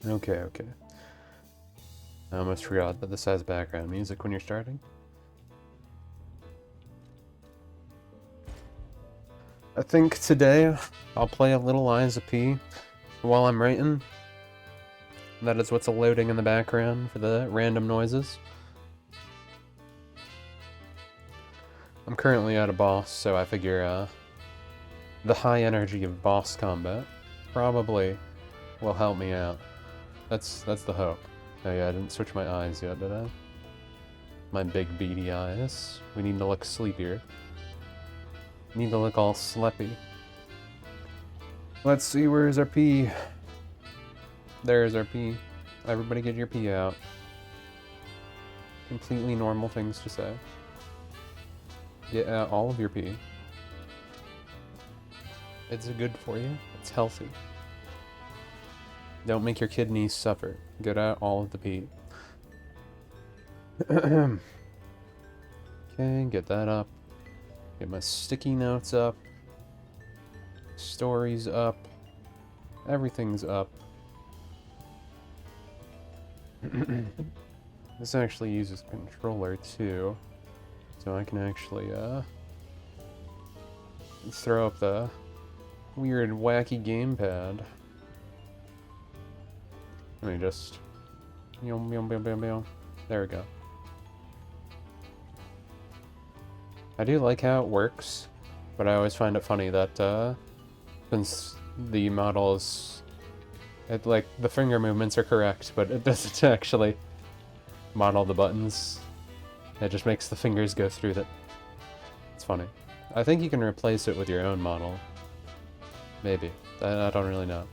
Okay, okay. I almost forgot that this has background music when you're starting. I think today I'll play a little Lies of P while I'm writing. That is what's loading in the background for the random noises. I'm currently at a boss, so I figure the high energy of boss combat probably will help me out. That's the hope. Oh yeah, I didn't switch my eyes yet, did I? My big beady eyes. We need to look sleepier. Need to look all sleepy. Let's see, where's our pee? There's our pee. Everybody get your pee out. Completely normal things to say. Get out all of your pee. It's good for you. It's healthy. Don't make your kidneys suffer. Get out all of the pee. Okay, get that up. Get my sticky notes up. Stories up. Everything's up. This actually uses a controller too. So I can actually throw up the weird wacky gamepad. Let me just there we go. I do like how it works, but I always find it funny that since the model is like the finger movements are correct, but it doesn't actually model the buttons. It just makes the fingers go through that. It's funny. I think you can replace it with your own model. Maybe. I don't really know.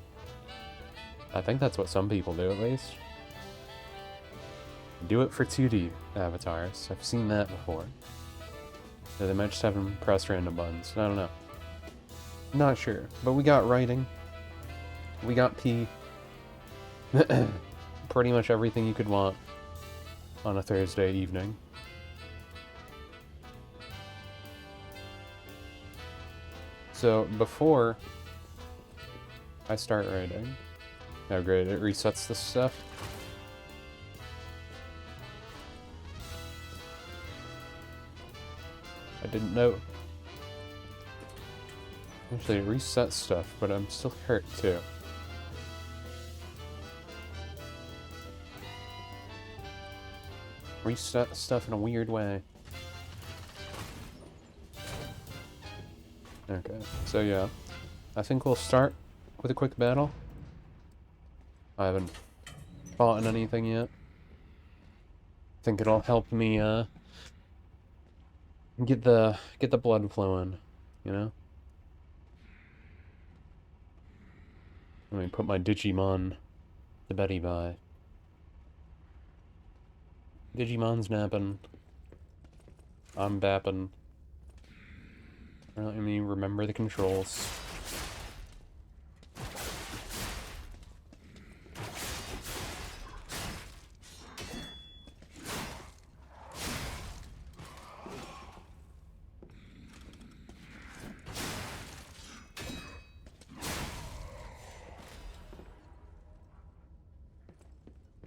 I think that's what some people do, at least. Do it for 2D avatars. I've seen that before. So they might just have them press random buttons. I don't know. Not sure. But we got writing. We got P. Pretty much everything you could want on a Thursday evening. So before I start writing, oh great, it resets this stuff. I didn't know. Actually, it resets stuff, but I'm still hurt too. Reset stuff in a weird way. Okay, so yeah. I think we'll start with a quick battle. I haven't fought in anything yet. I think it'll help me get the blood flowing, you know? Let me put my Digimon to Betty by. Digimon's napping. I'm bapping. Let me remember the controls.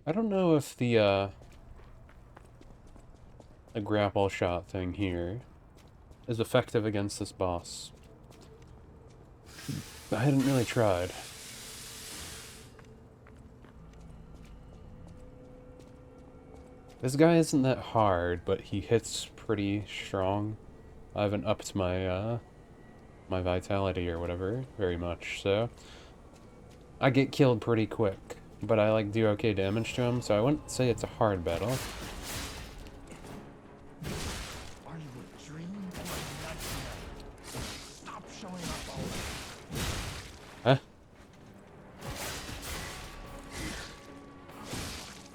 I don't know if the grapple shot thing here is effective against this boss. I hadn't really tried. This guy isn't that hard, but he hits pretty strong. I haven't upped my my vitality or whatever very much, so I get killed pretty quick. But I like do okay damage to him, so I wouldn't say it's a hard battle. Huh?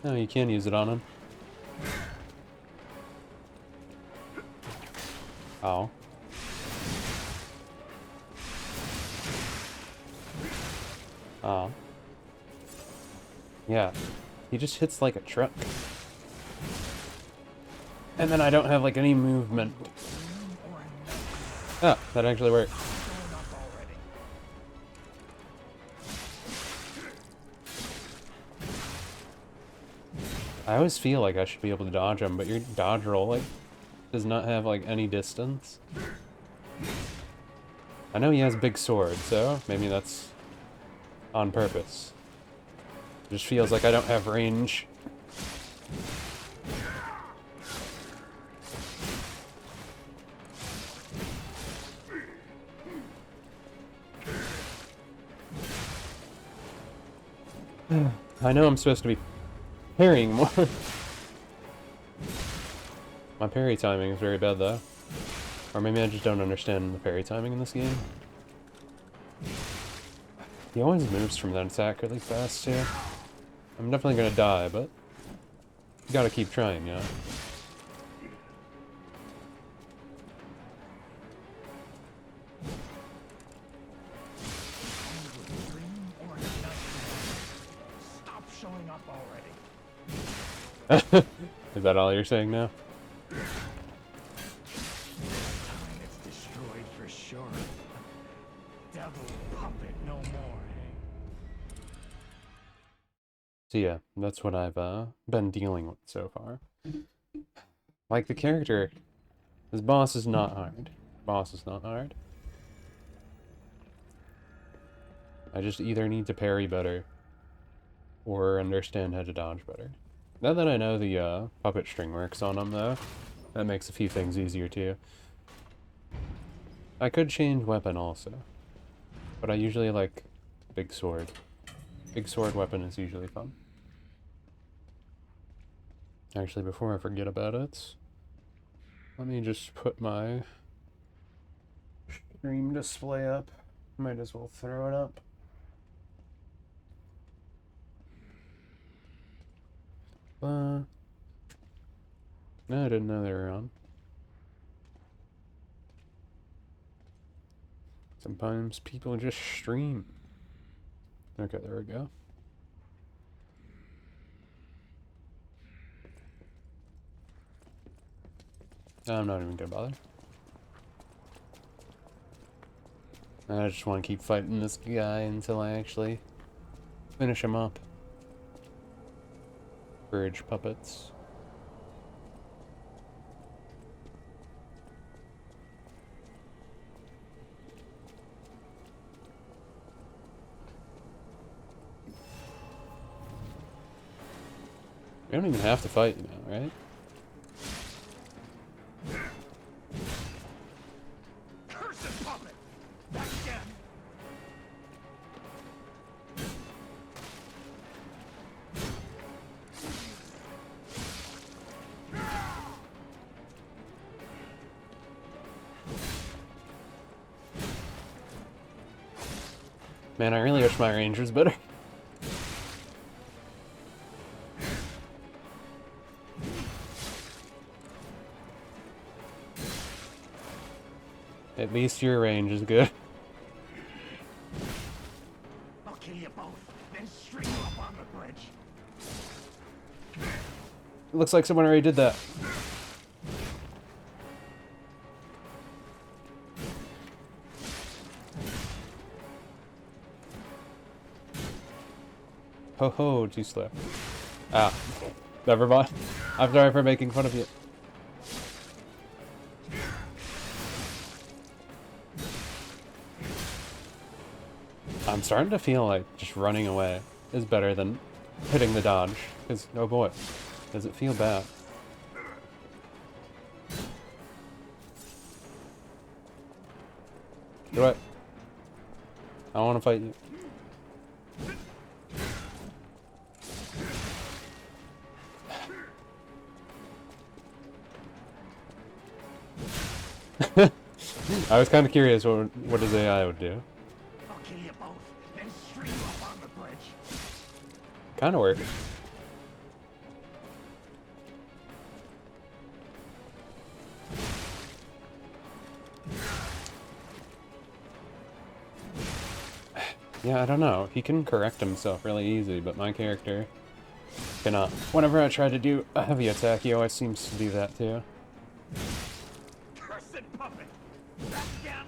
No, you can use it on him. Oh. Oh. Yeah. He just hits like a truck. And then I don't have like any movement. Ah, that actually worked. I always feel like I should be able to dodge him, but your dodge roll, like, does not have, like, any distance. I know he has a big sword, so maybe that's on purpose. It just feels like I don't have range. I know I'm supposed to be parrying more. My parry timing is very bad, though. Or maybe I just don't understand the parry timing in this game. He always moves from that attack really fast, too. I'm definitely gonna die, but you gotta keep trying, you know? Stop showing up already. Is that all you're saying now? It's destroyed for sure. Devil puppet no more, eh? So yeah, that's what I've been dealing with so far. Like the character, this boss is not hard. Boss is not hard. I just either need to parry better or understand how to dodge better. Now that I know the puppet string works on him though, that makes a few things easier too. I could change weapon also, but I usually like big sword. Big sword weapon is usually fun. Actually, before I forget about it, let me just put my stream display up. Might as well throw it up. No, I didn't know they were on. Sometimes people just stream. Okay, there we go. I'm not even gonna bother. I just want to keep fighting this guy until I actually finish him up. Bridge puppets. We don't even have to fight now, right? Cursed puppet! Back again! Man, I really wish my range was better. At least your range is good. I'll kill you both, then string you up on the bridge. It looks like someone already did that. Ho ho, too slow. Ah, never mind. I'm sorry for making fun of you. I'm starting to feel like just running away is better than hitting the dodge. Because, oh boy, does it feel bad. Do it. I want to fight you. I was kind of curious what his AI would do. I'll kill you both, then string you up on the bridge. Kind of worked. Yeah, I don't know. He can correct himself really easy, but my character cannot. Whenever I try to do a heavy attack, he always seems to do that too. Cursed puppet! Back again!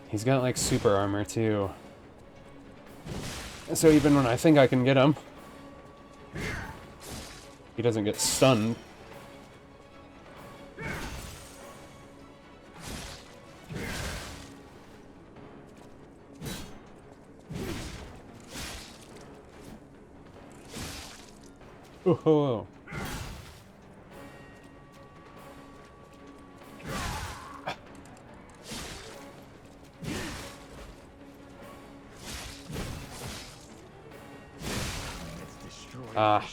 He's got like super armor too. So even when I think I can get him, he doesn't get stunned. Oh. Ah,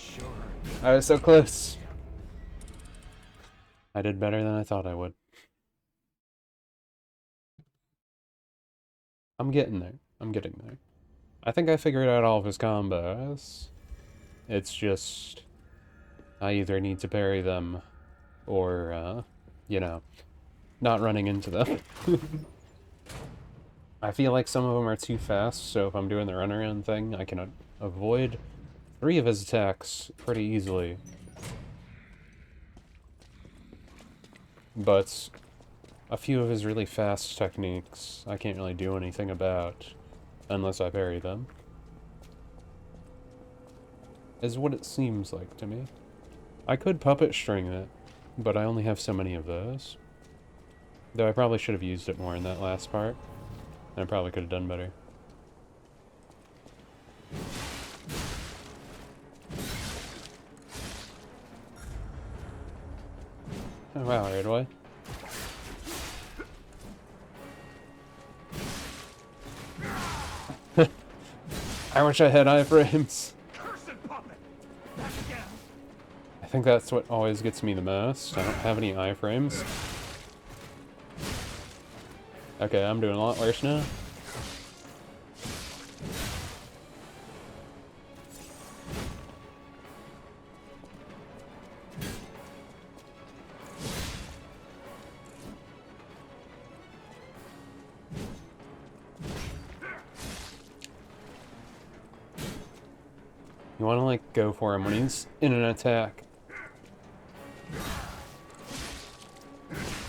I was so close. I did better than I thought I would. I'm getting there. I'm getting there. I think I figured out all of his combos. It's just I either need to parry them or, you know, not running into them. I feel like some of them are too fast, so if I'm doing the runaround thing, I can avoid 3 of his attacks pretty easily. But a few of his really fast techniques I can't really do anything about unless I parry them. Is what it seems like to me. I could puppet string it, but I only have so many of those. Though I probably should have used it more in that last part. And I probably could have done better. Oh wow, right away. I wish I had iframes. I think that's what always gets me the most. I don't have any iframes. Okay, I'm doing a lot worse now. You want to, like, go for him when he's in an attack.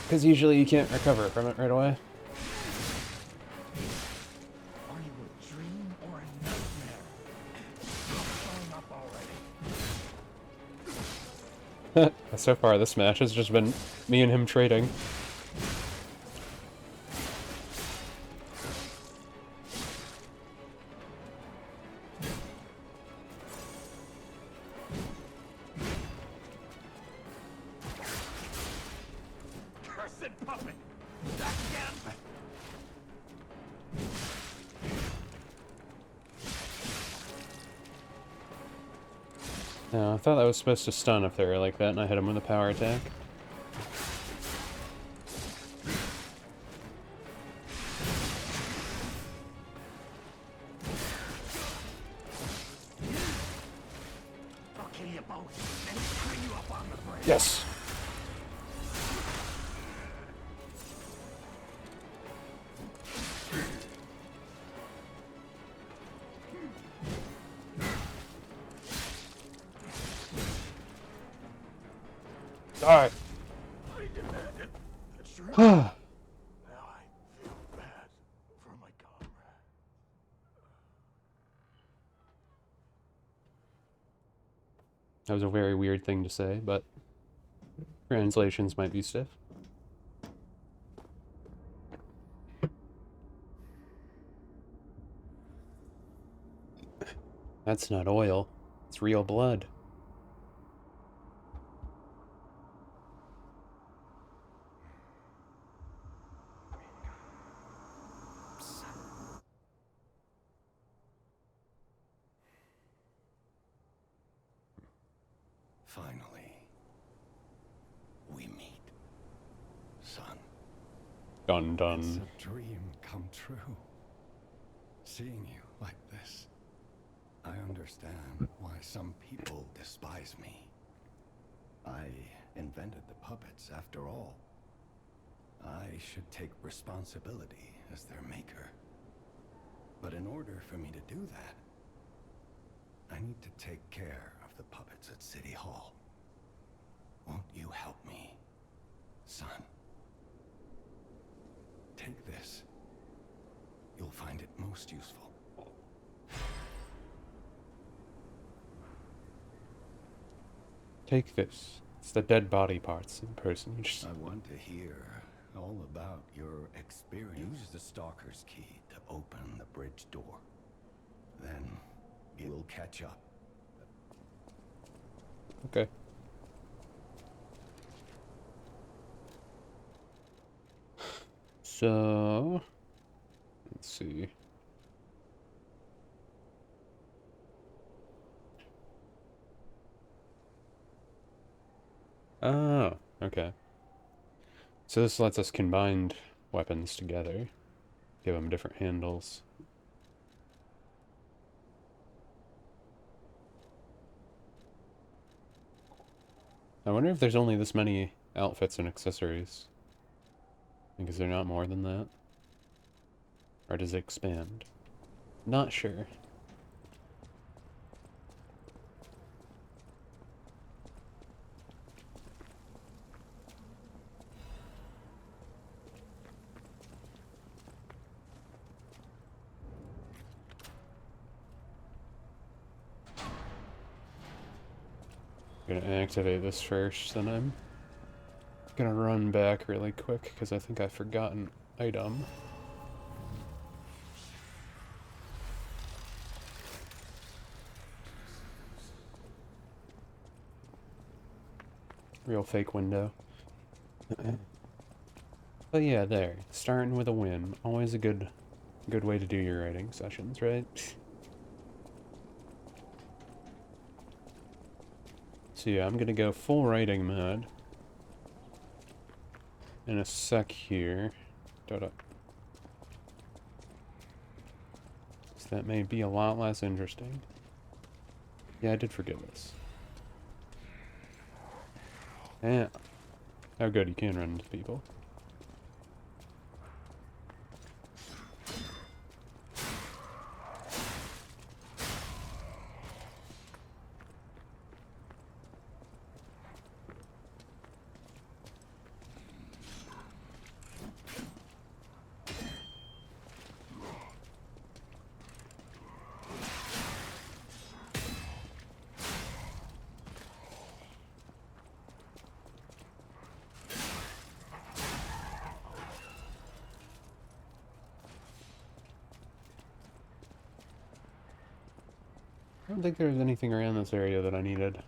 Because usually you can't recover from it right away. Are you a dream or a nightmare? Stop showing up already. So far, this match has just been me and him trading. No, I thought that was supposed to stun if they were like that, and I hit him with a power attack. I'll kill you both and string you up on the bridge. Yes! Die! I demanded the truth. That Now I feel bad for my comrade. was a very weird thing to say, but translations might be stiff. That's not oil. It's real blood. Finally, we meet, son. Dun dun. It's a dream come true. Seeing you like this. I understand why some people despise me. I invented the puppets after all. I should take responsibility as their maker. But in order for me to do that, I need to take care of the puppets at City Hall. Won't you help me, son? Take this. most useful. Take this. It's the dead body parts in person. You just... I want to hear all about your experience. Use the Stalker's key to open the bridge door. Then it will catch up. Okay. So, let's see. Oh, okay. So this lets us combine weapons together. Give them different handles. I wonder if there's only this many outfits and accessories. Is there not more than that? Or does it expand? Not sure. I'm gonna activate this first, then I'm gonna run back really quick because I think I forgot an item. Real fake window. But yeah, there. Starting with a win. Always a good way to do your writing sessions, right? So yeah, I'm gonna go full writing mode in a sec here. So that may be a lot less interesting. Yeah, I did forget this. Yeah. Oh good, you can run into people. I don't think there's anything around this area that I needed.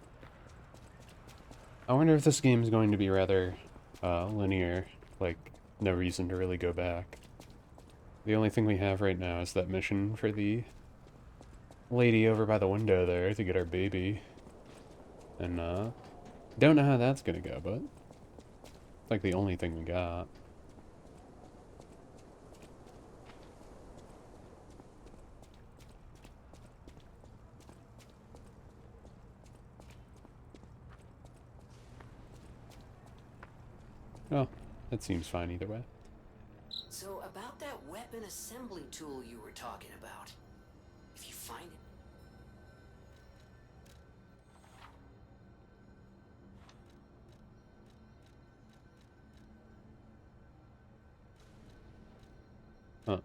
I wonder if this game's going to be rather linear, like no reason to really go back. The only thing we have right now is that mission for the lady over by the window there to get our baby. And don't know how that's gonna go, but it's like the only thing we got. Oh, that seems fine either way. So, about that weapon assembly tool you were talking about. If you find it... Huh.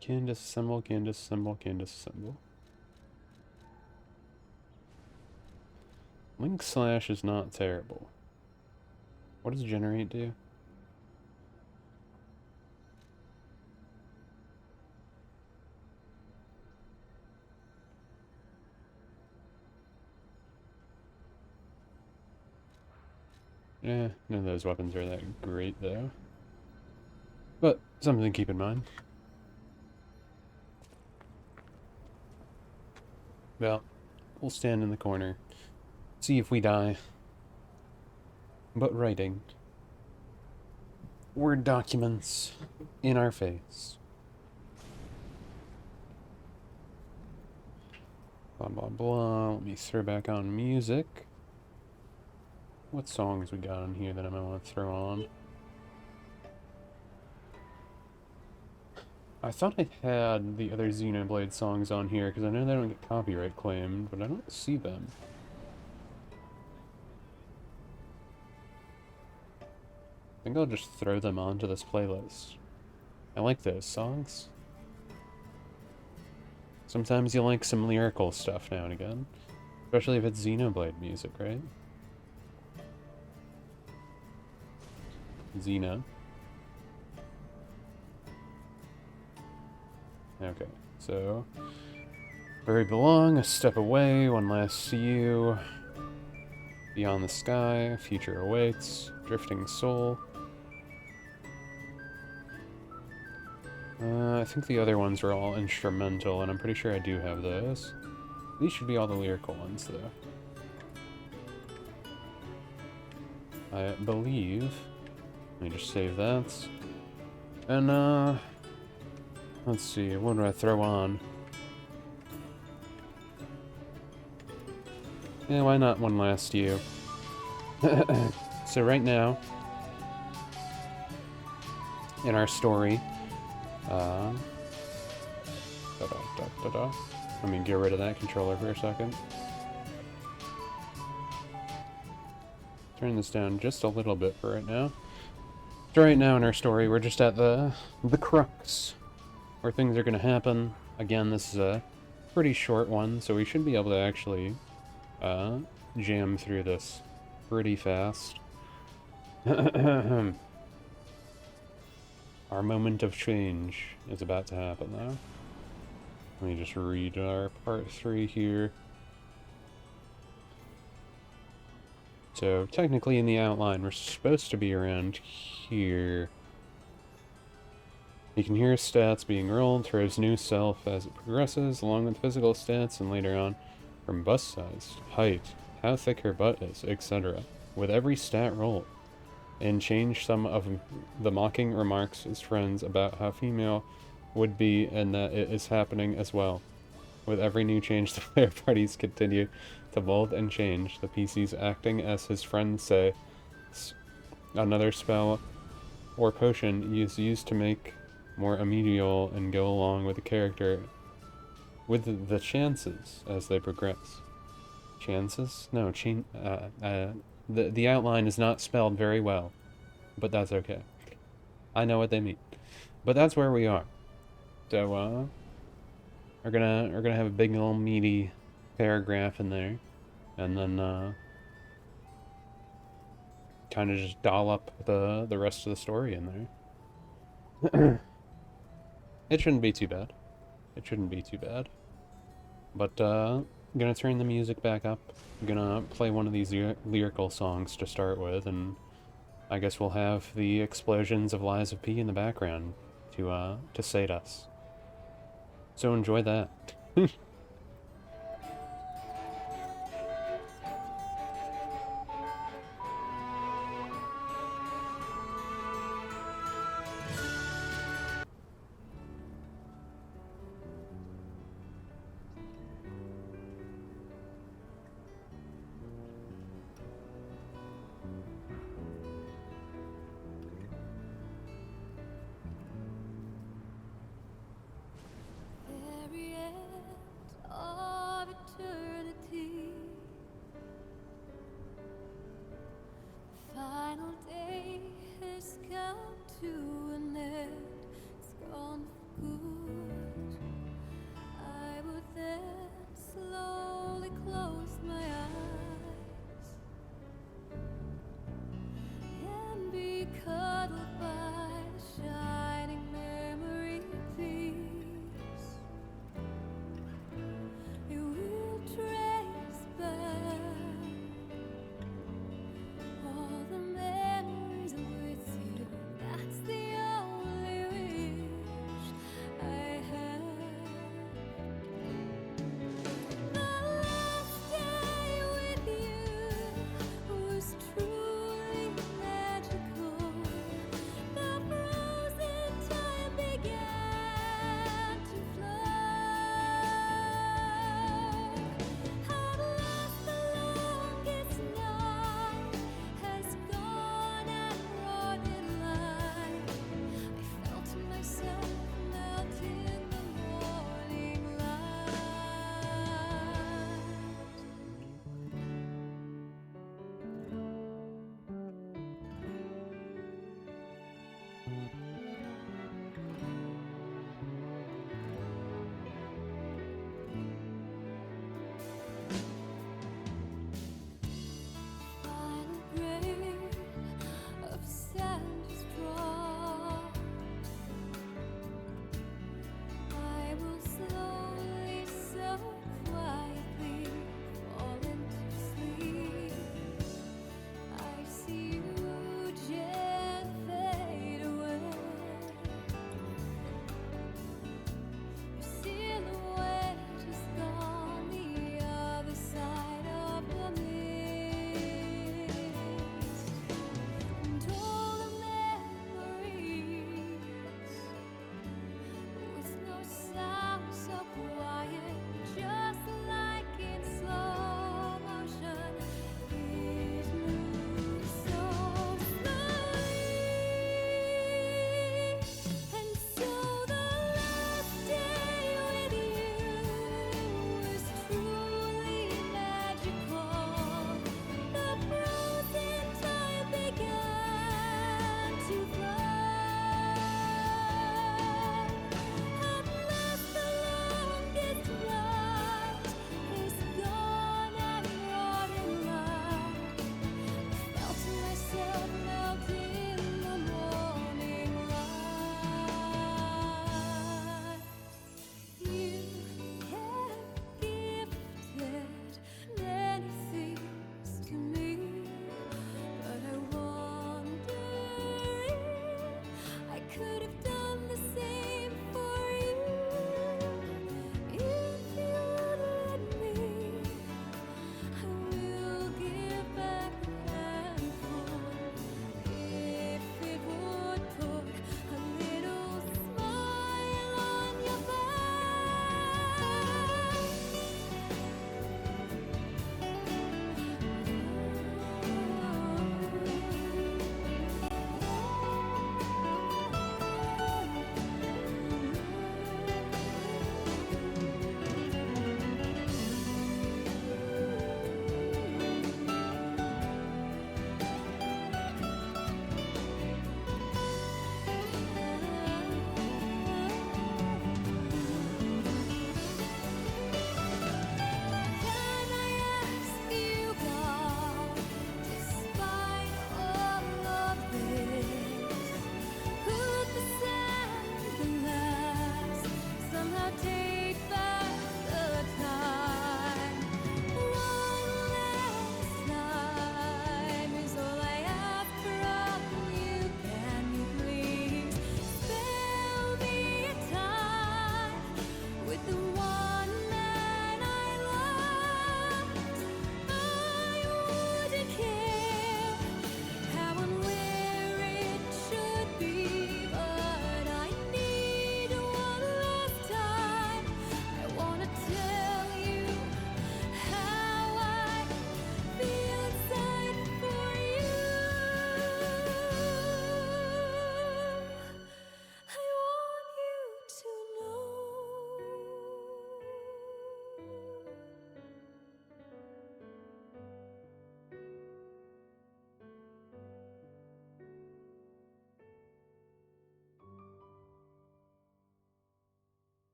Can disassemble, can disassemble, can disassemble. Link slash is not terrible. What does generate do? Yeah, none of those weapons are that great though. But something to keep in mind. Well, we'll stand in the corner, see if we die. But writing Word documents in our face. Blah blah blah. Let me throw back on music. What songs we got on here that I might want to throw on? I thought I had the other Xenoblade songs on here, because I know they don't get copyright claimed, but I don't see them. I think I'll just throw them onto this playlist. I like those songs. Sometimes you like some lyrical stuff now and again. Especially if it's Xenoblade music, right? Xena. Okay, so... Where we belong, a step away, one last see you. Beyond the sky, future awaits, drifting soul. I think the other ones were all instrumental, and I'm pretty sure I do have those. These should be all the lyrical ones, though. I believe. Let me just save that. And, let's see, what do I throw on? Yeah, why not one last you? So right now, in our story, let me get rid of that controller for a second. Turn this down just a little bit for right now. So right now in our story, we're just at the crux, where things are going to happen. Again, this is a pretty short one, so we should be able to actually jam through this pretty fast. Our moment of change is about to happen now. Let me just read our part 3 here. So, technically in the outline, we're supposed to be around here. You can hear stats being rolled for his new self as it progresses, along with physical stats, and later on, from bust size, height, how thick her butt is, etc. With every stat roll. And change some of the mocking remarks his friends about how female would be and that it is happening as well. With every new change, the player parties continue to mold and change, the PCs acting as his friends say. Another spell or potion is used to make more immediate and go along with the character with the chances as they progress. Chances? No, the outline is not spelled very well, but that's okay. I know what they mean. But that's where we are. So, we're gonna have a big old meaty paragraph in there, and then kind of just doll up the rest of the story in there. It shouldn't be too bad. It shouldn't be too bad. But I'm gonna turn the music back up. I'm gonna play one of these lyrical songs to start with, and I guess we'll have the explosions of Lies of P in the background to sate us. So enjoy that. Very end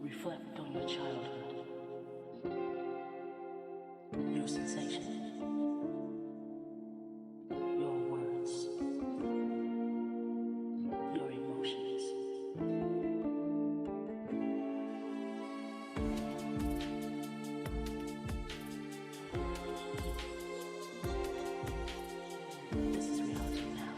Reflect on your childhood, your sensations, your words, your emotions. This is reality now.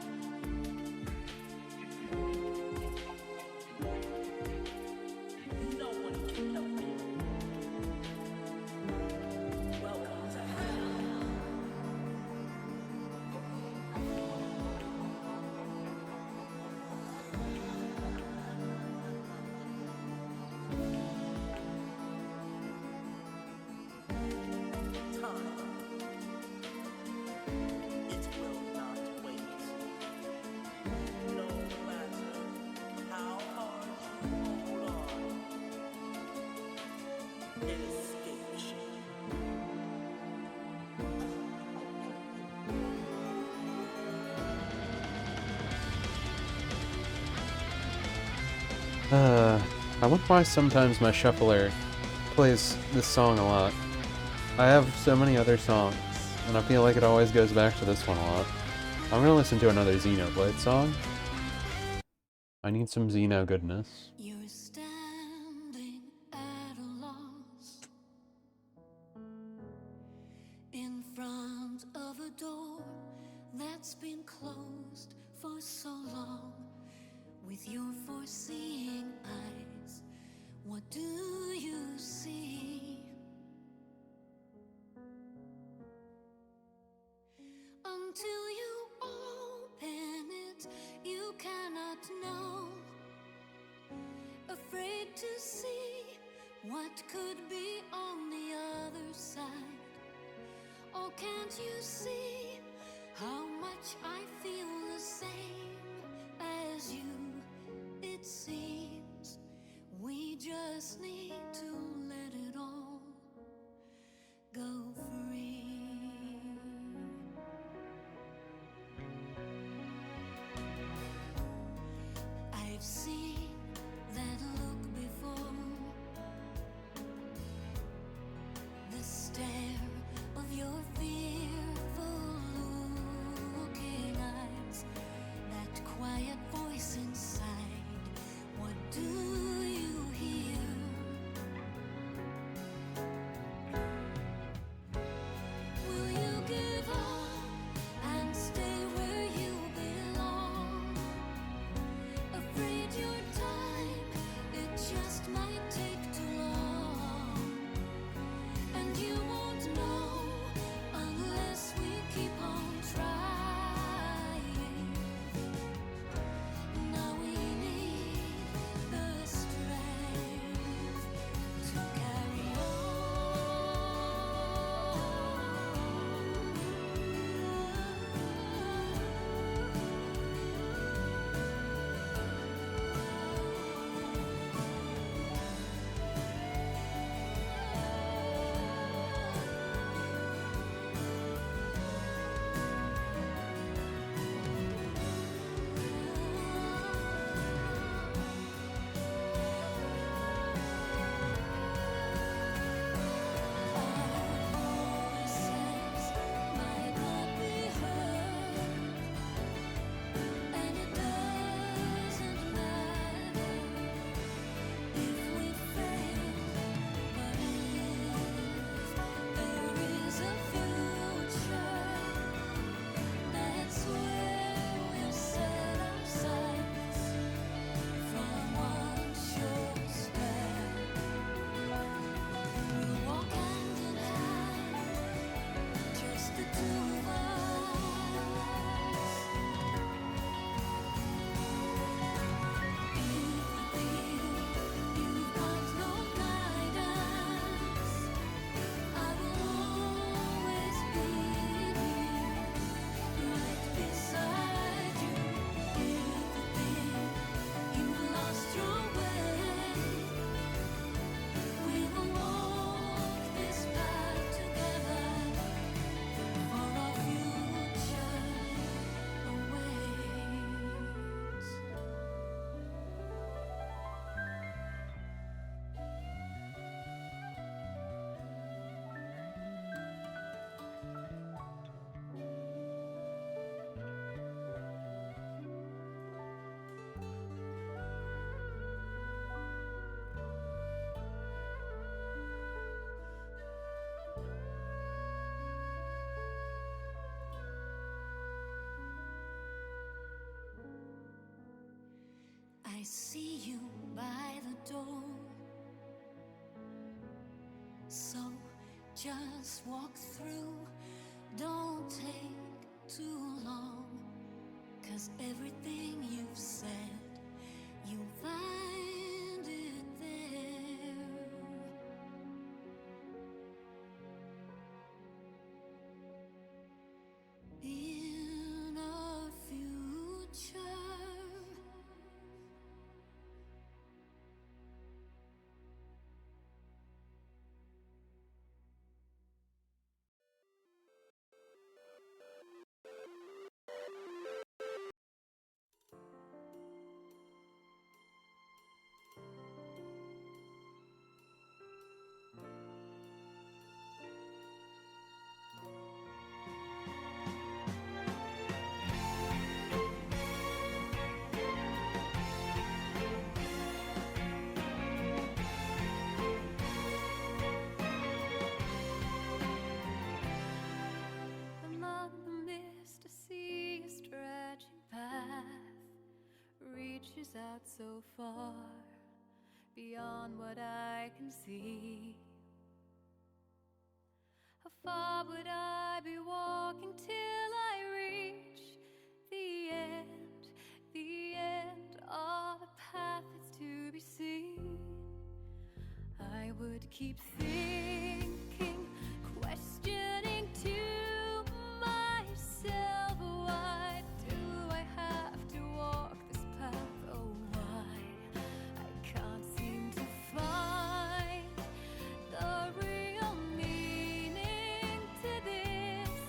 I wonder why sometimes my shuffler plays this song a lot. I have so many other songs, and I feel like it always goes back to this one a lot. I'm gonna listen to another Xenoblade song. I need some Xeno goodness. You're standing at a loss in front of a door that's been closed for so long. With your foreseeing eyes, what do you see? Until you open it, you cannot know. Afraid to see what could be on the other side. Oh, can't you see how much I feel the same as you? It seems we just need to let it all go free. I've seen that look before, the stare of your fearful looking eyes, that quiet voice inside. What do you hear? Will you give up and stay where you belong? Afraid your time, it just might take too long. And you won't know unless we keep on trying. Now we need the strength to carry voices might not be heard, and it doesn't matter if we fail. But if there is a future, that's where we'll set our sights from one sure step. We'll walk hand in hand, just the two of us. If you feel you've got no guidance, I will always be here, right beside you. If you think you've lost your way, we will walk this path together for our future awaits. I see you by the door, so just walk through. Don't take too long, 'cause everything you've said, you'll find it there. In our future. reaches out so far beyond what I can see. How far would I be walking till I reach the end of a path that's to be seen? I would keep thinking, questioning to myself, why do I have to walk this path? Oh, why? I can't seem to find the real meaning to this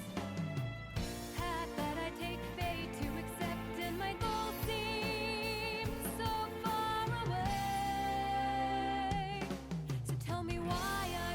path that I take fate to accept, and my goal seems so far away. So tell me why I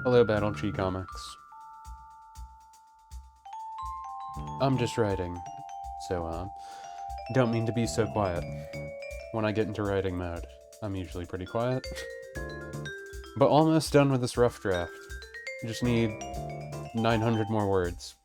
Hello, Battle G Comics. I'm just writing, so, don't mean to be so quiet. When I get into writing mode, I'm usually pretty quiet. But almost done with this rough draft. Just need 900 more words.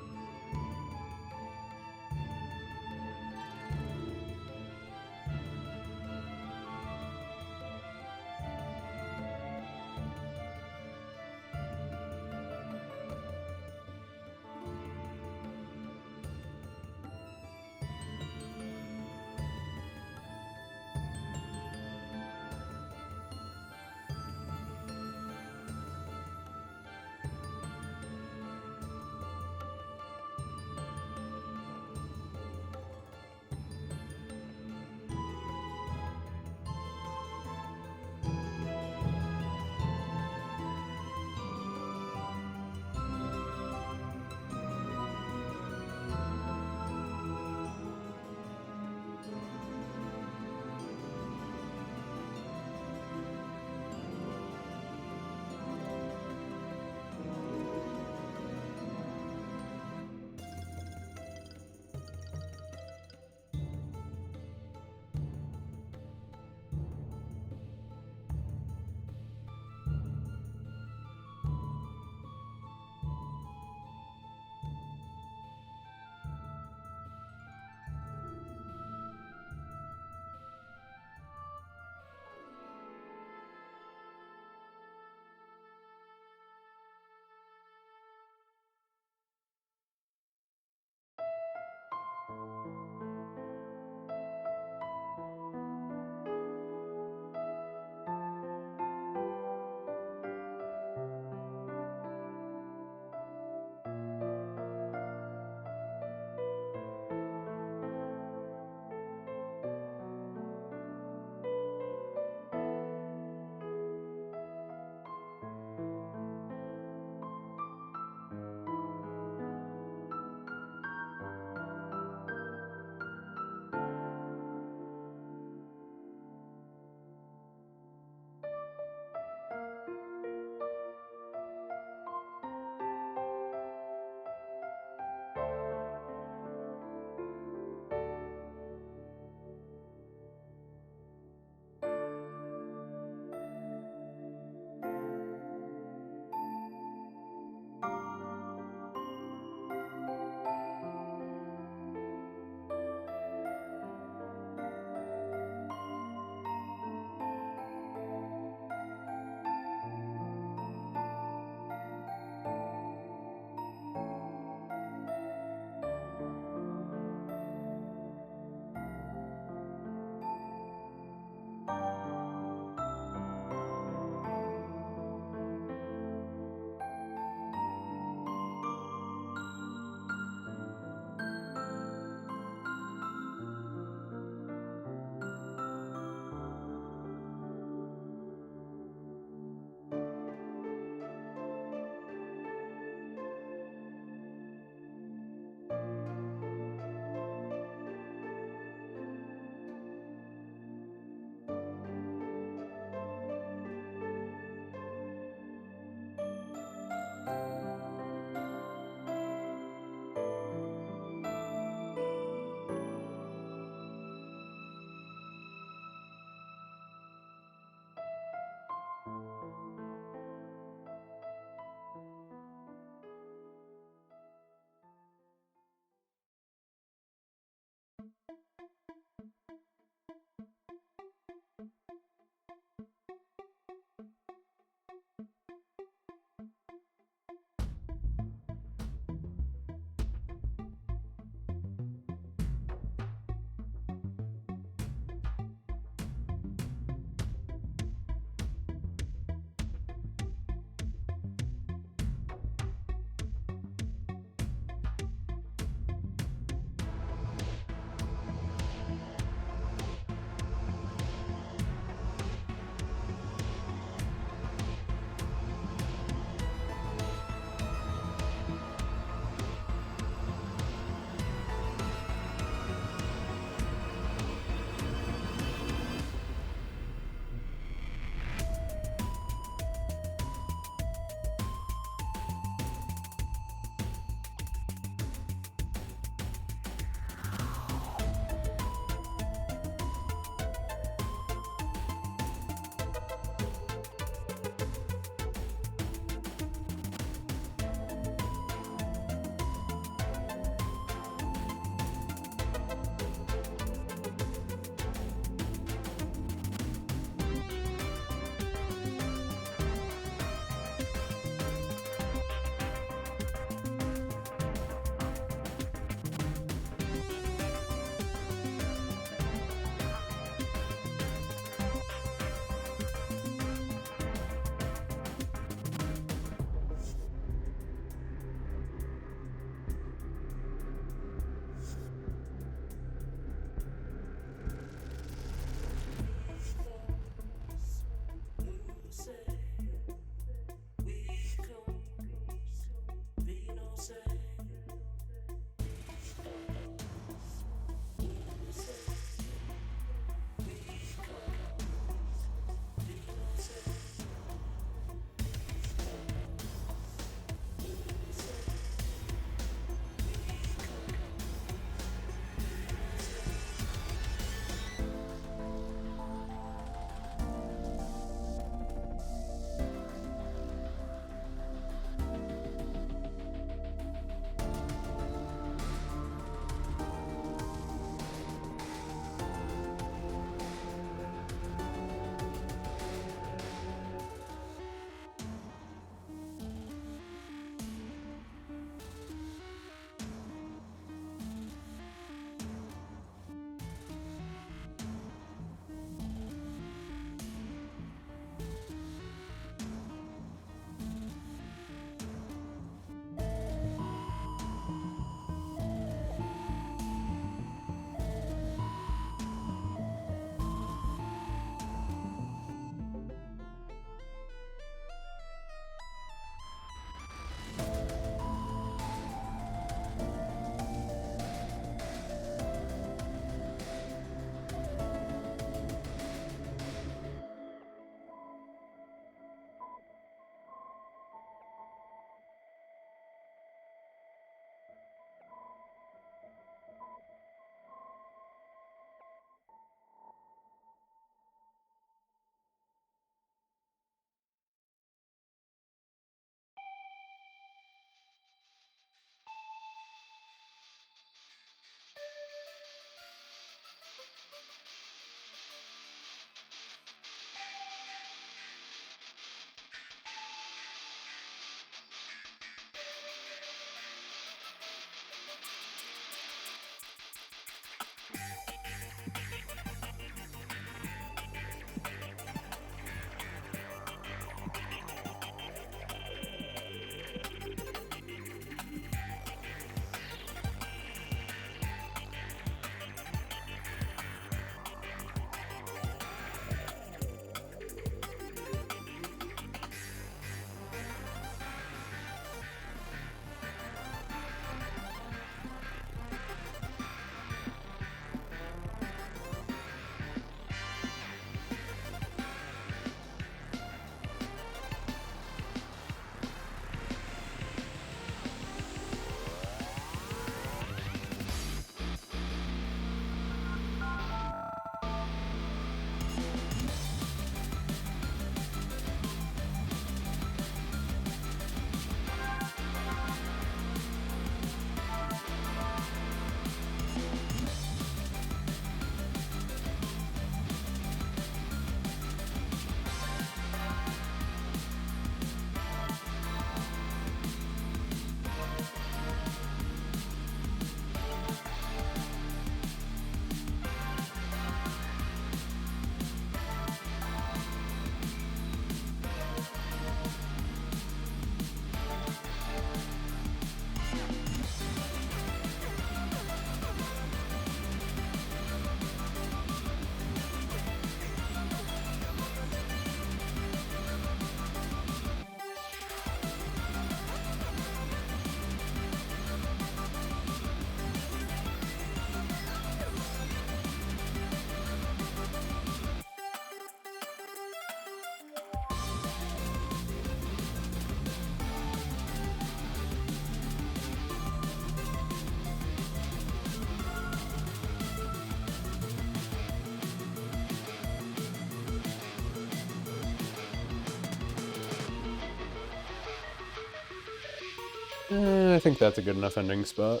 I think that's a good enough ending spot.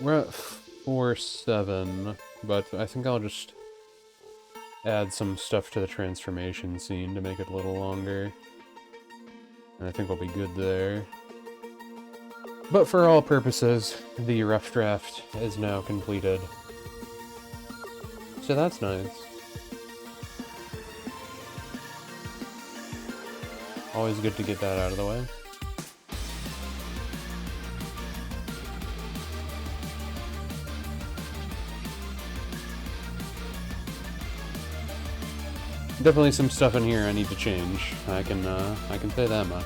We're at 4-7, but I think I'll just add some stuff to the transformation scene to make it a little longer. And I think we'll be good there. But for all purposes, the rough draft is now completed. So that's nice. Always good to get that out of the way. Definitely some stuff in here I need to change. I can say that much.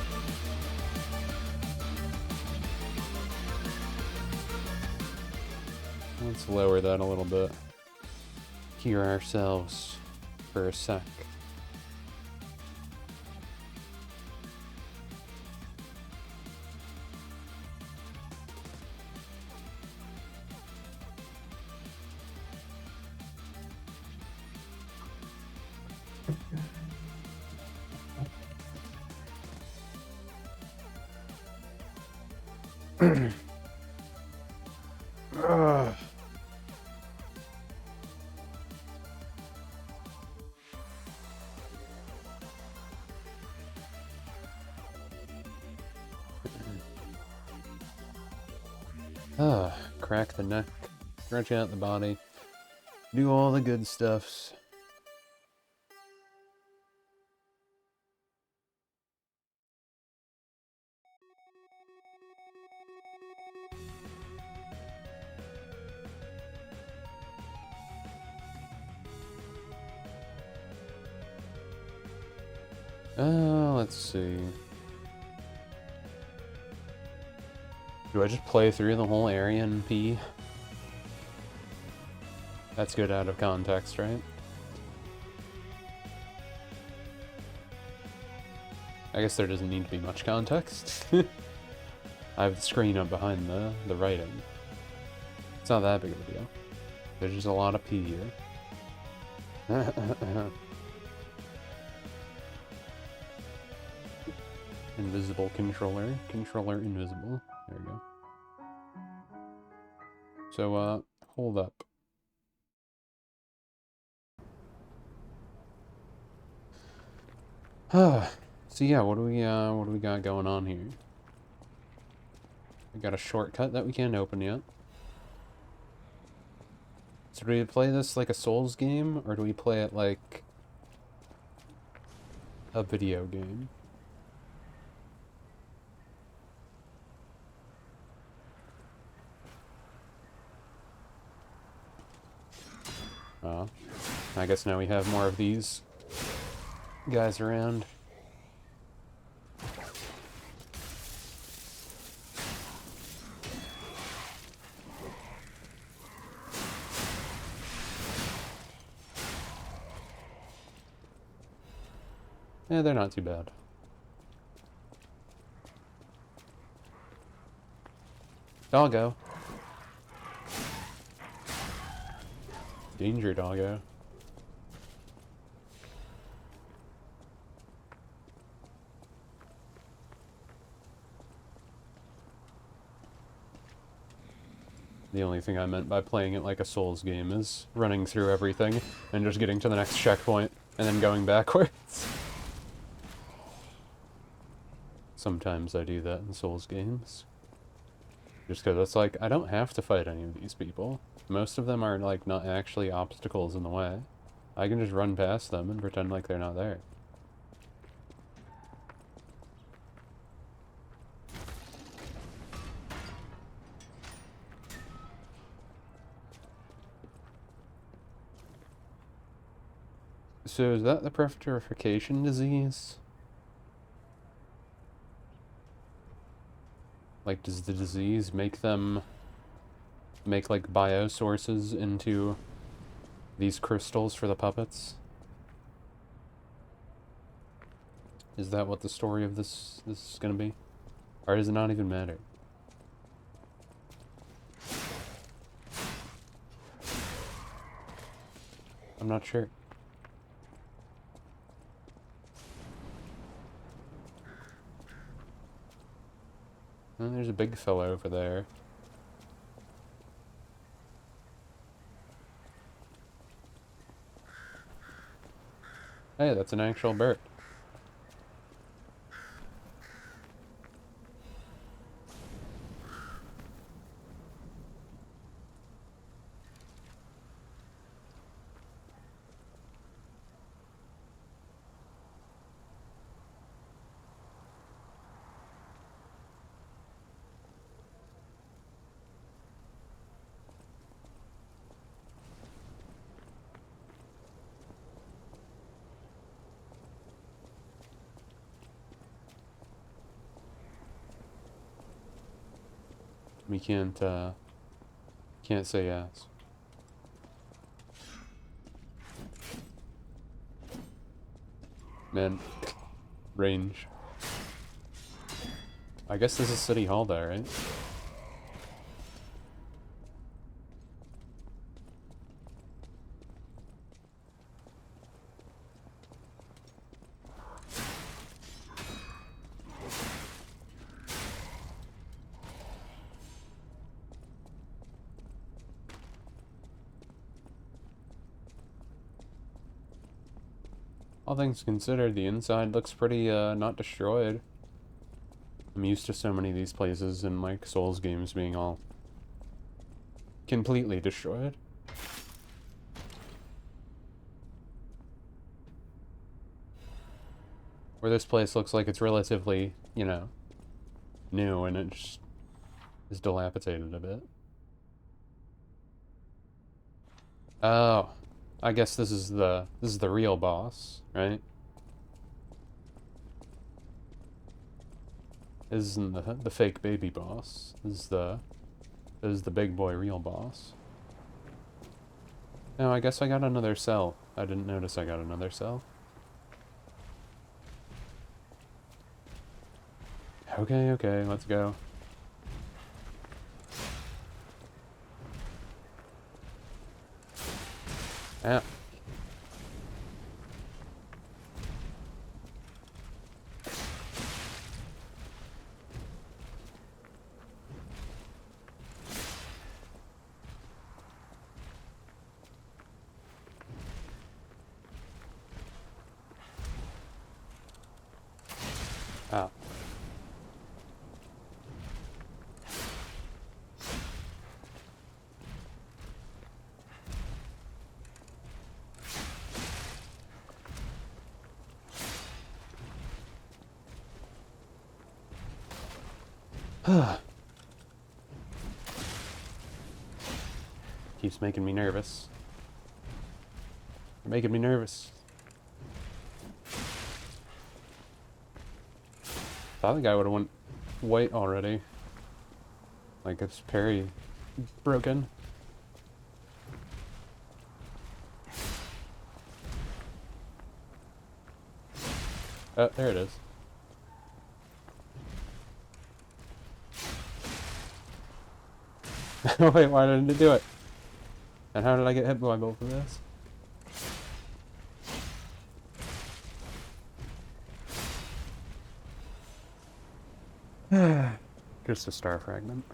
Let's lower that a little bit. Hear ourselves for a sec. Ugh. Crack the neck, stretch out the body, do all the good stuffs. Let's see. Do I just play through the whole area in P? That's good out of context, right? I guess there doesn't need to be much context. I have the screen up behind the writing. It's not that big of a deal. There's just a lot of P here. Invisible controller. Controller invisible. There we go. So, hold up. So yeah, what do we got going on here? We got a shortcut that we can't open yet. So do we play this like a Souls game, or do we play it like a video game? I guess now we have more of these guys around. Yeah, they're not too bad. Doggo. Danger, doggo. The only thing I meant by playing it like a Souls game is running through everything and just getting to the next checkpoint and then going backwards. Sometimes I do that in Souls games. Just because it's like, I don't have to fight any of these people. Most of them are like not actually obstacles in the way. I can just run past them and pretend like they're not there. So is that the petrification disease? Like, does the disease make them make like biosources into these crystals for the puppets? Is that what the story of this is gonna be? Or does it not even matter? I'm not sure. And there's a big fella over there. Hey, that's an actual bird. We can't say yes. Man, range. I guess this is City Hall though, right? All things considered, the inside looks pretty, not destroyed. I'm used to so many of these places in, like, Souls games being all completely destroyed. Where this place looks like it's relatively, you know, new and it just is dilapidated a bit. Oh, I guess this is the real boss, right? This isn't the fake baby boss. This is the big boy real boss. No, I guess I got another cell. I didn't notice I got another cell. Okay, okay, let's go. Ah. Ah. Keeps making me nervous. You're making me nervous. Thought the guy would have went white already. Like his parry broken. Oh, there it is. Wait, why didn't it do it? And how did I get hit by both of this? Just a star fragment.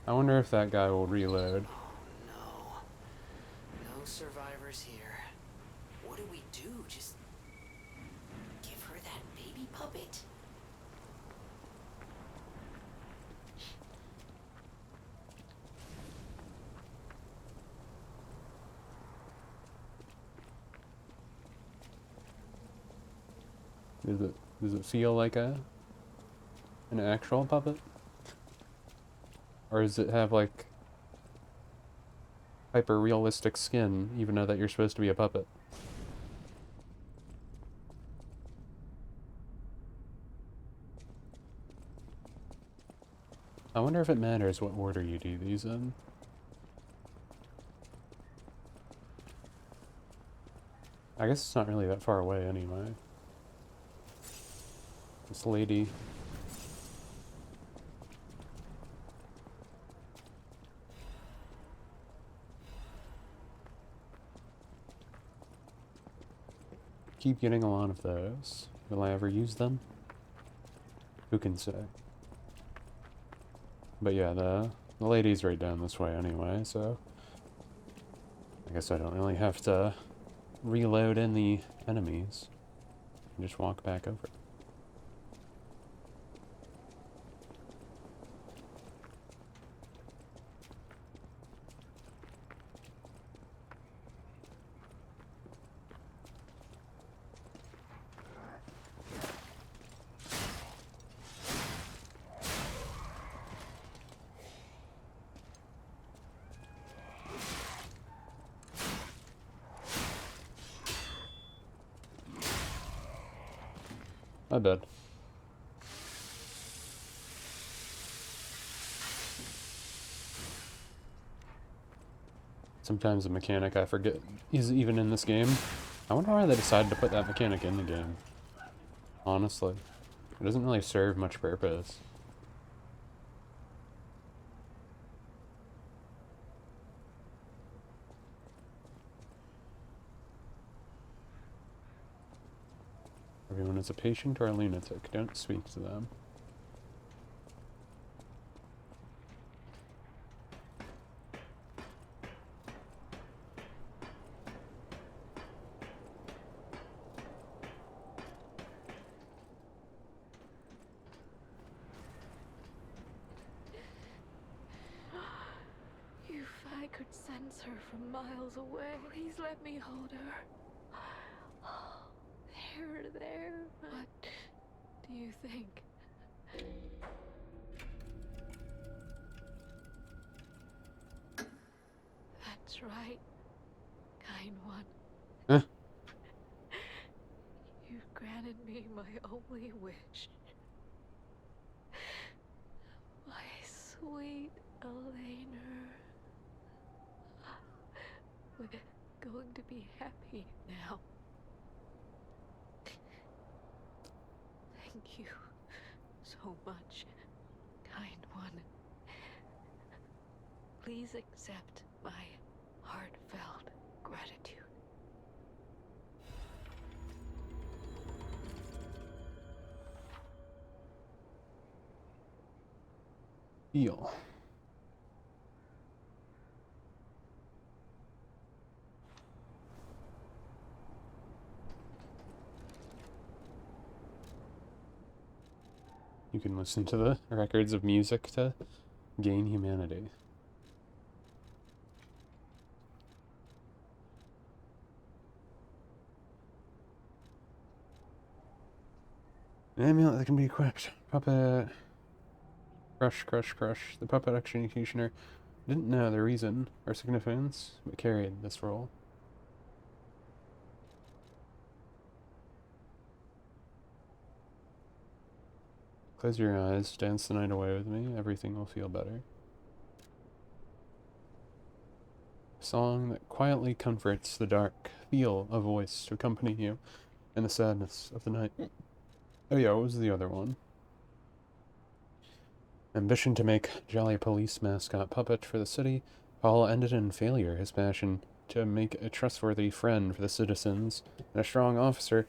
I wonder if that guy will reload. No. No survivors here. What do we do? Just give her that baby puppet? Does it feel like an actual puppet? Or does it have like hyper realistic skin, even though that you're supposed to be a puppet? I wonder if it matters what order you do these in. I guess it's not really that far away anyway. This lady. Keep getting a lot of those. Will I ever use them? Who can say? But yeah, the lady's right down this way anyway, so I guess I don't really have to reload in the enemies. And just walk back over. I bet. Sometimes a mechanic I forget is even in this game. I wonder why they decided to put that mechanic in the game. Honestly. It doesn't really serve much purpose. Everyone is a patient or a lunatic. Don't speak to them. If I could sense her from miles away, please let me hold her. There. What do you think? That's right, kind one. Huh? You've granted me my only wish. My sweet Elena. We're going to be happy now. Thank you so much, kind one. Please accept my heartfelt gratitude. Heal. You can listen to the records of music to gain humanity. An amulet that can be equipped. Puppet. Crush. The puppet executioner didn't know the reason or significance, but carried this role. Close your eyes, dance the night away with me, everything will feel better. A song that quietly comforts the dark, feel a voice to accompany you in the sadness of the night. Oh yeah, what was the other one? Ambition to make jolly police mascot puppet for the city, Paul ended in failure. His passion to make a trustworthy friend for the citizens and a strong officer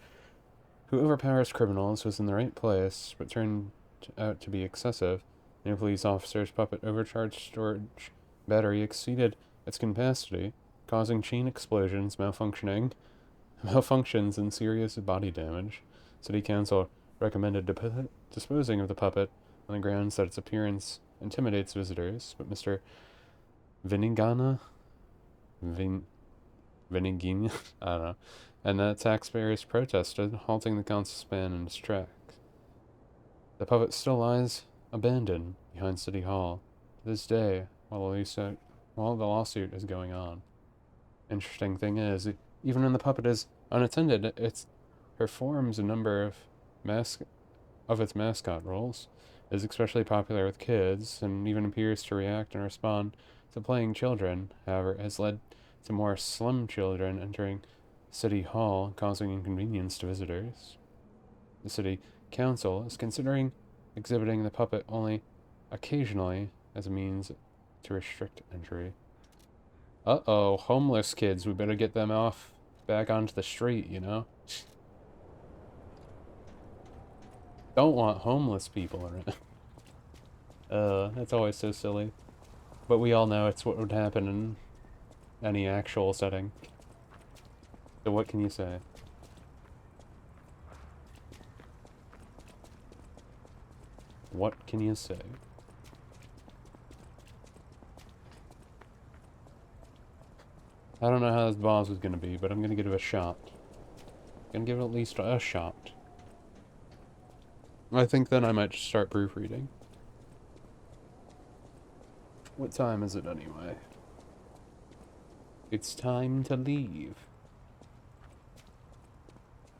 who overpowers criminals was in the right place, but turned out to be excessive. The new police officer's puppet overcharged storage battery exceeded its capacity, causing chain explosions, malfunctions, and serious body damage. City Council recommended disposing of the puppet on the grounds that its appearance intimidates visitors, but Mr. Vinigana? Vinigina? I don't know. And the taxpayers protested, halting the council's ban in its tracks. The puppet still lies abandoned behind City Hall to this day while the lawsuit is going on. Interesting thing is, even when the puppet is unattended, it performs a number of its mascot roles, is especially popular with kids, and even appears to react and respond to playing children. However, it has led to more slum children entering City Hall, causing inconvenience to visitors. The City Council is considering exhibiting the puppet only occasionally as a means to restrict entry. Uh-oh, homeless kids, we better get them back onto the street, you know? Don't want homeless people around. It's always so silly. But we all know it's what would happen in any actual setting. So what can you say? What can you say? I don't know how this boss is gonna be, but I'm gonna give it a shot. Gonna give it at least a shot. I think then I might just start proofreading. What time is it anyway? It's time to leave.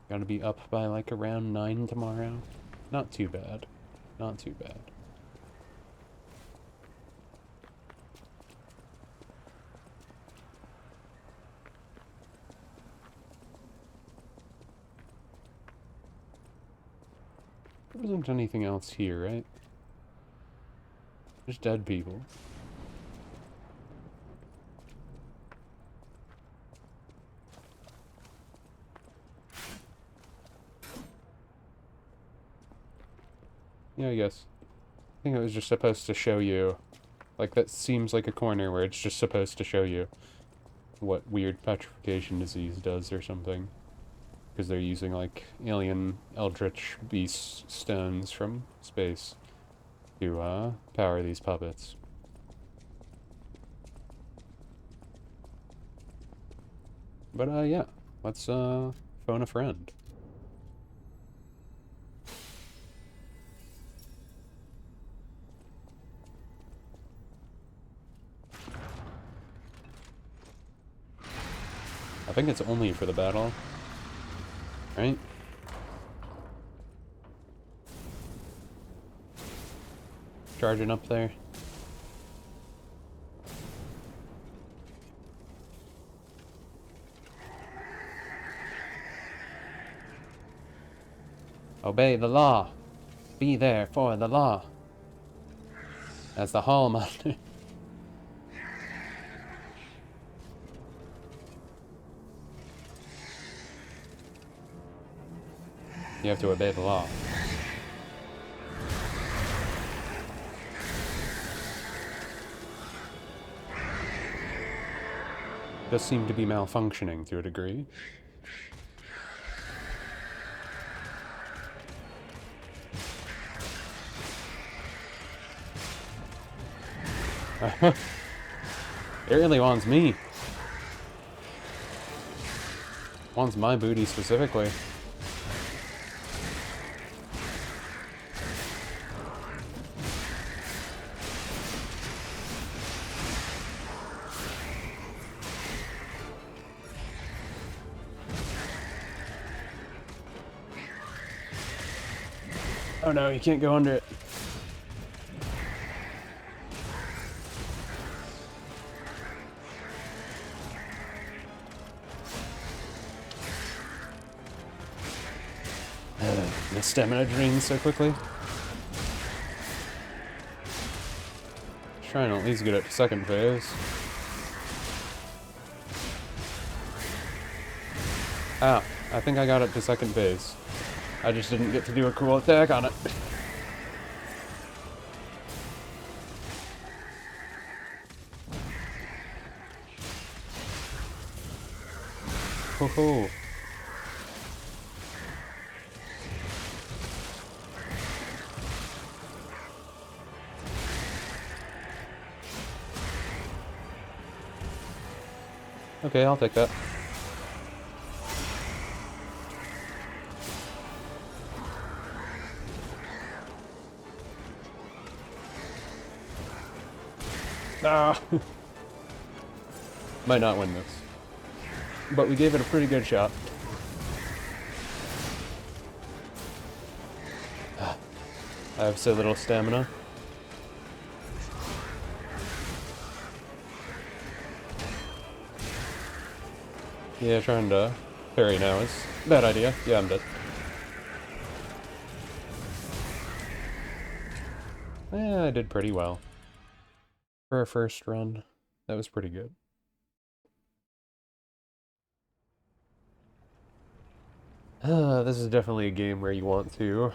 Gotta be up by like around 9 tomorrow. Not too bad. Not too bad. There isn't anything else here, right? Just dead people. Yeah, I guess. I think it was just supposed to show you. Like, that seems like a corner where it's just supposed to show you what weird petrification disease does or something. Because they're using, like, alien eldritch beast stones from space to, power these puppets. But, yeah. Let's, phone a friend. I think it's only for the battle. Right? Charging up there. Obey the law. Be there for the law. As the hall monitor. You have to obey the law. Does seem to be malfunctioning to a degree. It really wants me. Wants my booty specifically. Oh no, you can't go under it. The stamina drains so quickly. Trying to at least get it to second phase. Ah, I think I got it to second phase. I just didn't get to do a cool attack on it. Ho ho. Okay, I'll take that. Ah! Might not win this. But we gave it a pretty good shot. I have so little stamina. Yeah, trying to parry now is a bad idea. Yeah, I'm dead. Yeah, I did pretty well. For a first run, that was pretty good. This is definitely a game where you want to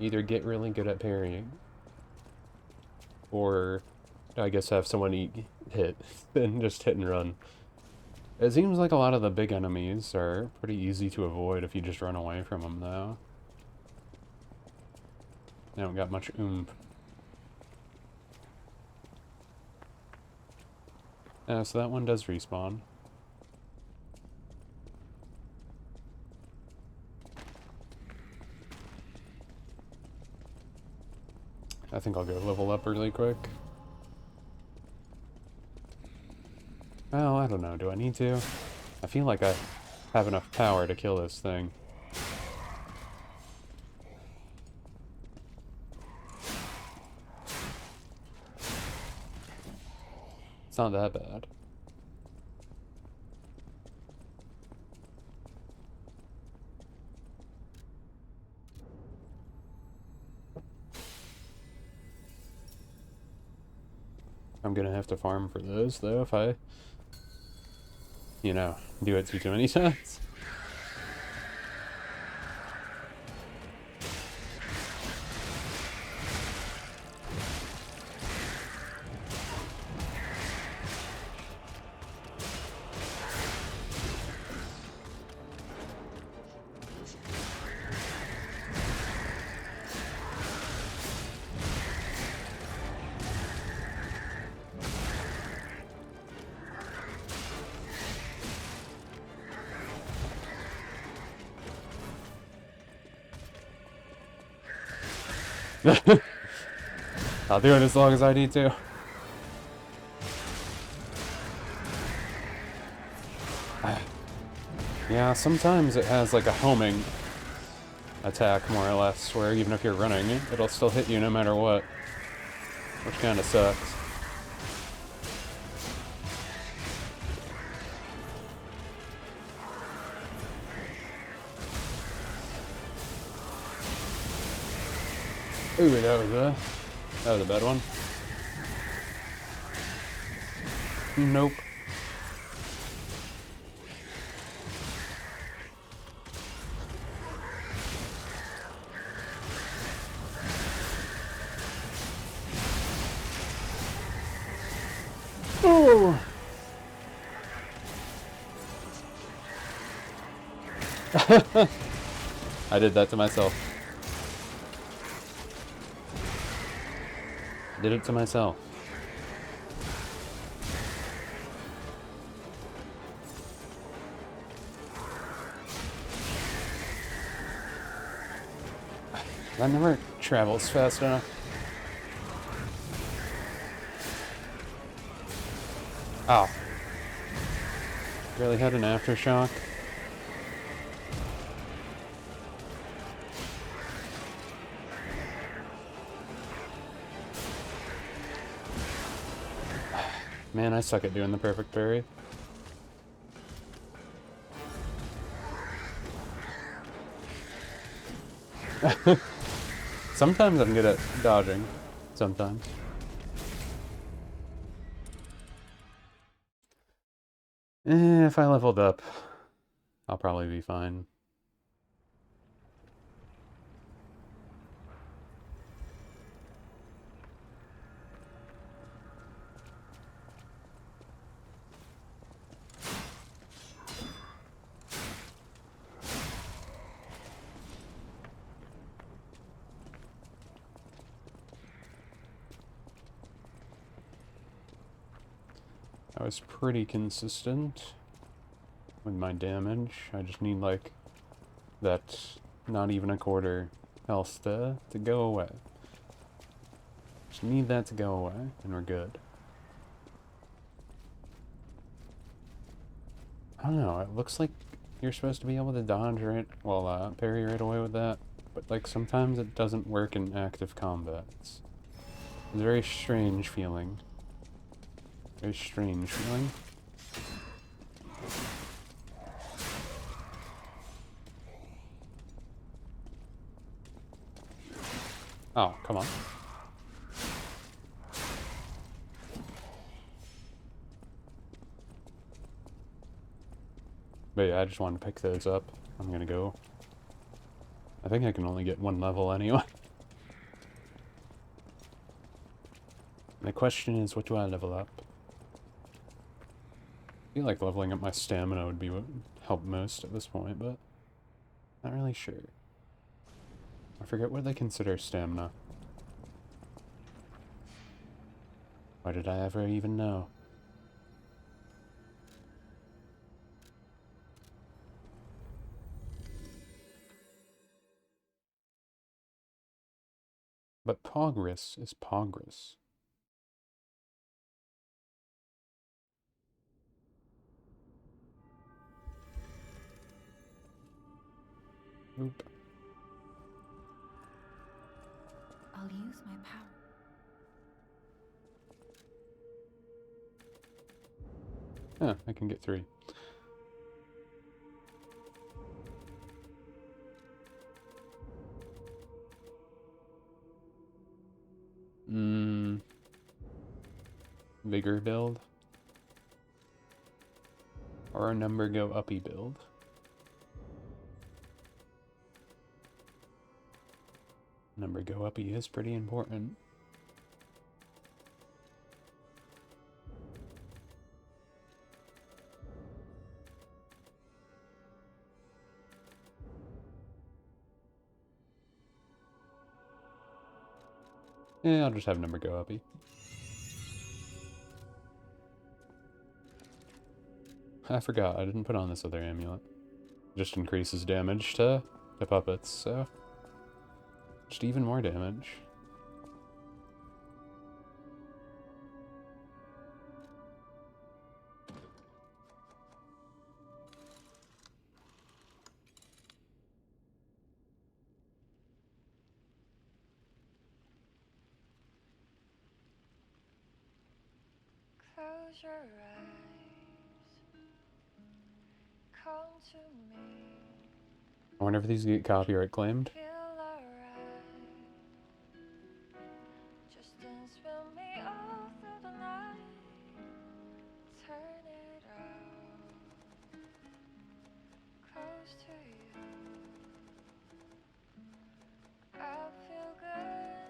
Either get really good at parrying, or I guess have someone hit, and just hit and run. It seems like a lot of the big enemies are pretty easy to avoid if you just run away from them, though. They don't got much oomph. Yeah, so that one does respawn. I think I'll go level up really quick. Well, I don't know. Do I need to? I feel like I have enough power to kill this thing. It's not that bad. I'm gonna have to farm for those, though, if I, you know, do it too many times. I'll do it as long as I need to. Yeah, sometimes it has like a homing attack, more or less, where even if you're running, it'll still hit you no matter what. Which kinda sucks. Ooh, that was a bad one. Nope. Oh. I did that to myself. Did it to myself. That never travels fast enough. Ow. Really had an aftershock. Man, I suck at doing the perfect parry. Sometimes I'm good at dodging. Sometimes. If I leveled up, I'll probably be fine. I was pretty consistent with my damage. I just need like that not even a quarter health to go away. Just need that to go away and we're good. I don't know, it looks like you're supposed to be able to dodge right, well, parry right away with that, but like sometimes it doesn't work in active combat. It's a very strange feeling. Very strange feeling. Oh, come on. But yeah, I just wanted to pick those up. I'm gonna go. I think I can only get one level anyway. The question is, what do I level up? I feel like leveling up my stamina would be what would help most at this point, but not really sure. I forget what they consider stamina. Why did I ever even know? But progress is progress. Oop. I'll use my power. Huh, I can get 3. Vigor build? Or a number go uppy build? Number go uppy is pretty important. Yeah, I'll just have number go uppy. I forgot, I didn't put on this other amulet. Just increases damage to puppets, so... just even more damage. Close your eyes. Come to me. I wonder if these get copyright claimed. Feel alright. Just dance with me all through the night. Turn it out. Close to you. I feel good.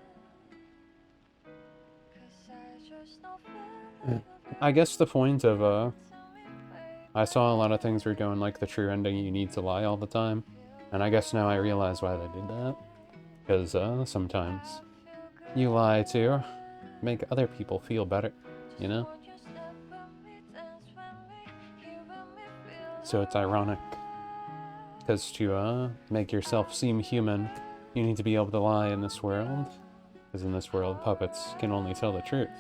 'Cause I just don't feel I guess the point of, I saw a lot of things were going like the true ending, you need to lie all the time. And I guess now I realize why they did that. Because, sometimes you lie to make other people feel better, you know? So it's ironic. Because to, make yourself seem human, you need to be able to lie in this world. Because in this world, puppets can only tell the truth.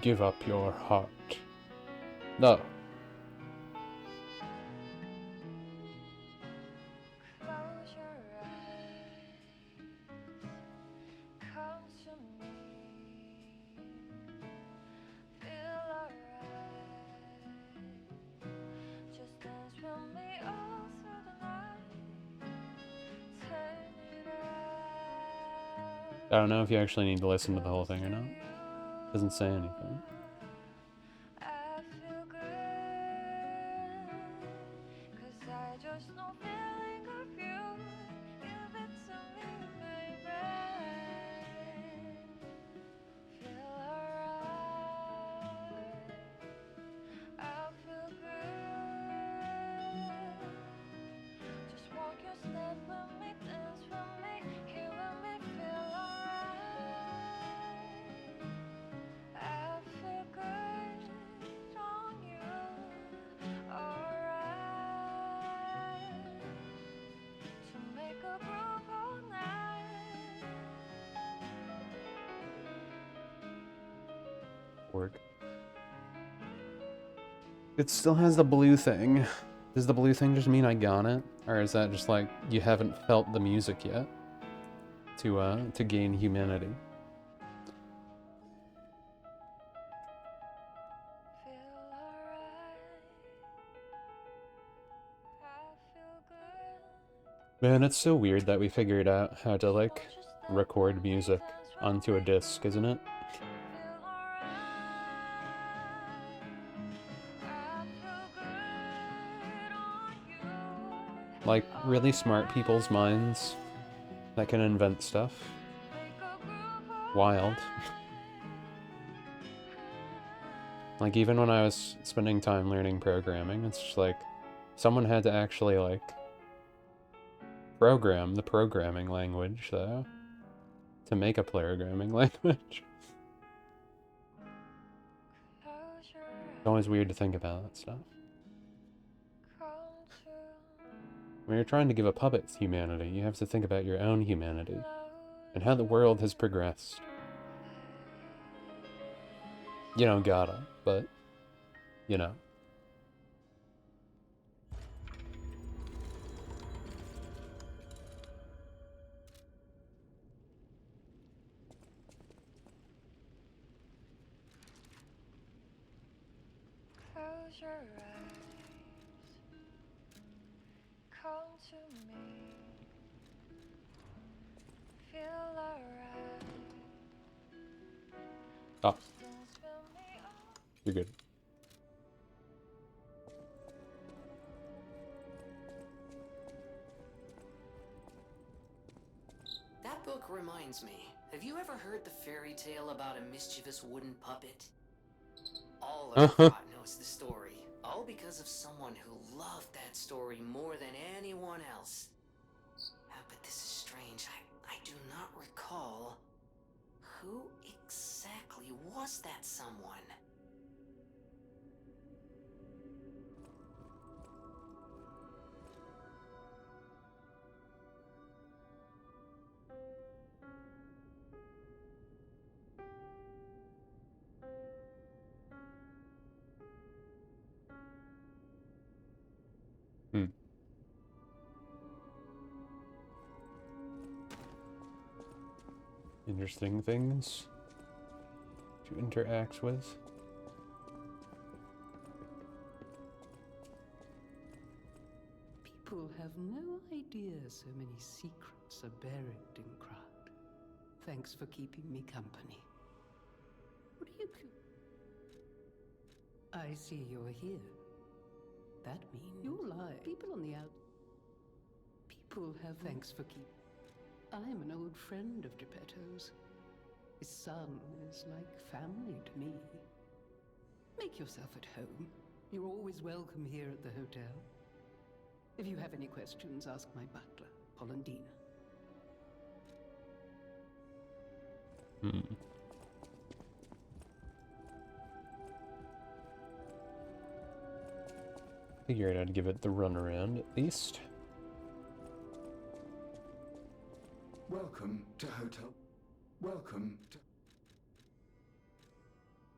Give up your heart. No. Close your eyes. Come to me. Feel alright. Just dance with me all through the night. Turn it out. I don't know if you actually need to listen to the whole thing or not. Doesn't say anything. I feel good. 'Cause I just know feeling of you. Give it to me, baby. Feel alright. I feel good. Just walk your step with me, dance with me, here with me, feel alright. I feel good on you, alright. To make a groove all night. Work. It still has the blue thing. Does the blue thing just mean I got it? Or is that just like, you haven't felt the music yet? To gain humanity. Feel alright. I feel good. Man, it's so weird that we figured out how to, like, record music onto a disc, isn't it? Feel alright. like really smart people's minds that can invent stuff. Wild. Like, even when I was spending time learning programming, it's just like, someone had to actually, like, program the programming language, though, to make a programming language. It's always weird to think about that stuff. When you're trying to give a puppet humanity, you have to think about your own humanity, and how the world has progressed. You don't gotta, but, you know. Close your eyes. Come to me. Feel alright. Oh, Don't spill me off. you're good. That book reminds me. Have you ever heard the fairy tale about a mischievous wooden puppet? All of Epcot knows the story, all because of someone who loved that story more than anyone else. But this is strange. I do not recall. Who exactly was that someone? Interesting things to interact with. People have no idea so many secrets are buried in Krat. Thanks for keeping me company. What do you... I see you're here. That means... You're lying. People on the out... People have... Thanks for keeping... I'm an old friend of Geppetto's. His son is like family to me. Make yourself at home. You're always welcome here at the hotel. If you have any questions, ask my butler, Polendina. Figured I'd give it the runaround, at least. Welcome to Hotel. Welcome to...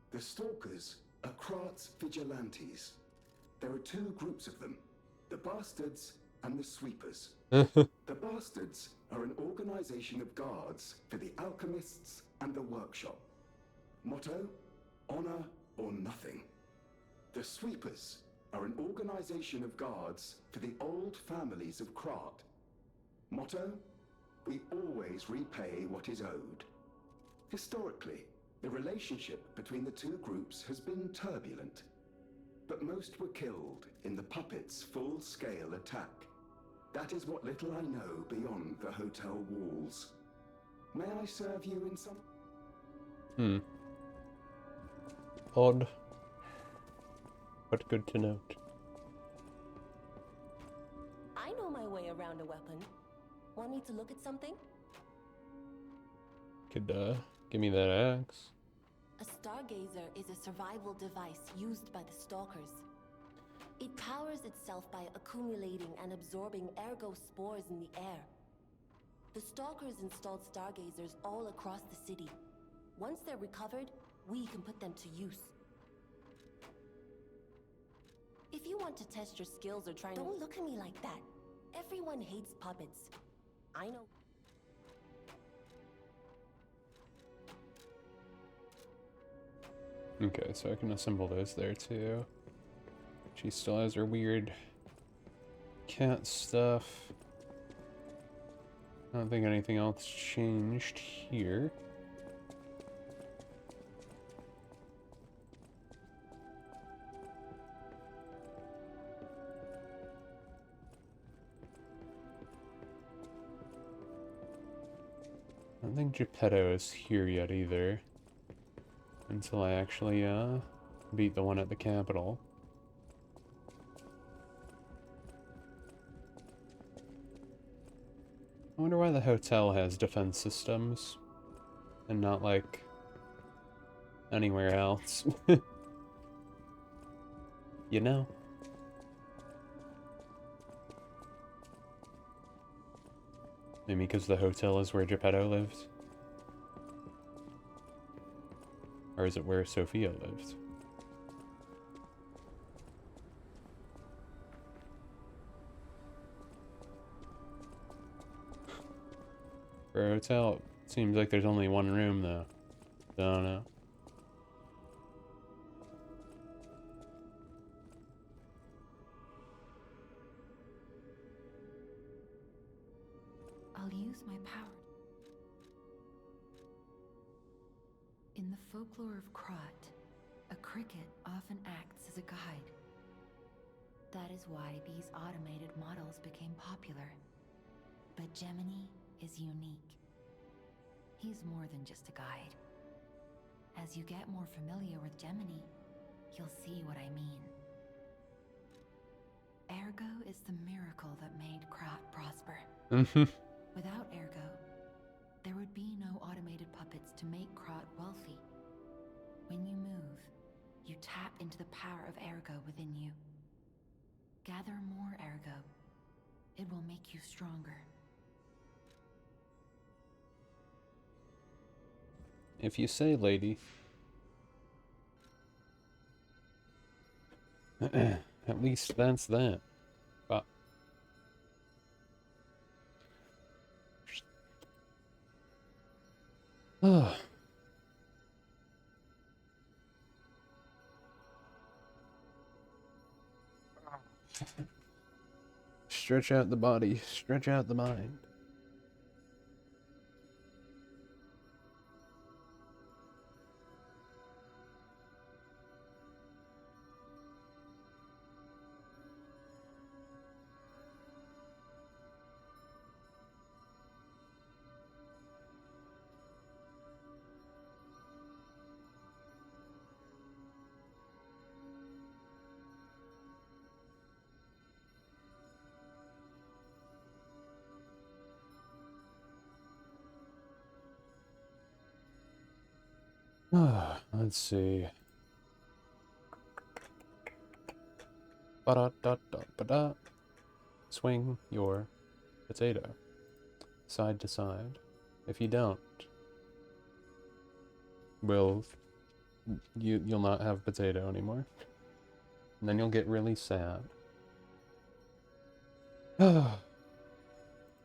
The Stalkers are Krat's vigilantes. There are two groups of them, the Bastards and the Sweepers. The Bastards are an organization of guards for the Alchemists and the Workshop. Motto, honor or nothing. The Sweepers are an organization of guards for the old families of Krat. Motto, we always repay what is owed. Historically, the relationship between the two groups has been turbulent, but most were killed in the puppets' full-scale attack. That is what little I know beyond the hotel walls. May I serve you in some... Odd. But good to note. I know my way around a weapon. Want me to look at something? Could, give me that axe. A stargazer is a survival device used by the Stalkers. It powers itself by accumulating and absorbing ergo spores in the air. The Stalkers installed stargazers all across the city. Once they're recovered, we can put them to use. If you want to test your skills or try... Don't look at me like that. Everyone hates puppets. I know. Okay, so I can assemble those there too. She still has her weird cat stuff. I don't think anything else changed here. don't think Geppetto is here yet either. Until I actually, beat the one at the Capitol. I wonder why the hotel has defense systems. And not, like, anywhere else. You know? Maybe because the hotel is where Geppetto lives? Or is it where Sophia lives? For a hotel, it seems like there's only one room, though. Don't know. I'll use my power. In the folklore of Krat, a cricket often acts as a guide. That is why these automated models became popular. But Gemini is unique. He's more than just a guide. As you get more familiar with Gemini, you'll see what I mean. Ergo is the miracle that made Krat prosper. Without Ergo, there would be no automated puppets to make Krat wealthy. When you move, you tap into the power of Ergo within you. Gather more Ergo. It will make you stronger. If you say, lady. At least that's that. But stretch out the body, stretch out the mind. Let's see. Ba-da-da-da-ba-da. Swing your potato side to side. If you don't, you'll not have potato anymore. And then you'll get really sad. And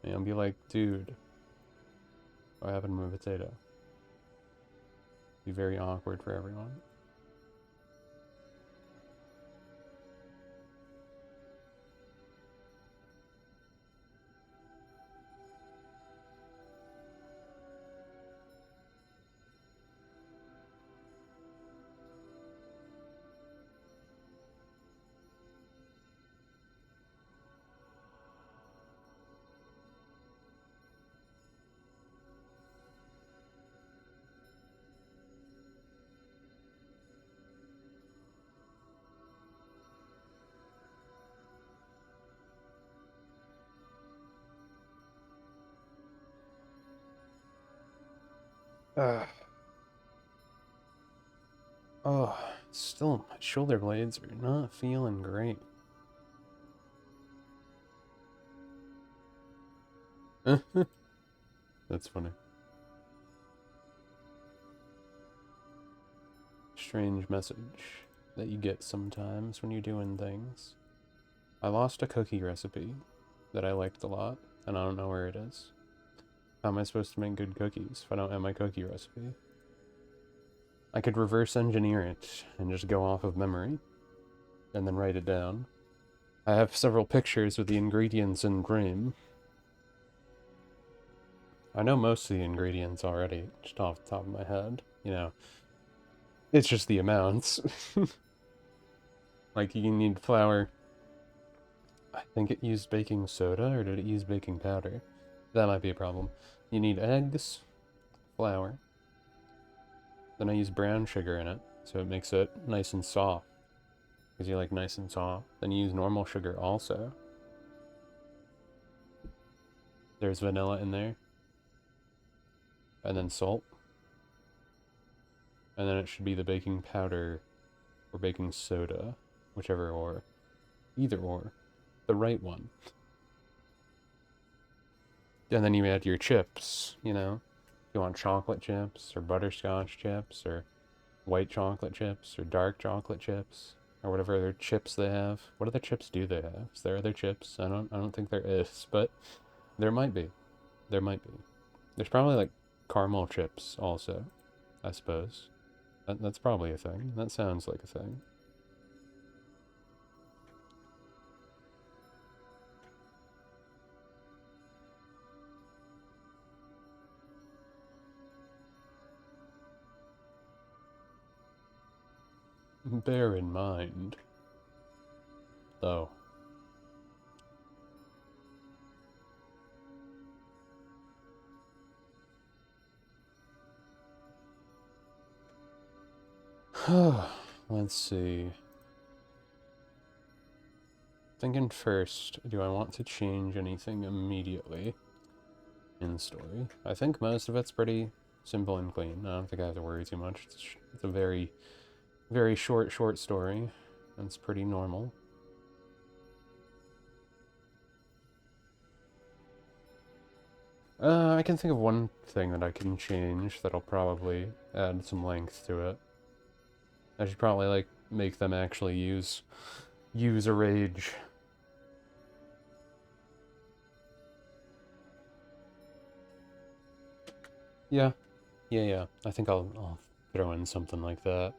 you'll be like, dude, what happened to my potato? Be very awkward for everyone. Oh, still, my shoulder blades are not feeling great. That's funny. Strange message that you get sometimes when you're doing things. I lost a cookie recipe that I liked a lot, and I don't know where it is. How am I supposed to make good cookies if I don't have my cookie recipe? I could reverse engineer it and just go off of memory and then write it down. I have several pictures with the ingredients in frame. I know most of the ingredients already, just off the top of my head. You know, it's just the amounts. Like, you need flour. I think it used baking soda, or did it use baking powder? That might be a problem. You need eggs, flour. Then I use brown sugar in it, so it makes it nice and soft. Because you like nice and soft. Then you use normal sugar also. There's vanilla in there. And then salt. And then it should be the baking powder or baking soda. Whichever or. Either or. The right one. And then you add your chips, you know. If you want chocolate chips, or butterscotch chips, or white chocolate chips, or dark chocolate chips, or whatever other chips they have. What other chips do they have? Is there other chips? I don't think there is, but there might be. There might be. There's probably like caramel chips also, I suppose. That's probably a thing. That sounds like a thing. Bear in mind, though. Let's see. Thinking first, do I want to change anything immediately in the story? I think most of it's pretty simple and clean. I don't think I have to worry too much. It's a very short story. That's pretty normal. I can think of one thing that I can change that'll probably add some length to it. I should probably, like, make them actually use a rage. Yeah. I think I'll throw in something like that.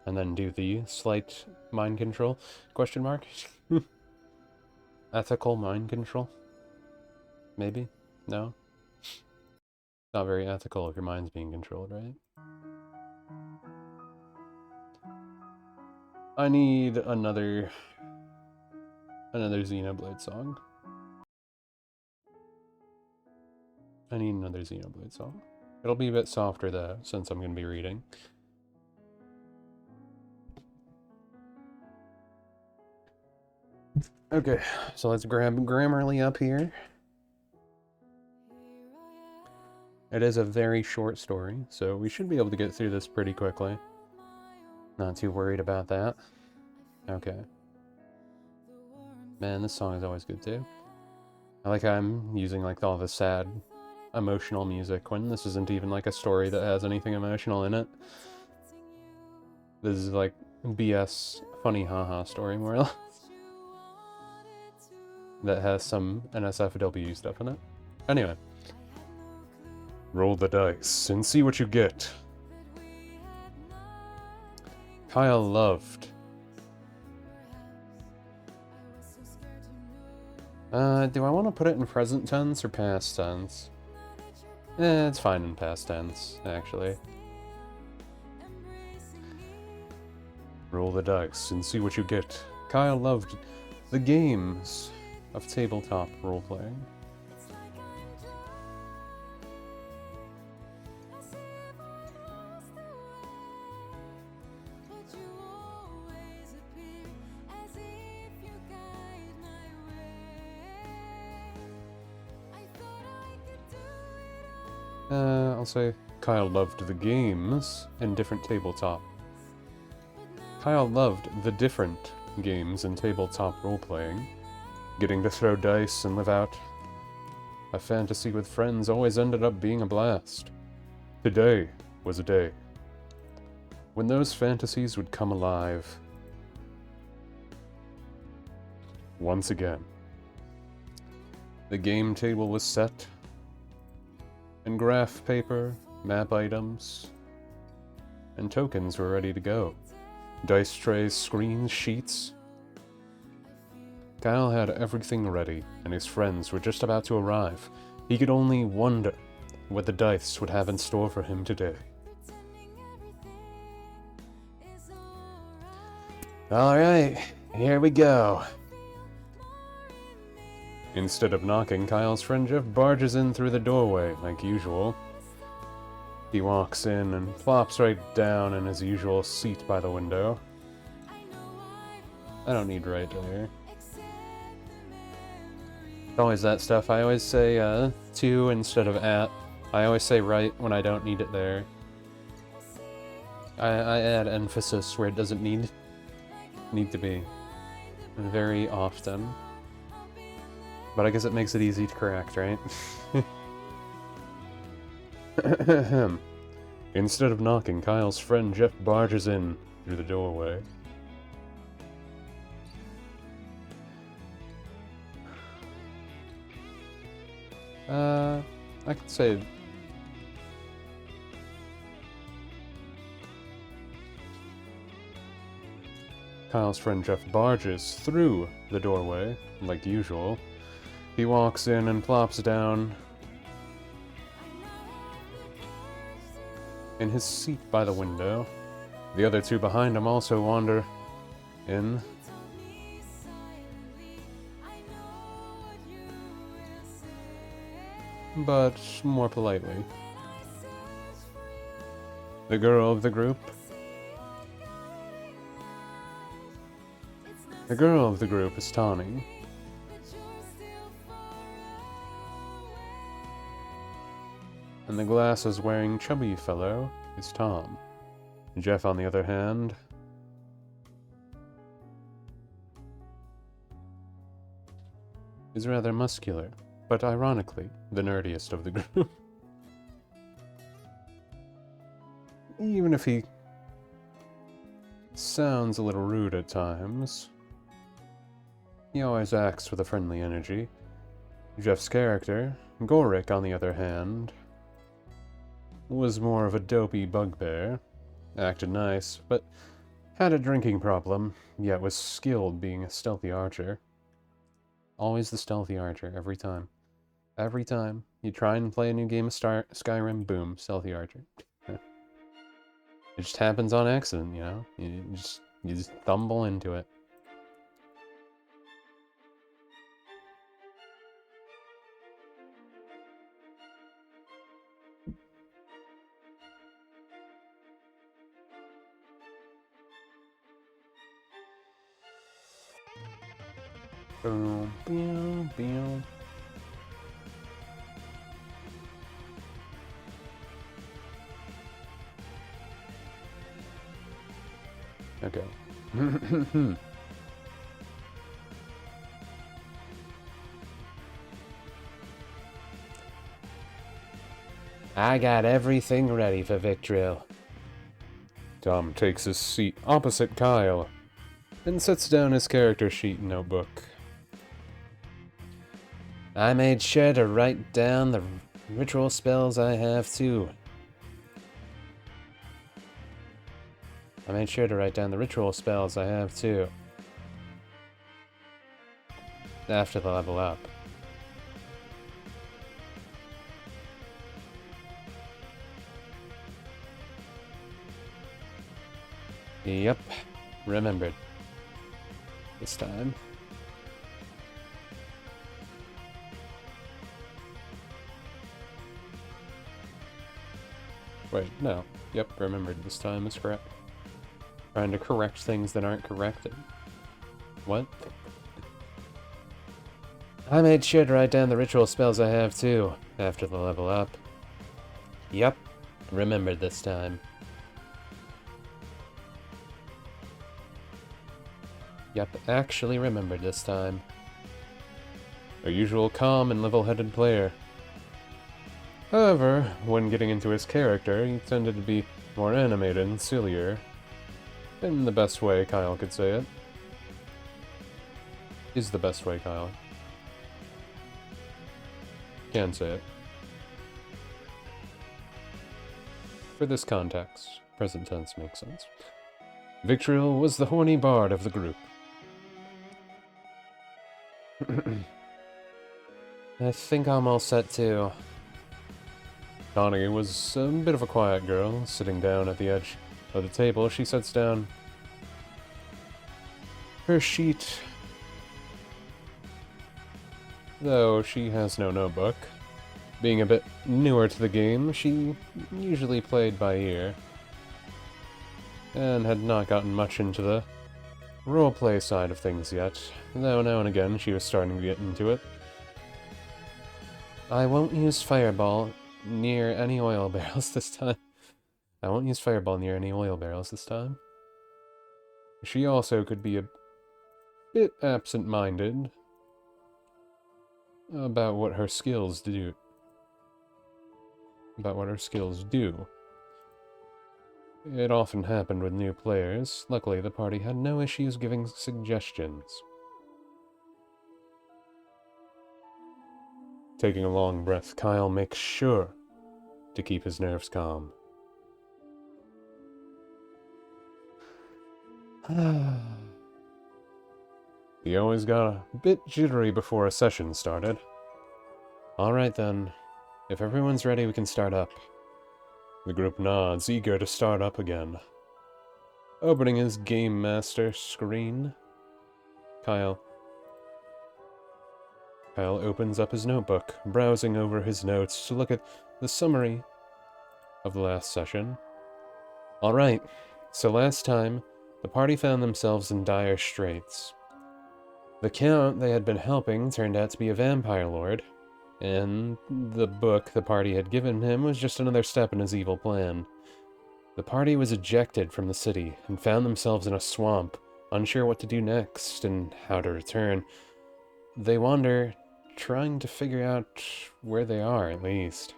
And then do the slight mind control? Question mark? Ethical mind control? Maybe? No? Not very ethical if your mind's being controlled, right? I need another Xenoblade song. It'll be a bit softer though, since I'm gonna be reading. Okay, so let's grab Grammarly up here. It is a very short story, so we should be able to get through this pretty quickly. Not too worried about that. Okay. Man, this song is always good too. I like how I'm using like all the sad, emotional music when this isn't even like a story that has anything emotional in it. This is like BS funny haha story more or less. That has some NSFW stuff in it. Anyway. Roll the dice and see what you get. Kyle loved. Do I want to put it in present tense or past tense? It's fine in past tense, actually. Roll the dice and see what you get. Kyle loved the games of tabletop role-playing. I'll say Kyle loved the games in different tabletop. Kyle loved the different games in tabletop role-playing. Getting to throw dice and live out a fantasy with friends always ended up being a blast. Today was a day when those fantasies would come alive. Once again. The game table was set, and graph paper, map items, and tokens were ready to go. Dice trays, screens, sheets. Kyle had everything ready, and his friends were just about to arrive. He could only wonder what the dice would have in store for him today. Alright, here we go. Instead of knocking, Kyle's friend Jeff barges in through the doorway, like usual. He walks in and plops right down in his usual seat by the window. I don't need right there. Always that stuff. I always say to instead of at. I always say right when I don't need it there. I add emphasis where it doesn't need to be. Very often. But I guess it makes it easy to correct, right? Instead of knocking, Kyle's friend Jeff barges in through the doorway. I could say... Kyle's friend Jeff barges through the doorway, like usual. He walks in and plops down in his seat by the window. The other two behind him also wander in. But more politely. The girl of the group. The girl of the group is Tawny. And the glasses-wearing chubby fellow is Tom. Jeff, on the other hand, is rather muscular, but ironically, the nerdiest of the group. Even if he sounds a little rude at times, he always acts with a friendly energy. Jeff's character, Gorik, on the other hand, was more of a dopey bugbear. Acted nice, but had a drinking problem, yet was skilled being a stealthy archer. Always the stealthy archer, every time. Every time you try and play a new game of Skyrim, boom, stealthy archer. It just happens on accident, you know? You just stumble into it. Boom, boom, boom. Okay. I got everything ready for Victril. Tom takes his seat opposite Kyle and sets down his character sheet and notebook. I made sure to write down the ritual spells I have too. After the level up. Yep, remembered. This time. Wait, no. Yep, remembered. This time is correct. Trying to correct things that aren't corrected. What? I made sure to write down the ritual spells I have too, after the level up. Yep, remembered this time. Yep, actually remembered this time. A usual calm and level-headed player. However, when getting into his character, he tended to be more animated and sillier. In the best way Kyle could say it. Is the best way Kyle can say it. For this context, present tense makes sense. Victril was the horny bard of the group. I think I'm all set too. Tawny was a bit of a quiet girl, sitting down at the edge of the table. She sets down her sheet, though she has no notebook, Being a bit newer to the game, she usually played by ear, and had not gotten much into the roleplay side of things yet, though now and again she was starting to get into it. I won't use Fireball near any oil barrels this time. I won't use Fireball near any oil barrels this time. She also could be a bit absent-minded about what her skills do. It often happened with new players. Luckily, the party had no issues giving suggestions. Taking a long breath, Kyle makes sure to keep his nerves calm. He always got a bit jittery before a session started. Alright then, if everyone's ready we can start up. The group nods, eager to start up again. Opening his Game Master screen, Kyle opens up his notebook, browsing over his notes to look at the summary of the last session. Alright, so last time, the party found themselves in dire straits. The Count they had been helping turned out to be a vampire lord, and the book the party had given him was just another step in his evil plan. The party was ejected from the city and found themselves in a swamp, unsure what to do next and how to return. They wander, trying to figure out where they are, at least.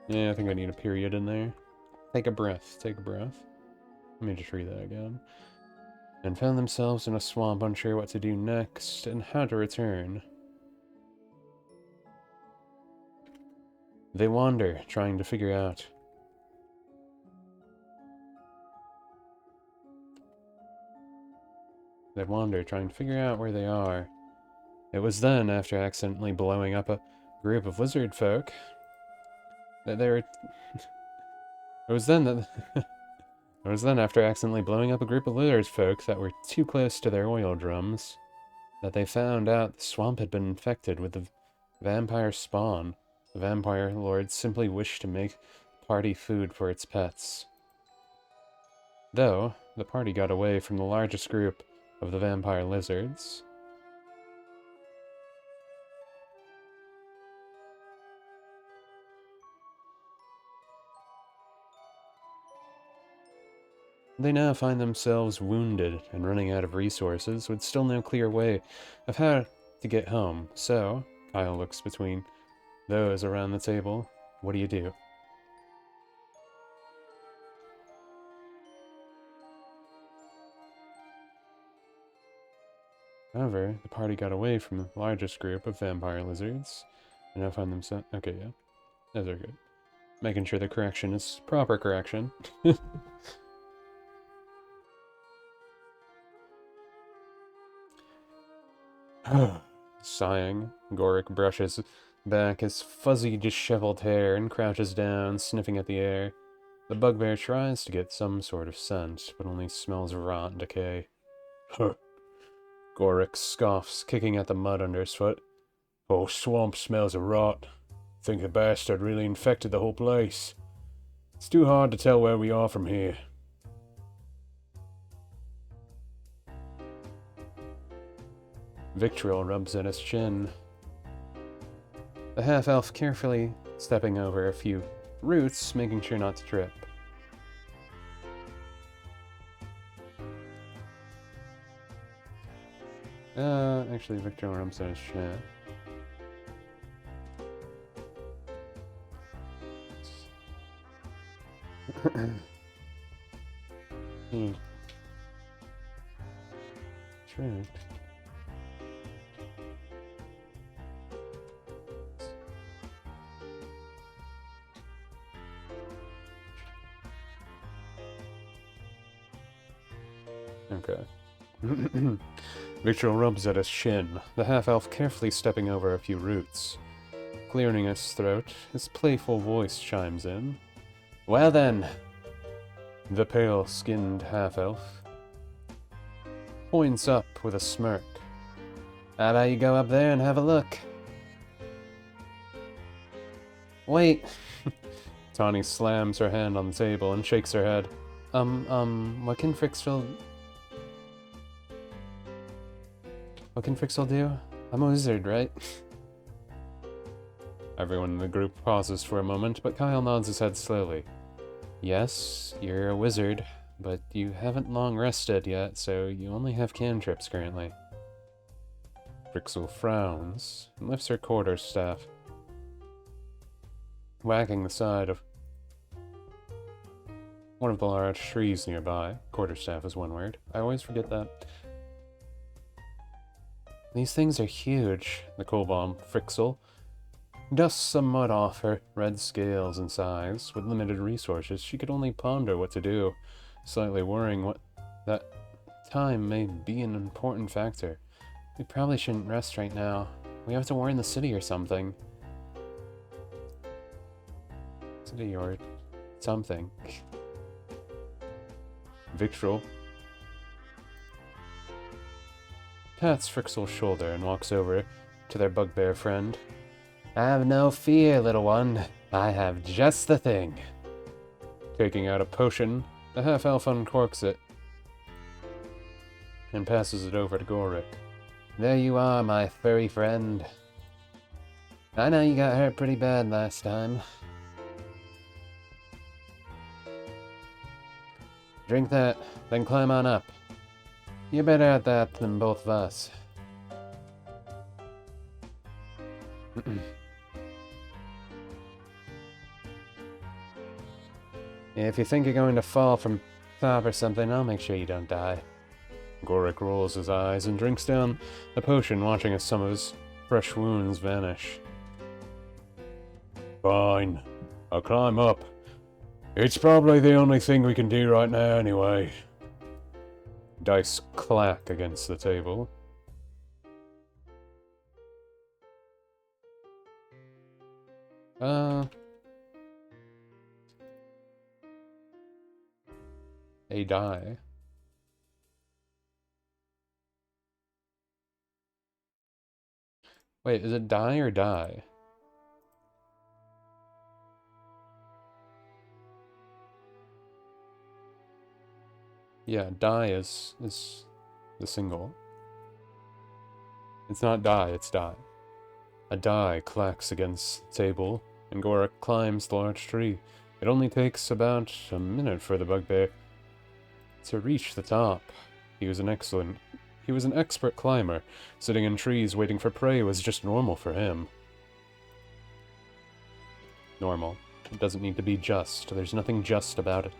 Yeah, I think I need a period in there. Take a breath, take a breath. Let me just read that again. And found themselves in a swamp, unsure what to do next and how to return. They wander, trying to figure out. They wander, trying to figure out where they are. It was then, after accidentally blowing up a group of lizard folk, that they were... It was then after accidentally blowing up a group of lizard folk that were too close to their oil drums, that they found out the swamp had been infected with the vampire spawn. The vampire lord simply wished to make party food for its pets. Though, the party got away from the largest group of the vampire lizards. They now find themselves wounded and running out of resources, with still no clear way of how to get home. So, Kyle looks between those around the table. What do you do? However, the party got away from the largest group of vampire lizards, and now find themselves... Okay, yeah. Those are good. Making sure the correction is proper correction. Sighing, Gorik brushes back his fuzzy, disheveled hair and crouches down, sniffing at the air. The bugbear tries to get some sort of scent, but only smells rot and decay. Huh. Gorik scoffs, kicking at the mud under his foot. Oh, swamp smells of rot. Think the bastard really infected the whole place. It's too hard to tell where we are from here. Victriol rubs at his chin. The half-elf carefully stepping over a few roots, making sure not to trip. Actually, Victriol rubs at his chin. Tripped. Okay. Victriol rubs at his shin, the half-elf carefully stepping over a few roots. Clearing his throat, his playful voice chimes in. Well then, The pale-skinned half-elf points up with a smirk. How about you go up there and have a look? Wait! Tawny slams her hand on the table and shakes her head. What can Frixel... What can Frixel do? I'm a wizard, right? Everyone in the group pauses for a moment, but Kyle nods his head slowly. Yes, you're a wizard, but you haven't long rested yet, so you only have cantrips currently. Frixel frowns and lifts her quarterstaff, whacking the side of one of the large trees nearby. Quarterstaff is one word. I always forget that. These things are huge, the Kobolm Frixel dusts some mud off her red scales and sighs. With limited resources, she could only ponder what to do, slightly worrying what that time may be an important factor. We probably shouldn't rest right now. We have to warn the city or something. City or something. Victrol pats Frixel's shoulder and walks over to their bugbear friend. Have no fear, little one. I have just the thing. Taking out a potion, the half-elf uncorks it and passes it over to Gorik. There you are, my furry friend. I know you got hurt pretty bad last time. Drink that, then climb on up. You're better at that than both of us. If you think you're going to fall from top or something, I'll make sure you don't die. Gorik rolls his eyes and drinks down the potion, watching as some of his fresh wounds vanish. Fine. I'll climb up. It's probably the only thing we can do right now anyway. Dice clack against the table. A die. Wait, is it die or die? Yeah, die is the single. It's not die, it's die. A die clacks against the table, and Gorik climbs the large tree. It only takes about a minute for the bugbear to reach the top. He was an expert climber. Sitting in trees waiting for prey was just normal for him. Normal. It doesn't need to be just. There's nothing just about it.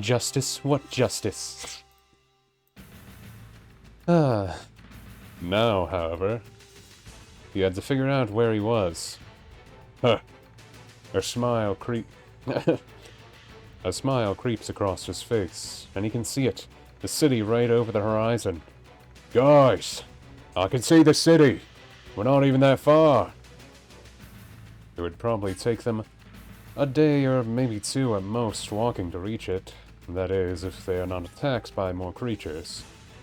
Justice? What justice? Now, however, he had to figure out where he was. Huh. A smile creeps across his face, and he can see it. The city right over the horizon. Guys! I can see the city! We're not even that far! It would probably take them a day or maybe two at most walking to reach it. That is, if they are not attacked by more creatures.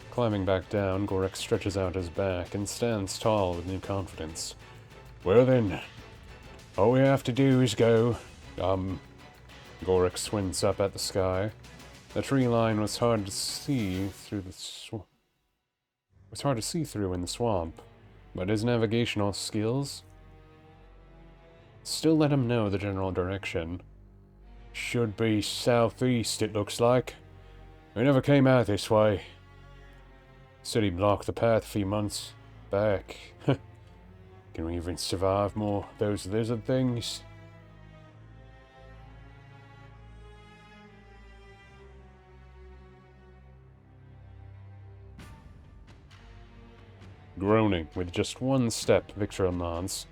Climbing back down, Gorik stretches out his back and stands tall with new confidence. Well then, all we have to do is go. Gorik squints up at the sky. The tree line was hard to see through in the swamp, but his navigational skills still let him know the general direction. Should be southeast, it looks like. We never came out this way. City blocked the path a few months back. Can we even survive more those lizard things? Groaning with just one step, Victrol nods.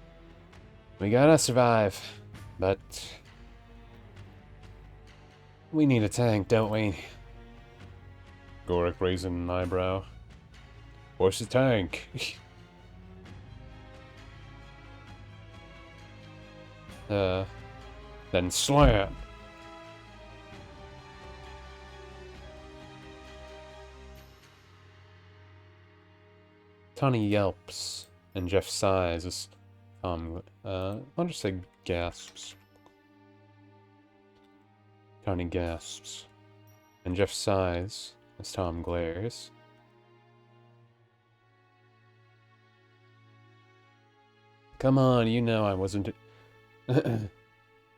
We gotta survive, but we need a tank, don't we? Gorik raising an eyebrow. What's the tank? Then slam! Tawny yelps, and Jeff sighs as Tom, I'll just say gasps. Tawny gasps, and Jeff sighs as Tom glares. Come on, you know I wasn't...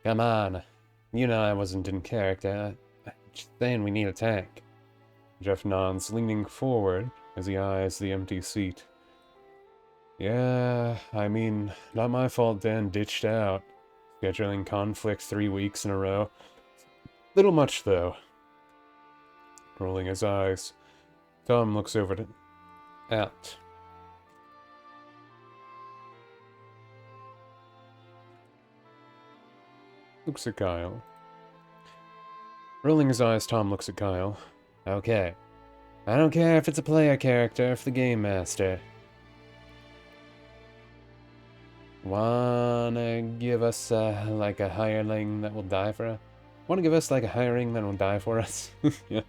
Come on, you know I wasn't in character. Just saying we need a tank. Jeff nods, leaning forward as he eyes the empty seat. Yeah, I mean, not my fault Dan ditched out. Scheduling conflict 3 weeks in a row. Little much, though. Rolling his eyes, Tom looks over at... Looks at Kyle. Rolling his eyes, Tom looks at Kyle. Okay. I don't care if it's a player character, if the game master. Wanna give us, like a hireling that will die for us? Wanna give us, like, a hireling that will die for us? Yeah.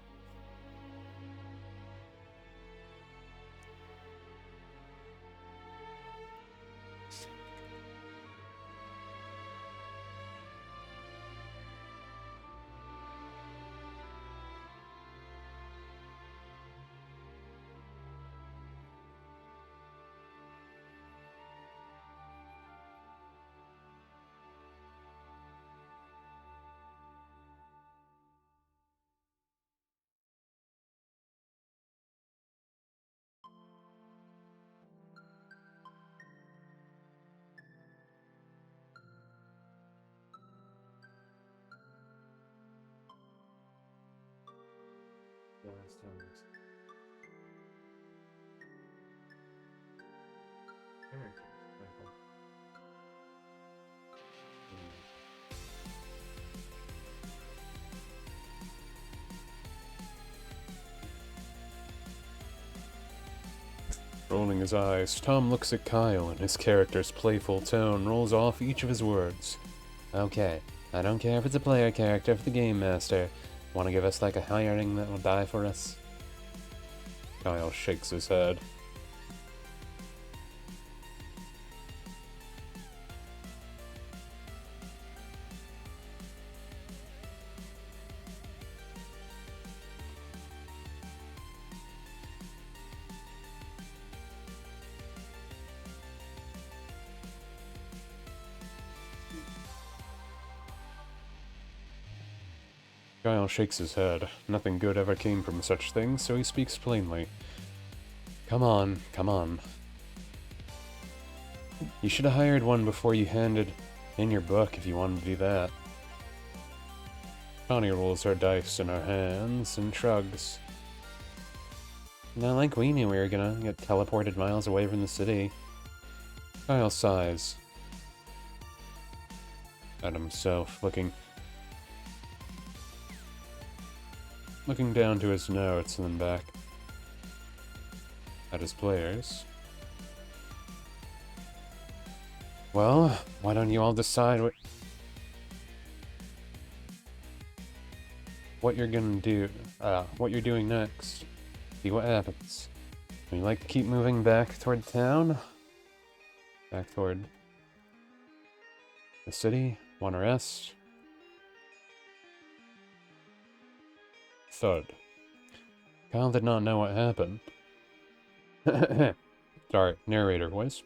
Rolling his eyes, Tom looks at Kyle, and his character's playful tone rolls off each of his words. Okay, I don't care if it's a player character, if the game master. Want to give us like a hireling that will die for us? Kyle shakes his head. Kyle shakes his head. Nothing good ever came from such things, so he speaks plainly. Come on, come on. You should have hired one before you handed in your book if you wanted to do that. Connie rolls her dice in her hands and shrugs. Not like we knew we were gonna get teleported miles away from the city. Kyle sighs at himself, looking down to his notes and then back at his players. Well, why don't you all decide what you're gonna do, what you're doing next. See what happens. Would you like to keep moving back toward town? Back toward the city? Want to rest? Thud. Kyle did not know what happened. Sorry, narrator voice.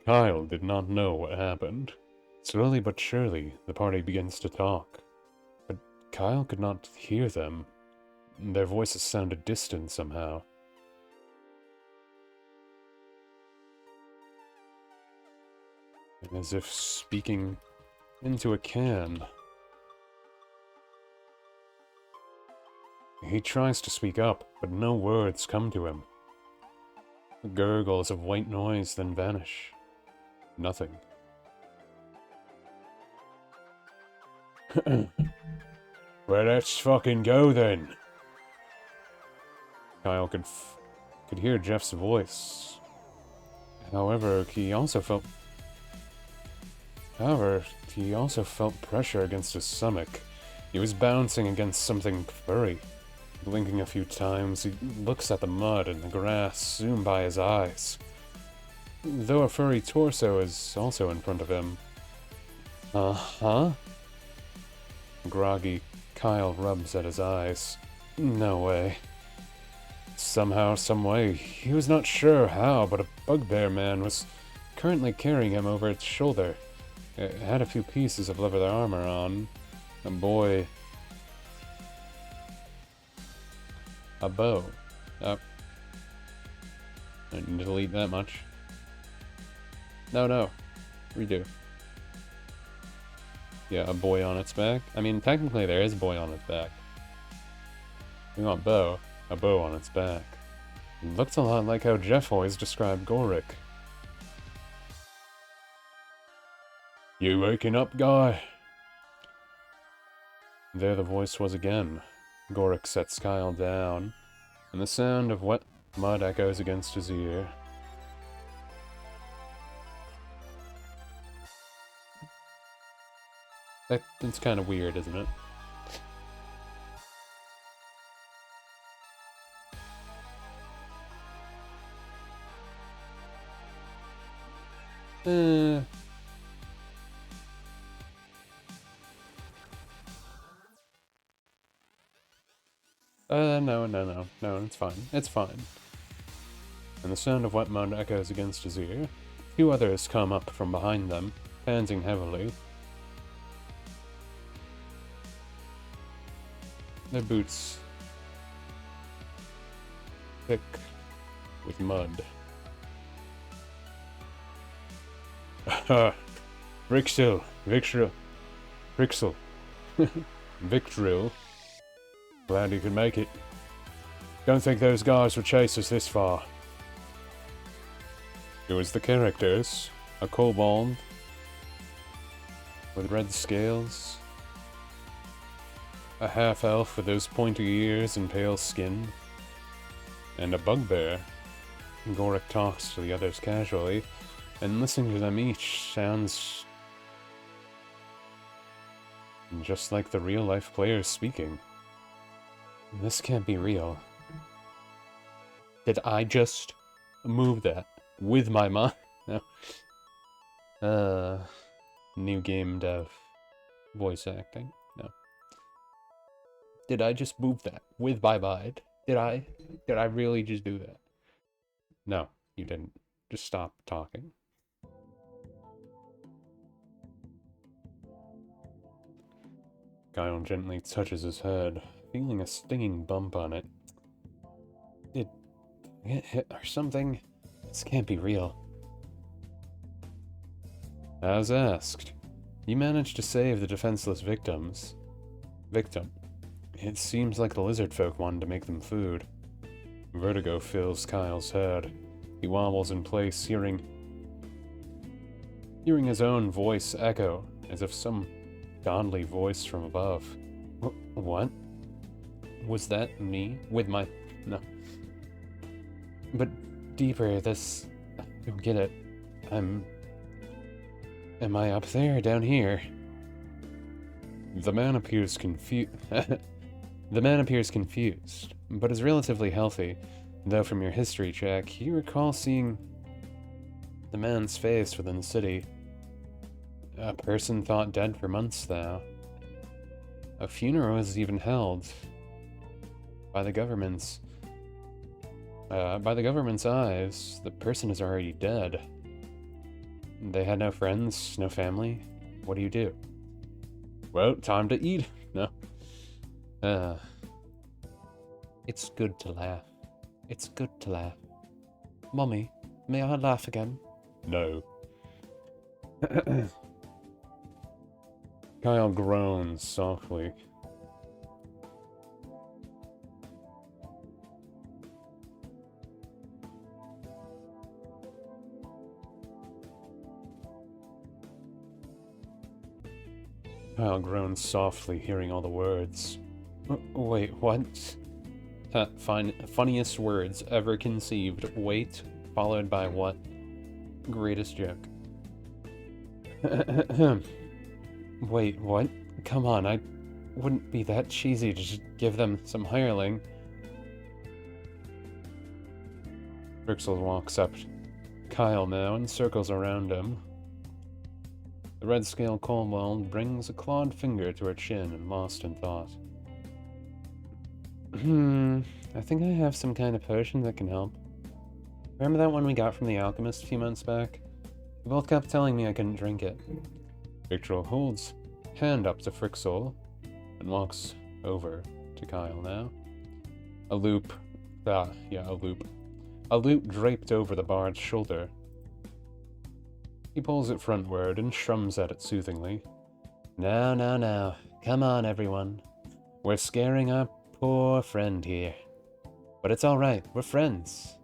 Kyle did not know what happened. Slowly but surely, the party begins to talk. But Kyle could not hear them. Their voices sounded distant somehow. As if speaking into a can. He tries to speak up, but no words come to him. Gurgles of white noise then vanish. Nothing. Well, let's fucking go then. Kyle could hear Jeff's voice. However, he also felt pressure against his stomach. He was bouncing against something furry. Blinking a few times, he looks at the mud and the grass soon by his eyes. though a furry torso is also in front of him. Uh-huh? Groggy, Kyle rubs at his eyes. No way. Somehow, someway, he was not sure how, but a bugbear man was currently carrying him over its shoulder. It had a few pieces of leather armor on. A boy. A bow. Up. I didn't delete that much. No. Redo. Yeah, a boy on its back. I mean, technically there is a boy on its back. We want bow. A bow on its back. It looks a lot like how Jeff always described Gorik. You waking up, guy? There the voice was again. Gorik sets Kyle down, and the sound of wet mud echoes against his ear. It's kind of weird, isn't it? No, it's fine. It's fine. And the sound of wet mud echoes against his ear. Two others come up from behind them, panting heavily. Their boots thick with mud. Vrixil, Victril. Glad you could make it. Don't think those guys would chase us this far. It was the characters. A kobold with red scales. A half-elf with those pointy ears and pale skin. And a bugbear. Gorik talks to the others casually, and listening to them each sounds just like the real-life players speaking. This can't be real. Did I just move that with my mind? No. New game dev. Voice acting. No. Did I just move that with my mind? Did I really just do that? No, you didn't. Just stop talking. Kyle gently touches his head, feeling a stinging bump on it. Did I get hit or something? This can't be real. As asked, you managed to save the defenseless victim. It seems like the lizard folk wanted to make them food. Vertigo fills Kyle's head. He wobbles in place, hearing his own voice echo, as if some godly voice from above. What? Was that me? With my... No. But deeper, this... I don't get it. Am I up there or down here? The man appears confused, but is relatively healthy, though from your history check, you recall seeing the man's face within the city. A person thought dead for months now. A funeral was even held by the government's eyes. The person is already dead. They had no friends, no family. What do you do? Well, time to eat. No. It's good to laugh. It's good to laugh. Mommy, may I laugh again? No. Kyle groans softly. Kyle groans softly, hearing all the words. Wait, what? Funniest words ever conceived. Wait, followed by what? Greatest joke. Wait, what? Come on, I wouldn't be that cheesy to just give them some hireling. Vrixil walks up Kyle now and circles around him. The red scale kobold brings a clawed finger to her chin and lost in thought. I think I have some kind of potion that can help. Remember that one we got from the alchemist a few months back? You both kept telling me I couldn't drink it. Victor holds hand up to Frixol and walks over to Kyle now. A loop draped over the bard's shoulder. He pulls it frontward and strums at it soothingly. Now. Come on, everyone. We're scaring our poor friend here. But it's alright, we're friends.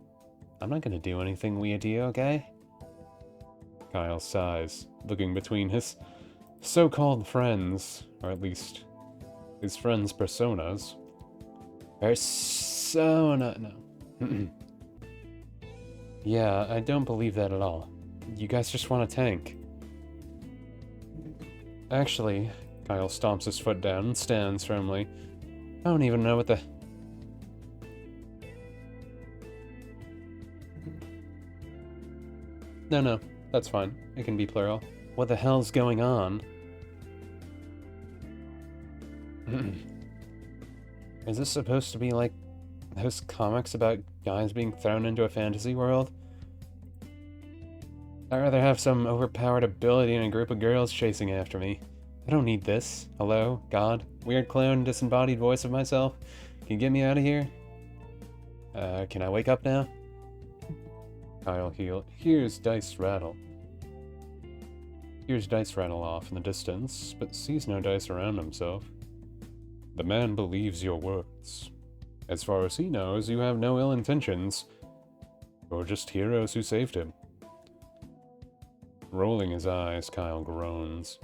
I'm not gonna do anything weird to you, okay? Kyle sighs, looking between his so-called friends, or at least his friends' personas. No. Yeah, I don't believe that at all. You guys just want a tank. Actually, Kyle stomps his foot down and stands firmly. I don't even know what the... No, that's fine. It can be plural. What the hell's going on? Is this supposed to be like those comics about guys being thrown into a fantasy world? I'd rather have some overpowered ability and a group of girls chasing after me. I don't need this. Hello? God? Weird clone disembodied voice of myself? Can you get me out of here? Can I wake up now? Kyle hears dice rattle. Hears dice rattle off in the distance, but sees no dice around himself. The man believes your words. As far as he knows, you have no ill intentions. You're just heroes who saved him. Rolling his eyes, Kyle groans.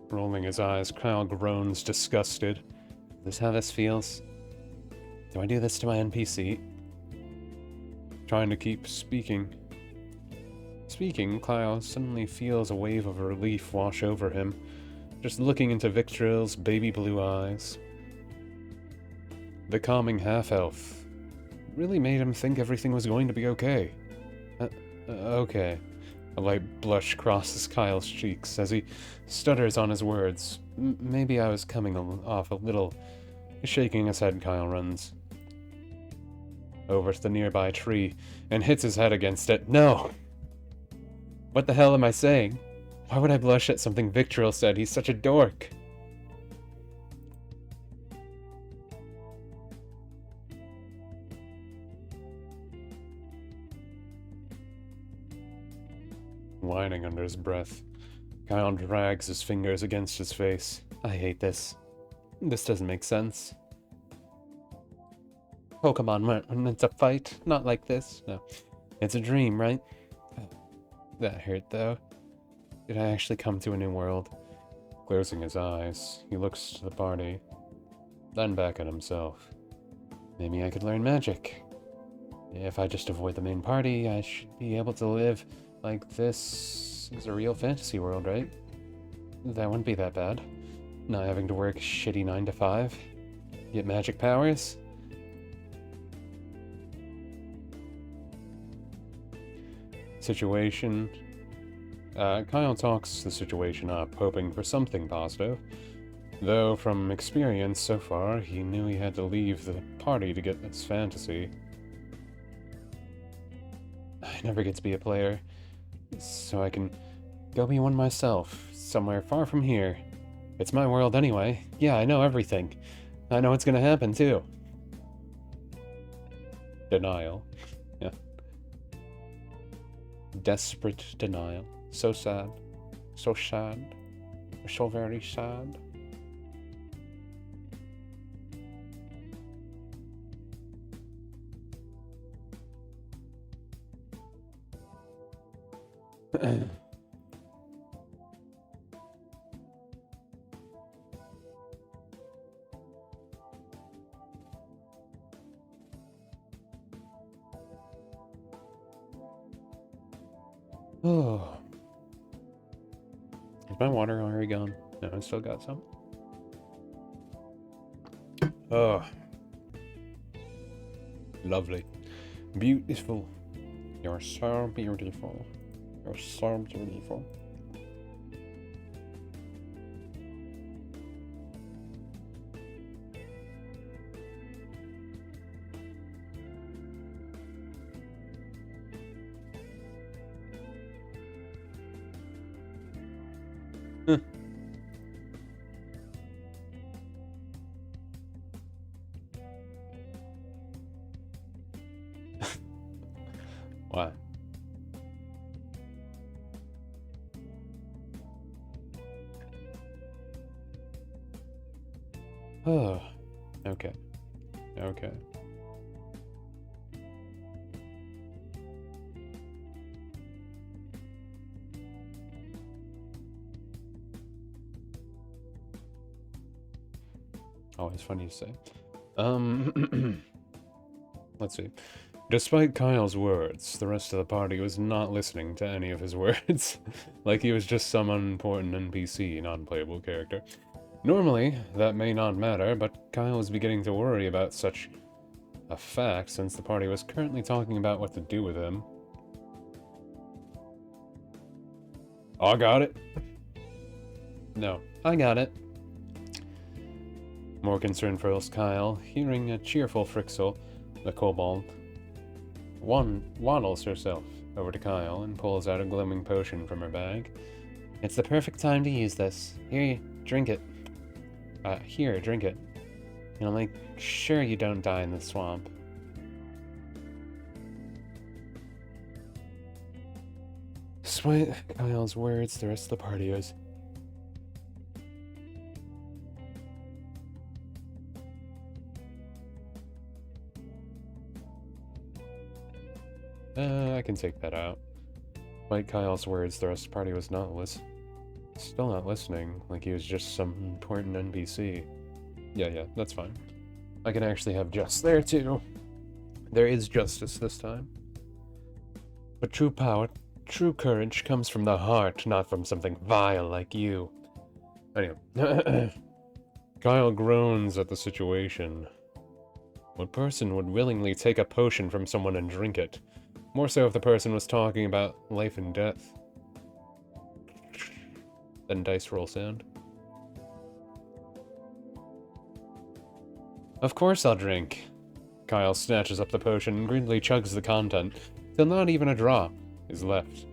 Rolling his eyes, Kyle groans, disgusted. Is this how this feels? Do I do this to my NPC? Trying to keep speaking. Speaking, Kyle suddenly feels a wave of relief wash over him, just looking into Victor's baby blue eyes. The calming half-elf really made him think everything was going to be okay. Okay. A light blush crosses Kyle's cheeks as he stutters on his words. Maybe I was coming off a little... Shaking his head, Kyle runs over to the nearby tree and hits his head against it. No! What the hell am I saying? Why would I blush at something Victril said? He's such a dork. Whining under his breath, Kyle drags his fingers against his face. I hate this. This doesn't make sense. Pokemon, when it's a fight, not like this. No, it's a dream, right? That hurt, though. Did I actually come to a new world? Closing his eyes, he looks to the party, then back at himself. Maybe I could learn magic. If I just avoid the main party, I should be able to live like this is a real fantasy world, right? That wouldn't be that bad. Not having to work shitty 9 to 5. Get magic powers? Situation. Kyle talks the situation up, hoping for something positive. Though, from experience so far, he knew he had to leave the party to get this fantasy. I never get to be a player, so I can go be one myself, somewhere far from here. It's my world anyway. Yeah, I know everything. I know what's gonna happen, too. Denial. Yeah. Desperate denial. So sad. So sad. So very sad. Oh. Is my water already gone? No, I still got some. Oh. Lovely. Beautiful. You're so beautiful. You're so beautiful. Why? Oh, okay. Okay. Always funny to say. Let's see. Despite Kyle's words, the rest of the party was not listening to any of his words. Like he was just some unimportant NPC, non-playable character. Normally, that may not matter, but Kyle was beginning to worry about such a fact since the party was currently talking about what to do with him. I got it. No, I got it. More concerned for Kyle, hearing a cheerful Frixel, the kobold, waddles herself over to Kyle and pulls out a glowing potion from her bag. It's the perfect time to use this. Here, drink it. Here, drink it. It'll make sure you don't die in the swamp. Despite Kyle's words, the rest of the party is. I can take that out. Despite Kyle's words, the rest of the party was still not listening, like he was just some important NPC. Yeah, that's fine. I can actually have Jess there too. There is justice this time. But true power, true courage comes from the heart, not from something vile like you. Anyway. Kyle groans at the situation. What person would willingly take a potion from someone and drink it? More so if the person was talking about life and death. Then dice roll sound. Of course I'll drink. Kyle snatches up the potion and greedily chugs the content, till not even a drop is left.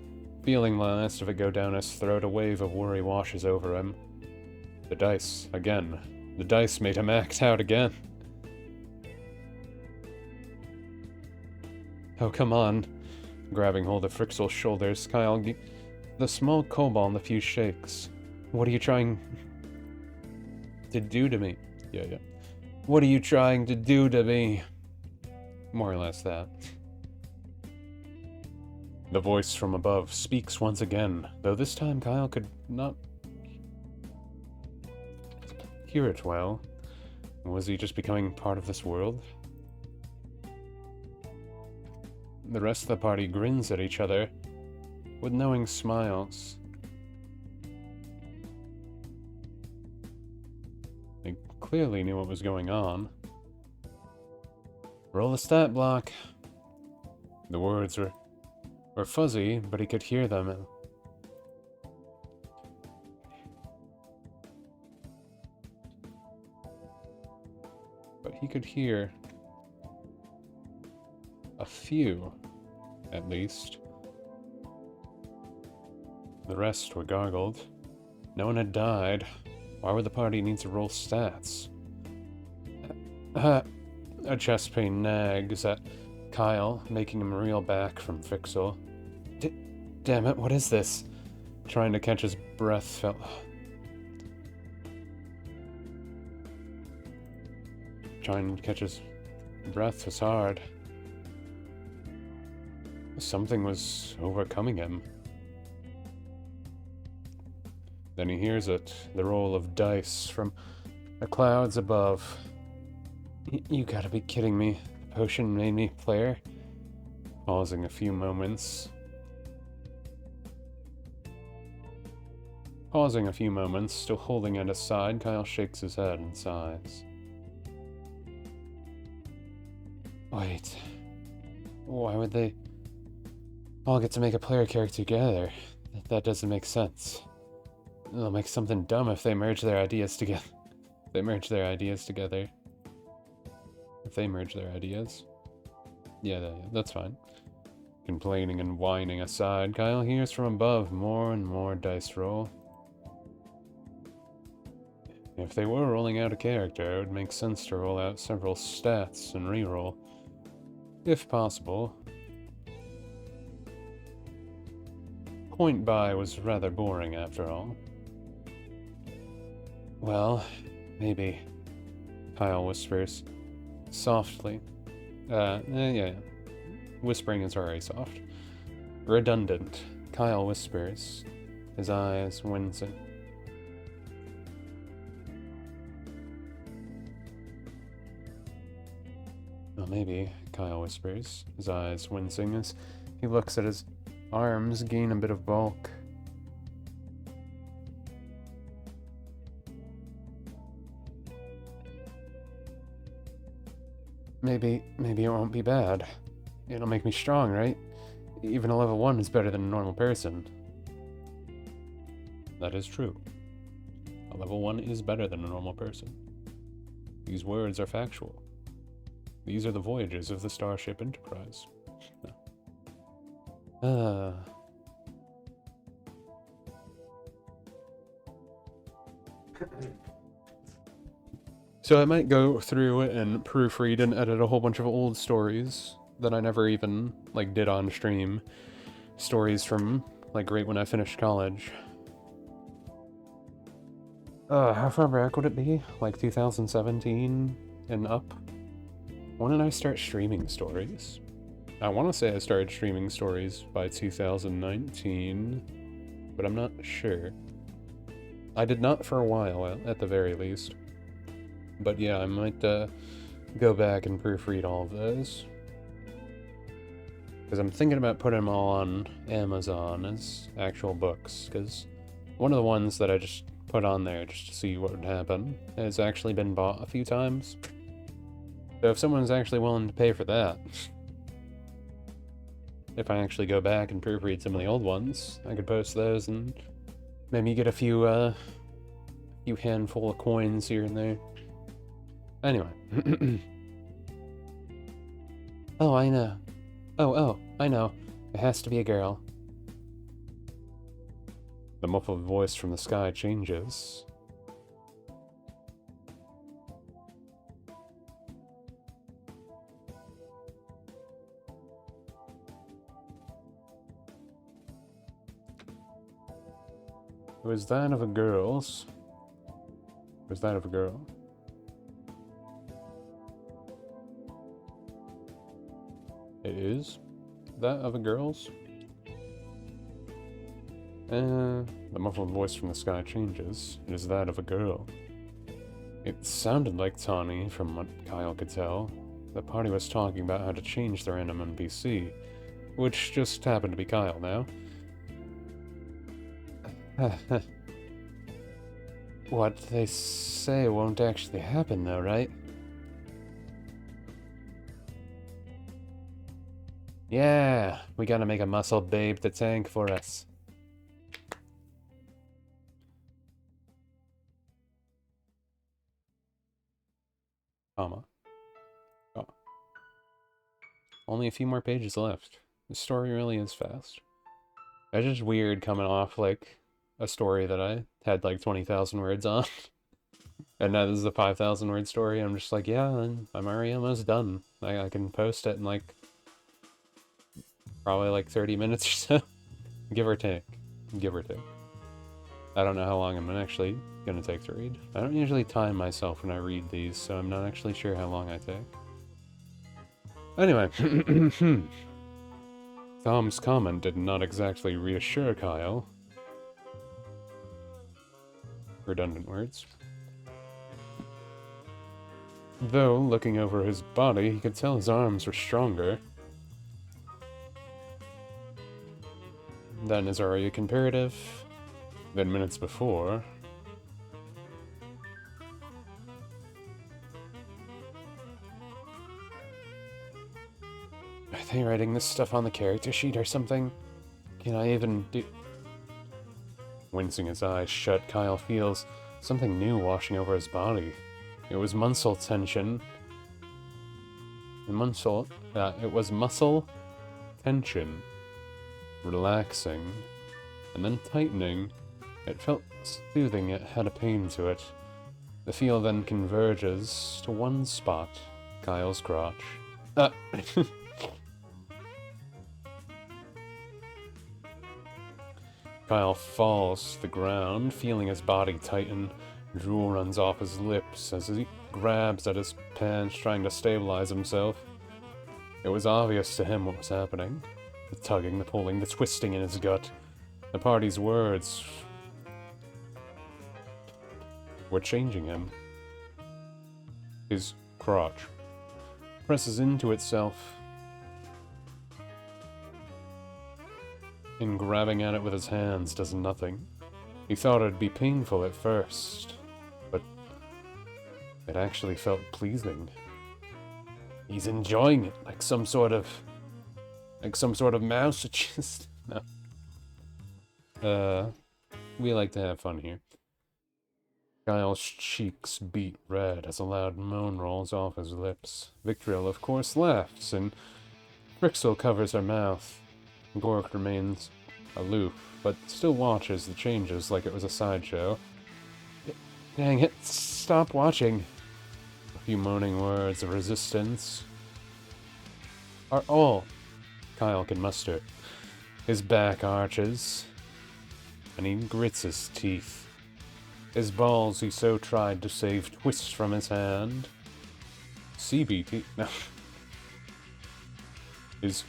Feeling the last of it go down his throat, a wave of worry washes over him. The dice, again. The dice made him act out again. Oh, come on. Grabbing hold of Frixel's shoulders, Kyle the small kobold a few shakes. What are you trying to do to me? Yeah. What are you trying to do to me? More or less that. The voice from above speaks once again, though this time Kyle could not hear it well. Was he just becoming part of this world? The rest of the party grins at each other with knowing smiles. They clearly knew what was going on. Roll the stat block. The words were fuzzy, but he could hear them. But he could hear a few, at least. The rest were gargled. No one had died. Why would the party need to roll stats? A chest pain nags at Kyle, making him reel back from Frixel. Damn it, what is this? Trying to catch his breath Trying to catch his breath was hard. Something was overcoming him. Then he hears it, the roll of dice from the clouds above. You gotta be kidding me. The potion made me player? Pausing a few moments. Pausing a few moments, still holding it aside, Kyle shakes his head and sighs. Wait. Why would they all get to make a player character together? That doesn't make sense. They'll make something dumb if they merge their ideas together. If they merge their ideas. Yeah, that's fine. Complaining and whining aside, Kyle hears from above more and more dice roll. If they were rolling out a character, it would make sense to roll out several stats and reroll, if possible. Point buy was rather boring after all. Well, maybe, Kyle whispers, softly. Yeah. Whispering is already soft. Redundant, Kyle whispers, his eyes wincing. Well, maybe, Kyle whispers, his eyes wincing as he looks at his arms gain a bit of bulk. Maybe it won't be bad. It'll make me strong, right? Even a level 1 is better than a normal person. That is true. A level 1 is better than a normal person. These words are factual. These are the voyages of the Starship Enterprise. So I might go through and proofread and edit a whole bunch of old stories that I never even, like, did on stream. Stories from, like, right when I finished college. How far back would it be? Like 2017 and up? When did I start streaming stories? I want to say I started streaming stories by 2019, but I'm not sure. I did not for a while, at the very least. But yeah, I might go back and proofread all of those. Because I'm thinking about putting them all on Amazon as actual books, because one of the ones that I just put on there just to see what would happen has actually been bought a few times. So if someone's actually willing to pay for that, if I actually go back and proofread some of the old ones, I could post those and maybe get a few handful of coins here and there. Anyway. Oh, I know. Oh, I know. It has to be a girl. The muffled voice from the sky changes. Was that of a girl's? Was that of a girl? It is? That of a girl's? The muffled voice from the sky changes. It is that of a girl. It sounded like Tawny, from what Kyle could tell. The party was talking about how to change their random NPC, which just happened to be Kyle now. What they say won't actually happen though, right? Yeah, we gotta make a muscle babe to tank for us. Comma. Oh. Only a few more pages left. The story really is fast. It's just weird coming off, like, a story that I had, like, 20,000 words on. And now this is a 5,000 word story. I'm just like, yeah, I'm already almost done. I can post it in, like, probably, like, 30 minutes or so. Give or take. Give or take. I don't know how long I'm actually gonna take to read. I don't usually time myself when I read these, so I'm not actually sure how long I take. Anyway. Tom's comment did not exactly reassure Kyle. Redundant words. Though, looking over his body, he could tell his arms were stronger. Then is already comparative. than minutes before. Are they writing this stuff on the character sheet or something? Can I even do... Wincing his eyes shut, Kyle feels something new washing over his body. It was muscle tension. It was muscle tension. Relaxing. And then tightening. It felt soothing, it had a pain to it. The feel then converges to one spot. Kyle's crotch. Kyle falls to the ground, feeling his body tighten. Drool runs off his lips as he grabs at his pants, trying to stabilize himself. It was obvious to him what was happening. The tugging, the pulling, the twisting in his gut. The party's words were changing him. His crotch presses into itself, and grabbing at it with his hands does nothing. He thought it'd be painful at first, but it actually felt pleasing. He's enjoying it like some sort of masochist. No. We like to have fun here. Kyle's cheeks beat red as a loud moan rolls off his lips. Victriol, of course, laughs, and Frixel covers her mouth. Gork remains aloof, but still watches the changes like it was a sideshow. Dang it, stop watching. A few moaning words of resistance are all Kyle can muster. His back arches, and he grits his teeth. His balls he so tried to save twist from his hand. CBT. No. His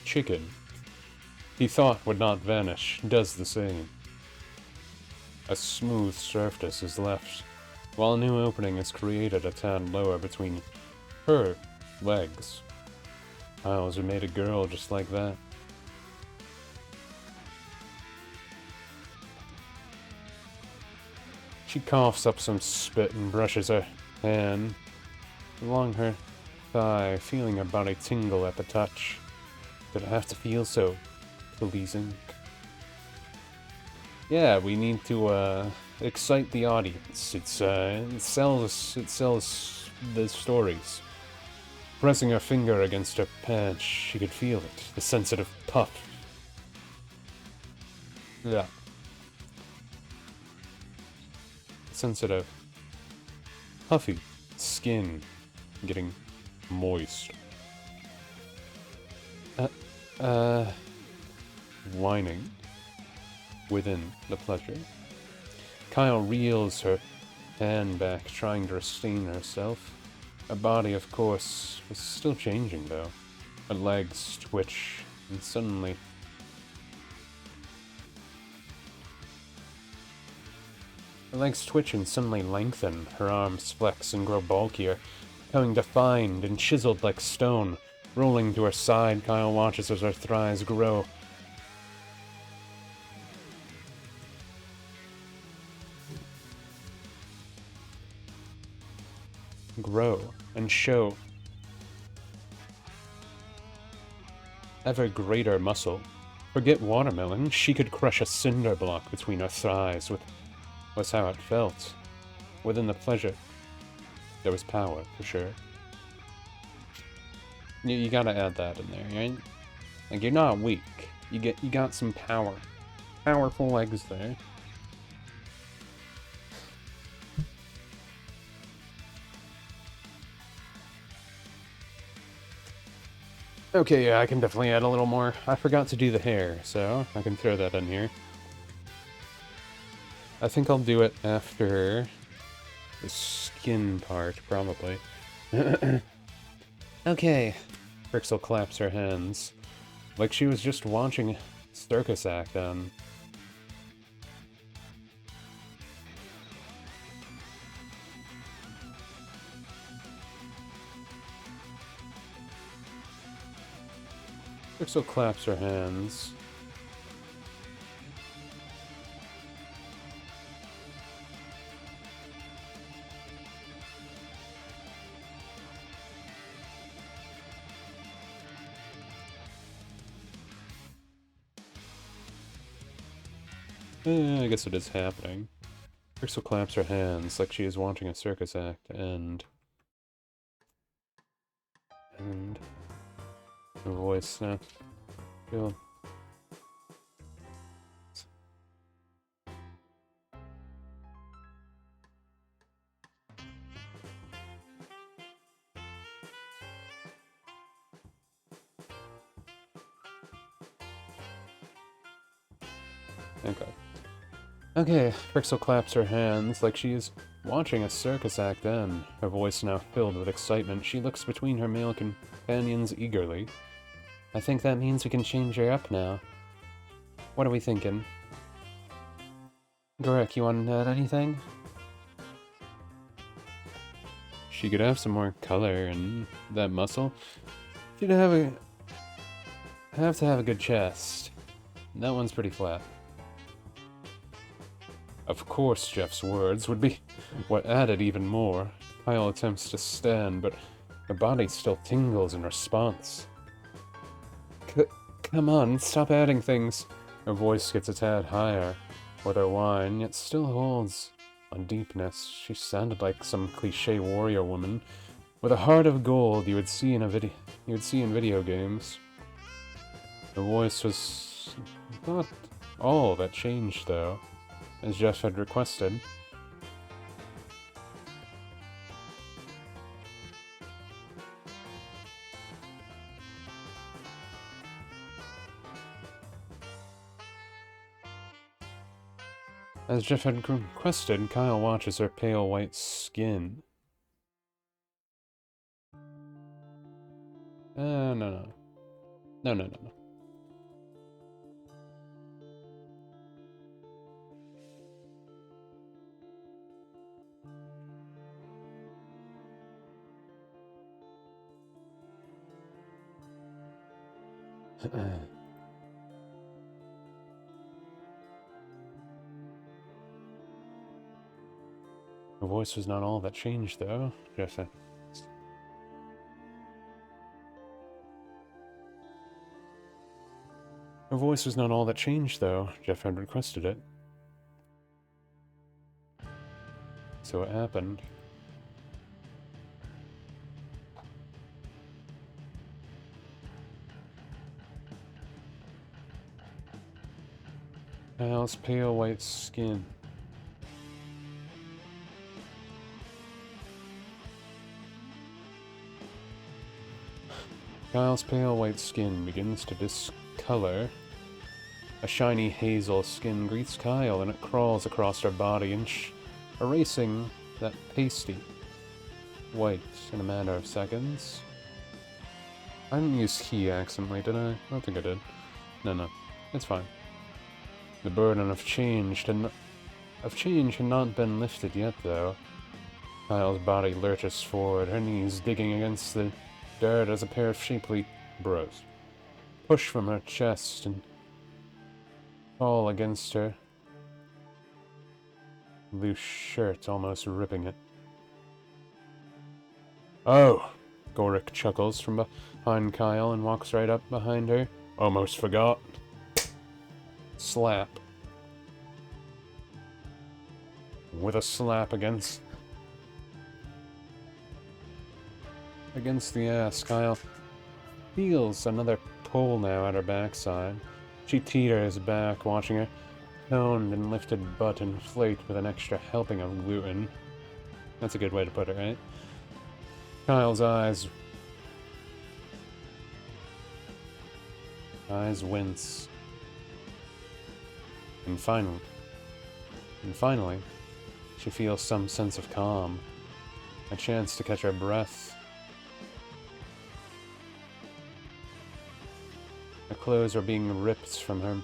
chicken he thought would not vanish does the same. A smooth surface is left, while a new opening is created a tad lower between her legs. Kyle's made a girl just like that. She coughs up some spit and brushes her hand along her thigh, feeling her body tingle at the touch. Did it have to feel so pleasing? Yeah, we need to excite the audience. It sells the stories. Pressing her finger against her pants, she could feel it, the sensitive puff. Yeah. Sensitive, puffy skin getting moist. Whining within the pleasure. Kyle reels her hand back, trying to restrain herself. Her body, of course, was still changing, though. Her legs twitch, and suddenly... Her legs twitch and suddenly lengthen. Her arms flex and grow bulkier, becoming defined and chiseled like stone. Rolling to her side, Kyle watches as her thighs grow. And show ever greater muscle. Forget watermelon, she could crush a cinder block between her thighs was how it felt. Within the pleasure, there was power, for sure. You gotta add that in there, right? Like, you're not weak. You got some power. Powerful legs there. Okay, yeah, I can definitely add a little more. I forgot to do the hair, so I can throw that in here. I think I'll do it after the skin part, probably. Okay. Frixel claps her hands, like she was just watching a circus act on. Frixel claps her hands, I guess it is happening. Crystal claps her hands like she is watching a circus act end. And her voice snaps. Feel. Okay. Okay, Crystal claps her hands like she is watching a circus act end. Her voice now filled with excitement, she looks between her male companions eagerly. I think that means we can change her up now. What are we thinking? Gorek, you want to add anything? She could have some more color and that muscle. She'd have to have a good chest. That one's pretty flat. Of course, Jeff's words would be what added even more. Kyle attempts to stand, but her body still tingles in response. Come on, stop adding things. Her voice gets a tad higher. With her whine, yet still holds a deepness. She sounded like some cliché warrior woman with a heart of gold you would see in video games. Her voice was not all that changed, though, as Jeff had requested. As Jeff had requested, Kyle watches her pale white skin. No. No. Her voice was not all that changed, though, Jeff said. Her voice was not all that changed, though. Jeff had requested it. So it happened. Kyle's pale white skin. Kyle's pale white skin begins to discolor. A shiny hazel skin greets Kyle and it crawls across her body, erasing that pasty white in a matter of seconds. I didn't use he accidentally, did I? I don't think I did. No. It's fine. The burden of change had not been lifted yet, though. Kyle's body lurches forward, her knees digging against the dirt as a pair of shapely bros push from her chest and fall against her loose shirt, almost ripping it. Oh! Gorek chuckles from behind Kyle and walks right up behind her. Almost forgot. Slap. With a slap against the ass, Kyle feels another pull now at her backside. She teeters back, watching her toned and lifted butt inflate with an extra helping of gluten. That's a good way to put it, right? Kyle's eyes wince. And finally, she feels some sense of calm. A chance to catch her breath. Her clothes are being ripped from her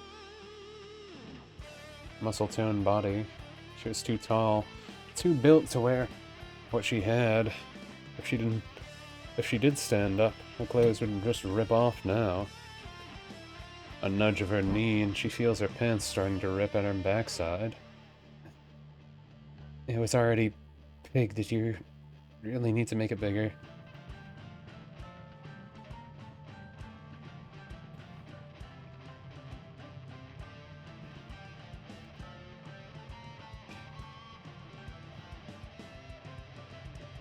muscle-toned body. She was too tall, too built to wear what she had. If she did stand up, her clothes would just rip off now. A nudge of her knee, and she feels her pants starting to rip at her backside. It was already big. Did you really need to make it bigger?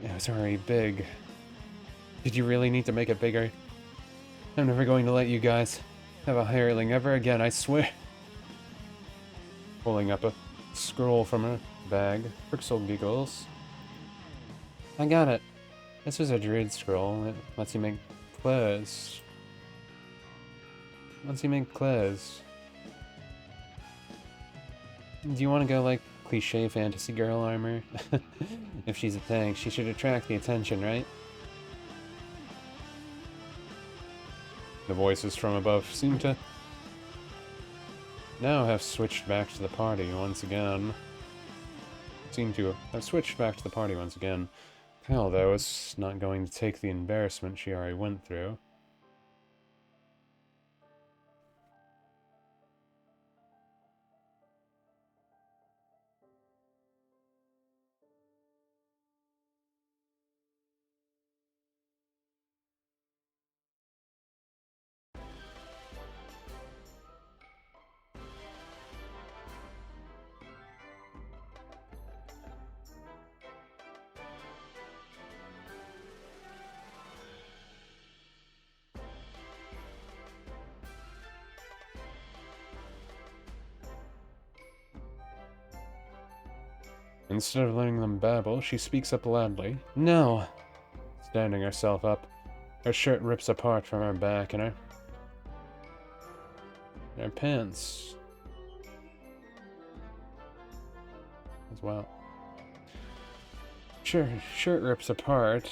It was already big. Did you really need to make it bigger? I'm never going to let you guys have a hireling ever again, I swear. Pulling up a scroll from her bag, Frixel giggles. I got it. This is a druid scroll. It lets you make clothes. Lets you make clothes. Do you want to go like cliche fantasy girl armor? If she's a thing, she should attract the attention, right? The voices from above seem to now have switched back to the party once again. Seem to have switched back to the party once again. Kyle, though, is not going to take the embarrassment she already went through. Instead of letting them babble, she speaks up loudly. No! Standing herself up, her shirt rips apart from her back and her pants as well. Shirt rips apart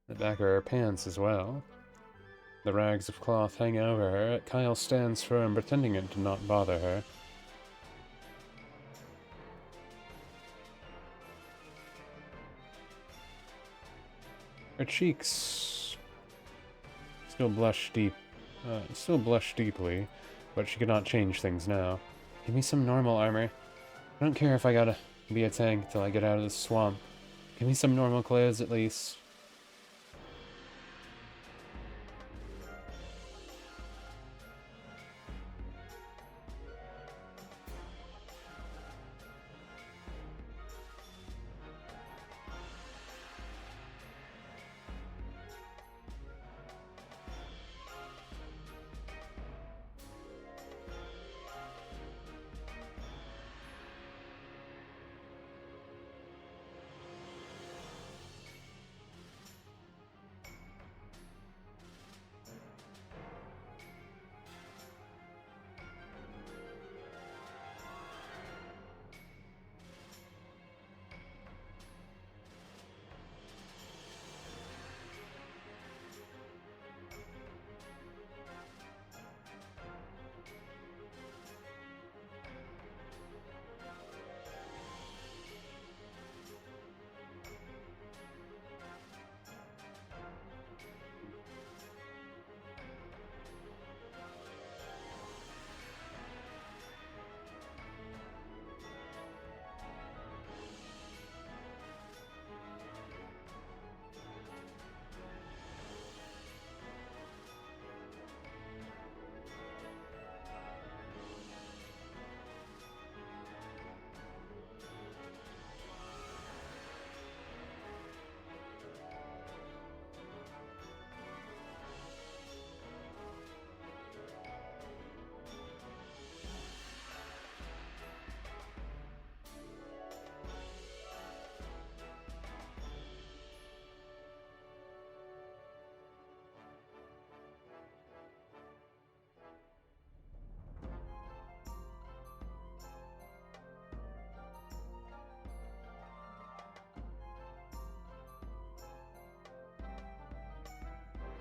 the back of her pants as well. The rags of cloth hang over her. Kyle stands firm, pretending it did not bother her. Her cheeks still blush deeply, but she could not change things now. Give me some normal armor. I don't care if I gotta be a tank till I get out of this swamp. Give me some normal clothes at least.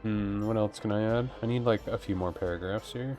What else can I add? I need like a few more paragraphs here.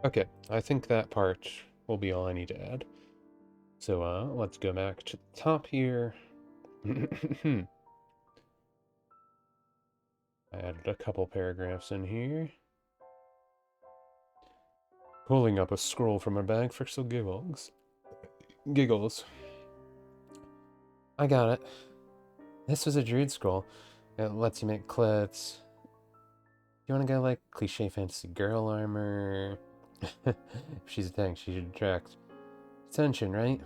Okay, I think that part will be all I need to add. So, let's go back to the top here. I added a couple paragraphs in here. Pulling up a scroll from her bag, Frixel giggles. I got it. This was a druid scroll. It lets you make clothes. You want to go like cliche fantasy girl armor? If she's a tank, she should attract attention, right?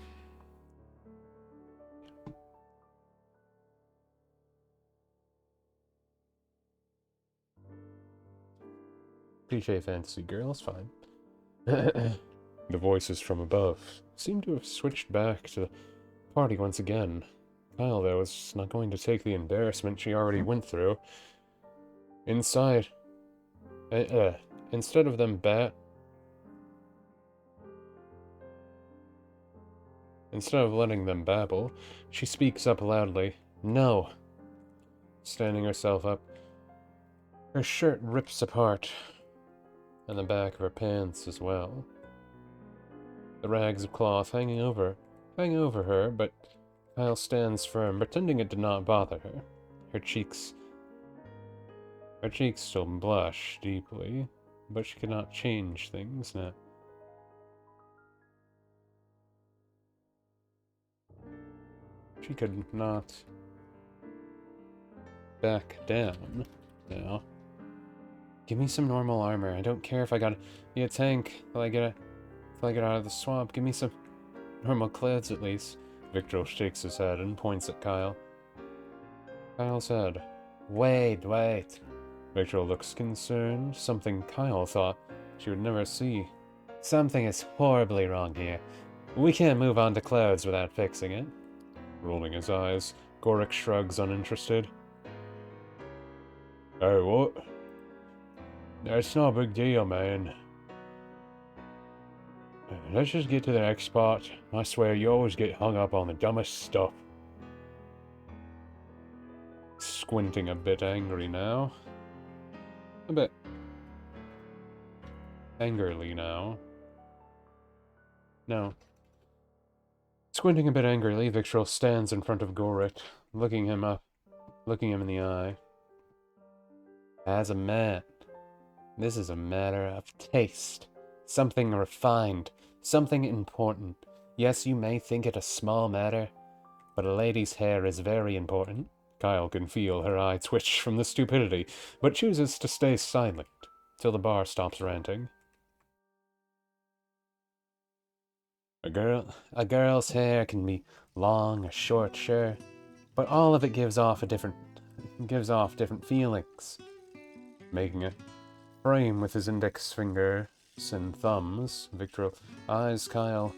Cliche fantasy girl is fine. The voices from above seem to have switched back to the party once again. Kyle, though, is not going to take the embarrassment she already went through. Inside, instead of them Instead of letting them babble, she speaks up loudly. No. Standing herself up, her shirt rips apart, and the back of her pants as well. The rags of cloth hang over her, but Kyle stands firm, pretending it did not bother her. Her cheeks still blush deeply, but she cannot change things now. She could not back down now. Give me some normal armor. I don't care if I gotta be a tank till I get out of the swamp. Give me some normal clothes at least. Victor shakes his head and points at Kyle. Kyle said, Wait. Victor looks concerned, something Kyle thought she would never see. Something is horribly wrong here. We can't move on to clothes without fixing it. Rolling his eyes, Gorik shrugs uninterested. Hey, what? That's not a big deal, man. Let's just get to the next part. I swear you always get hung up on the dumbest stuff. Squinting a bit angry now. A bit angrily now. No. Squinting a bit angrily, Victor stands in front of Gorik, looking him in the eye. As a man, this is a matter of taste. Something refined, something important. Yes, you may think it a small matter, but a lady's hair is very important. Kyle can feel her eye twitch from the stupidity, but chooses to stay silent till the bar stops ranting. A girl's hair can be long or short, sure, but all of it gives off different feelings. Making a frame with his index fingers and thumbs, Victor eyes Kyle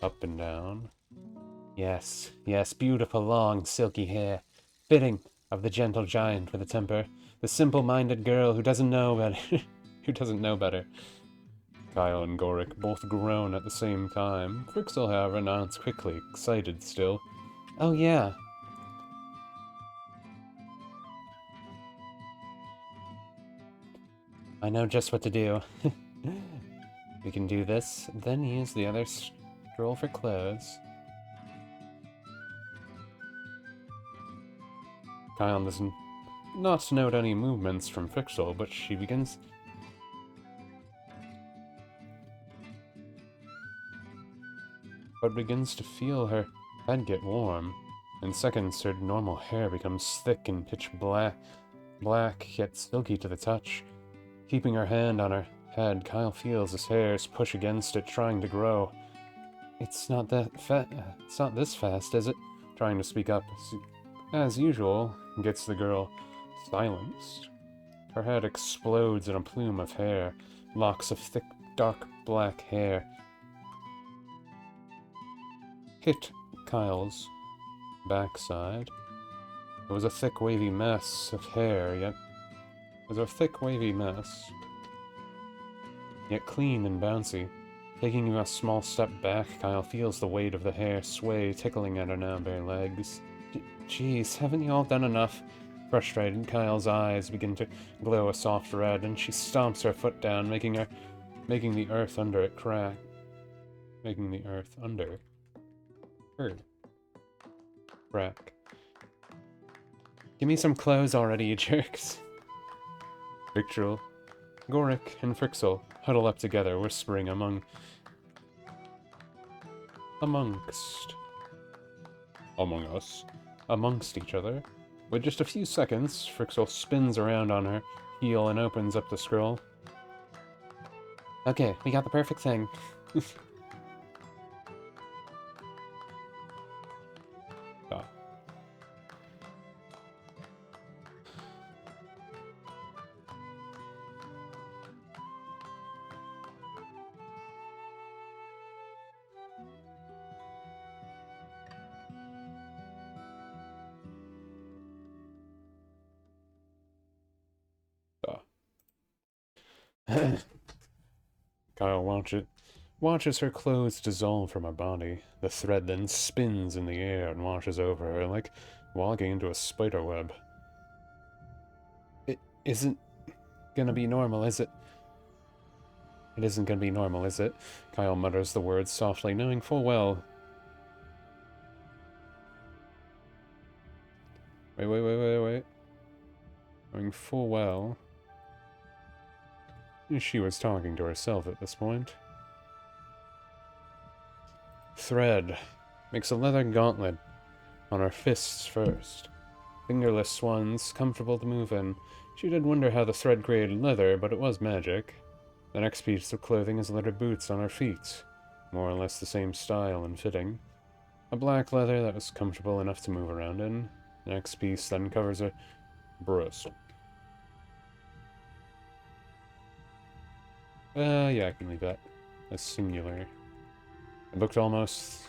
up and down. Yes, beautiful long silky hair, fitting of the gentle giant with a temper, the simple-minded girl who doesn't know better. Kyle and Gorik both groan at the same time. Frixel, however, nods quickly, excited still. Oh yeah. I know just what to do. We can do this, then use the other scroll for clothes. Kyle does not note any movements from Frixel, but she begins to feel her head get warm. In seconds, her normal hair becomes thick and pitch black, yet silky to the touch. Keeping her hand on her head, Kyle feels his hairs push against it, trying to grow. It's not this fast, is it? Trying to speak up, as usual, gets the girl silenced. Her head explodes in a plume of hair, locks of thick, dark black hair. Hit Kyle's backside. It was a thick, wavy mess of hair, yet clean and bouncy. Taking a small step back, Kyle feels the weight of the hair sway, tickling at her now bare legs. Jeez, haven't you all done enough Frustrated, Kyle's eyes begin to glow a soft red, and she stomps her foot down, making the earth under it crack. Making the earth under her crack. Give me some clothes already, you jerks. Victual, Gorik, and Frixel huddle up together, whispering amongst each other. With just a few seconds, Frixel spins around on her heel and opens up the scroll. Okay, we got the perfect thing. Ah. Kyle watches her clothes dissolve from her body. The thread then spins in the air and washes over her, like walking into a spider web. It isn't gonna be normal, is it? It isn't gonna be normal, is it? Kyle mutters the words softly, knowing full well. Wait. Knowing full well she was talking to herself at this point. Thread makes a leather gauntlet on her fists first. Fingerless ones, comfortable to move in. She did wonder how the thread created leather, but it was magic. The next piece of clothing is leather boots on her feet, more or less the same style and fitting. A black leather that was comfortable enough to move around in. The next piece then covers her breast. Yeah, I can leave that as singular. It looked almost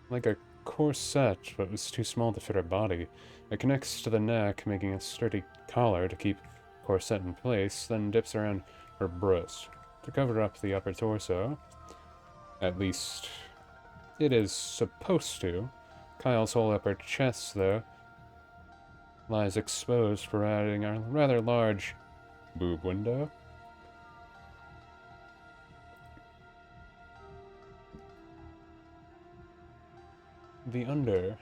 like a corset, but was too small to fit her body. It connects to the neck, making a sturdy collar to keep the corset in place, then dips around her breast to cover up the upper torso. At least, it is supposed to. Kyle's whole upper chest, though, lies exposed, providing a rather large boob window. The under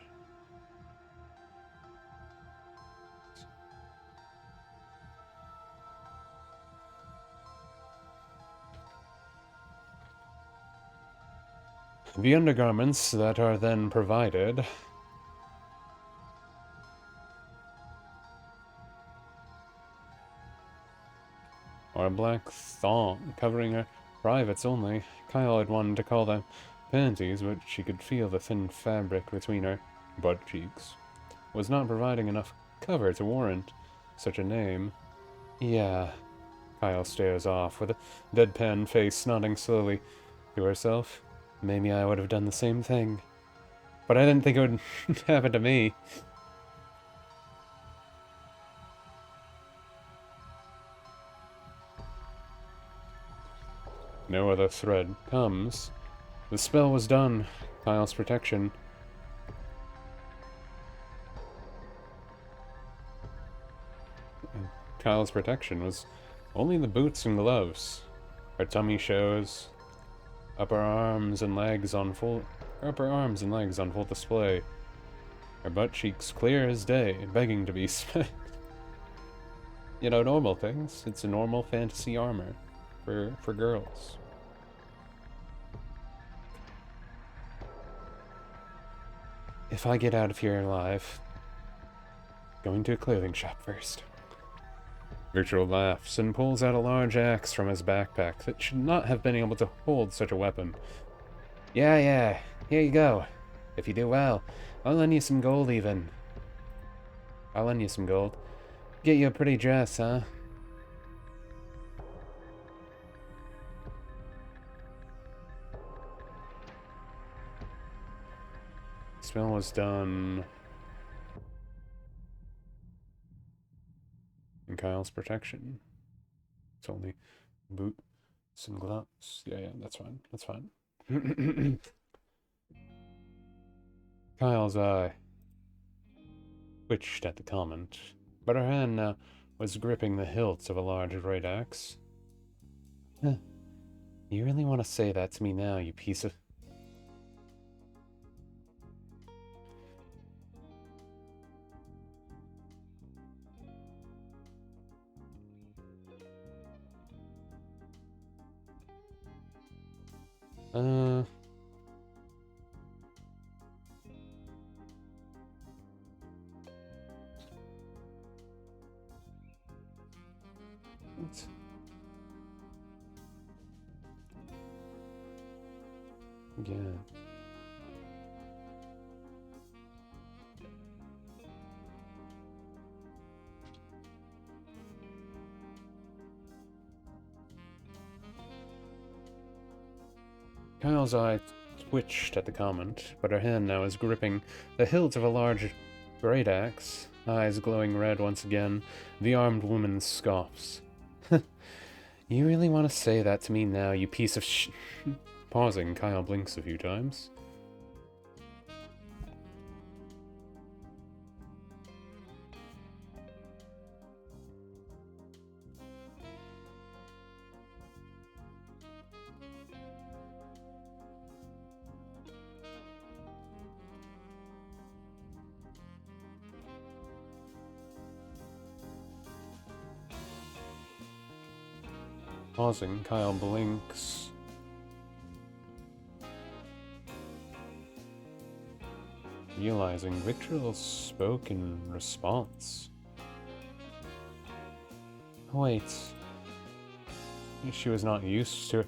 the undergarments that are then provided are a black thong covering her privates only. Kyle had wanted to call them panties, but she could feel the thin fabric between her butt cheeks was not providing enough cover to warrant such a name. Yeah. Kyle stares off with a deadpan face, nodding slowly to herself. Maybe I would have done the same thing. But I didn't think it would happen to me. No other thread comes. The spell was done. Kyle's protection. Kyle's protection was only the boots and gloves. Her tummy shows. Upper arms and legs on full display. Her butt cheeks clear as day, begging to be specced. You know, normal things. It's a normal fantasy armor for girls. If I get out of here alive, going to a clothing shop first. Virtual laughs and pulls out a large axe from his backpack that should not have been able to hold such a weapon. Yeah, here you go. If you do well, I'll lend you some gold even. I'll lend you some gold. Get you a pretty dress, huh? Spell was done. And Kyle's protection. It's only boots and gloves. Yeah, that's fine. That's fine. Kyle's eye twitched at the comment, but her hand now was gripping the hilt of a large great axe. Huh. You really want to say that to me now, you piece of... What? Yeah. Kyle's eye twitched at the comment, but her hand now is gripping the hilt of a large great axe, eyes glowing red once again. The armed woman scoffs. You really want to say that to me now, you piece of sh... Pausing, Kyle blinks a few times. Pausing, Kyle blinks. Realizing Victoril spoke in response. Wait. She was not used to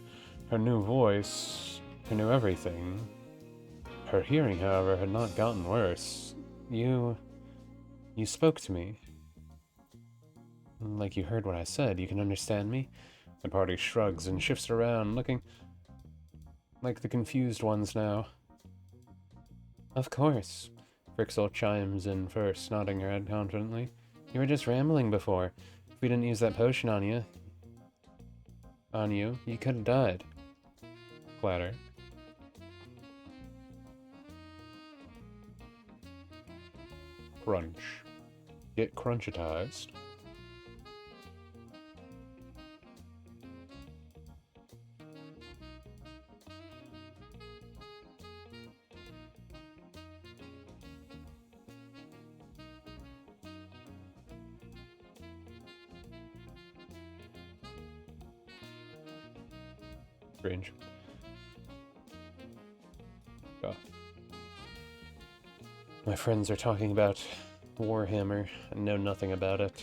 her new voice, her new everything. Her hearing, however, had not gotten worse. You spoke to me. Like you heard what I said, you can understand me? The party shrugs and shifts around, looking like the confused ones now. Of course. Frixel chimes in first, nodding her head confidently. You were just rambling before. If we didn't use that potion on you, you could have died. Clatter. Crunch. Get crunchitized. Strange. Oh. My friends are talking about Warhammer and know nothing about it.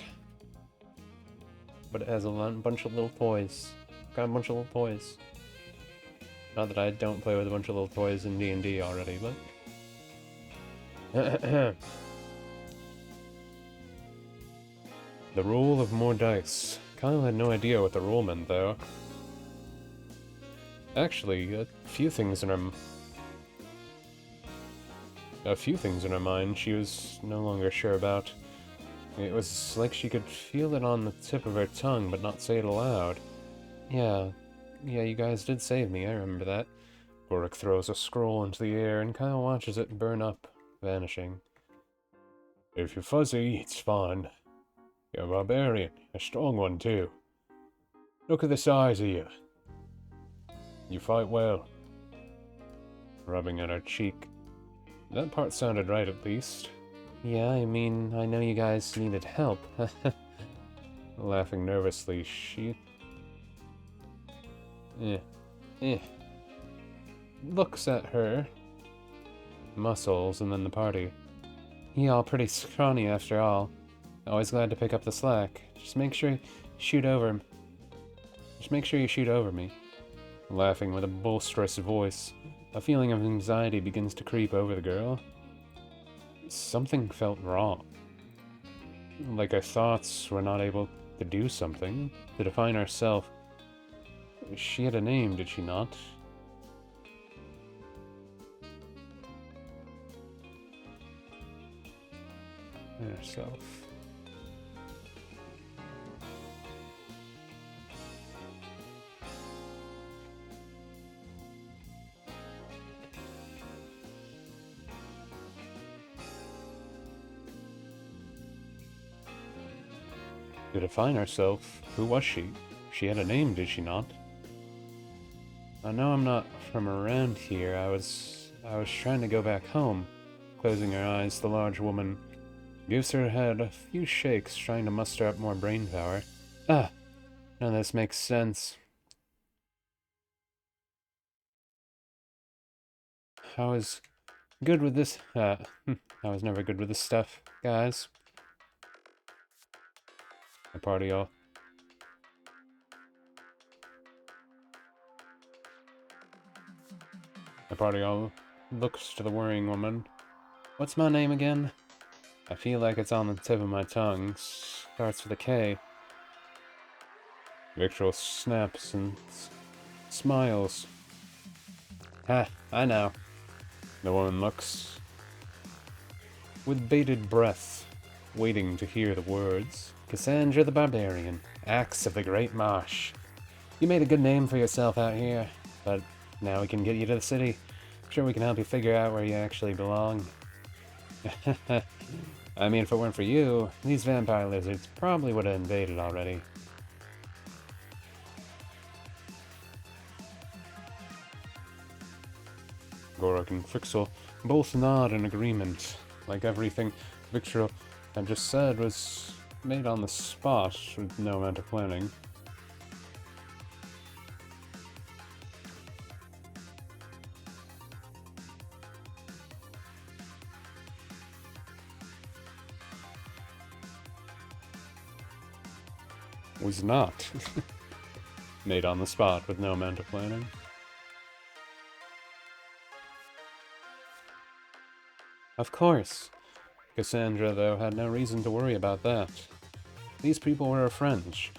But it has a bunch of little toys. Got a bunch of little toys. Not that I don't play with a bunch of little toys in D&D already, but... The rule of more dice. Kyle had no idea what the rule meant, though. Actually, a few things in her mind she was no longer sure about. It was like she could feel it on the tip of her tongue, but not say it aloud. Yeah, you guys did save me, I remember that. Gorik throws a scroll into the air, and Kyle watches it burn up, vanishing. If you're fuzzy, it's fine. You're a barbarian, a strong one too. Look at the size of you. You fight well. Rubbing at her cheek. That part sounded right, at least. Yeah, I mean, I know you guys needed help. Laughing nervously, she... Looks at her. Muscles, and then the party. Y'all pretty scrawny after all. Always glad to pick up the slack. Just make sure you shoot over me. Laughing with a boisterous voice, a feeling of anxiety begins to creep over the girl. Something felt wrong. Like our thoughts were not able to do something, to define ourselves. She had a name, did she not? Herself. To define herself, who was she? She had a name, did she not? I know I'm not from around here. I was trying to go back home. Closing her eyes, the large woman gives her head a few shakes, trying to muster up more brain power. Ah! Now this makes sense. I was good with this. I was never good with this stuff, guys. The party all looks to the worrying woman. What's my name again? I feel like it's on the tip of my tongue. Starts with a K. Victor snaps and smiles. Ha, I know. The woman looks with bated breath, waiting to hear the words. Cassandra the Barbarian, Axe of the Great Marsh. You made a good name for yourself out here, but now we can get you to the city. I'm sure we can help you figure out where you actually belong. I mean, if it weren't for you, these vampire lizards probably would have invaded already. Gorak and Frixel both nod in agreement, like everything Victor had just said was made on the spot with no amount of planning. Was not made on the spot with no amount of planning. Of course. Cassandra, though, had no reason to worry about that. These people were her friends.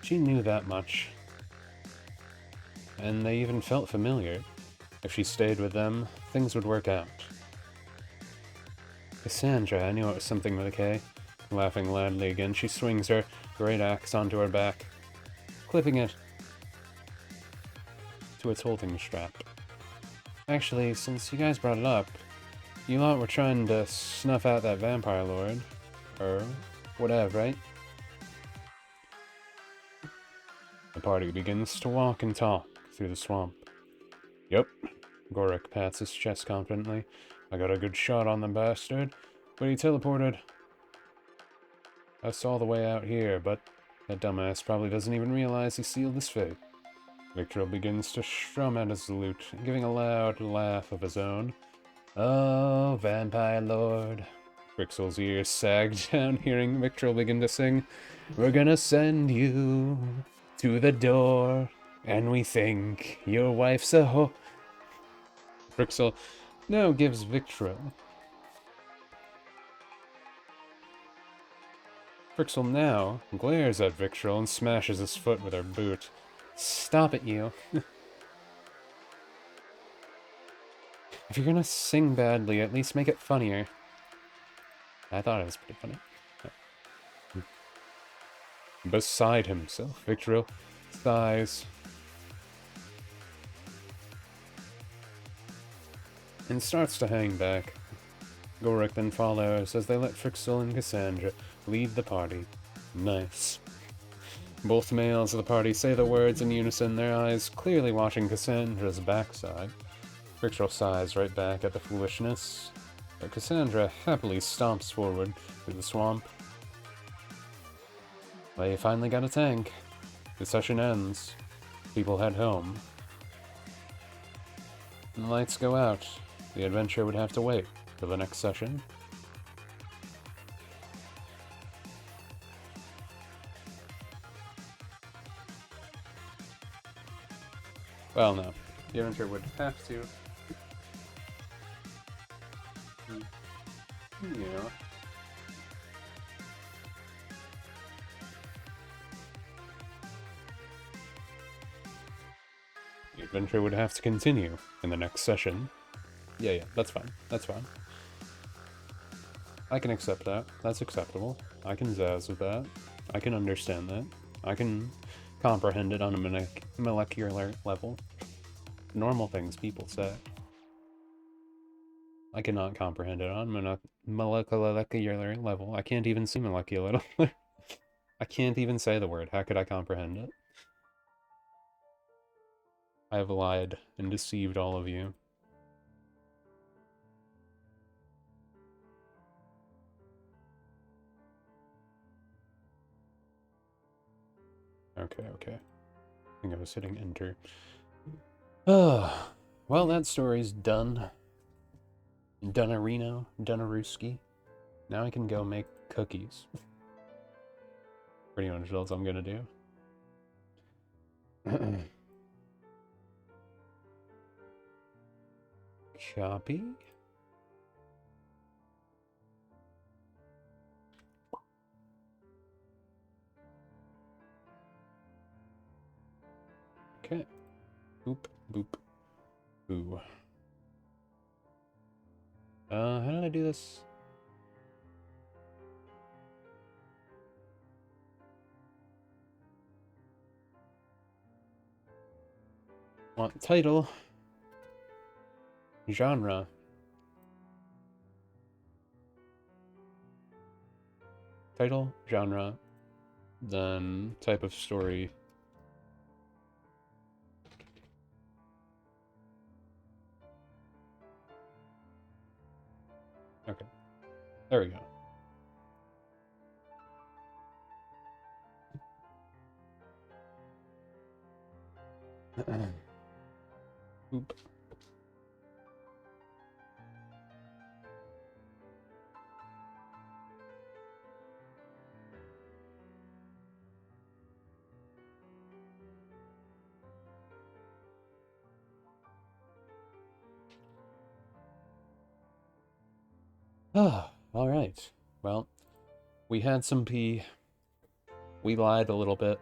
She knew that much. And they even felt familiar. If she stayed with them, things would work out. Cassandra, I knew it was something with a K. Laughing loudly again, she swings her great axe onto her back, clipping it to its holding strap. Actually, since you guys brought it up, you lot were trying to snuff out that vampire lord, or whatever, right? The party begins to walk and talk through the swamp. Yep, Gorak pats his chest confidently. I got a good shot on the bastard, but he teleported us all the way out here, but that dumbass probably doesn't even realize he sealed his fate. Victor begins to strum at his lute, giving a loud laugh of his own. Oh, vampire lord. Frixel's ears sagged down, hearing Victor begin to sing. We're gonna send you to the door, and we think your wife's a ho... Frixel now gives Victor... Frixel now glares at Victril and smashes his foot with her boot. Stop it, you. If you're gonna sing badly, at least make it funnier. I thought it was pretty funny. Beside himself, Victril sighs and starts to hang back. Gorak then follows as they let Frixel and Cassandra lead the party. Nice. Both males of the party say the words in unison, their eyes clearly watching Cassandra's backside. Frixel sighs right back at the foolishness, but Cassandra happily stomps forward through the swamp. They finally got a tank. The session ends. People head home. And the lights go out. The adventure would have to wait for the next session. Well, no. The adventure would have to. Yeah. The adventure would have to continue in the next session. Yeah, that's fine. That's fine. I can accept that. That's acceptable. I can zazz with that. I can understand that. I can comprehend it on a molecular level. Normal things people say. I cannot comprehend it on molecular level. I can't even see molecular. I can't even say the word. How could I comprehend it? I have lied and deceived all of you. Okay, okay. I think I was hitting enter. Well, that story's done. Dunarino, Dunaruski. Now I can go make cookies. Pretty much all I'm gonna do. Copy. Okay. Boop, boop, boo. How did I do this? Want title. Genre. Title, genre, then type of story. Okay, there we go. Oop. Ah, all right. Well, we had some pee. We lied a little bit.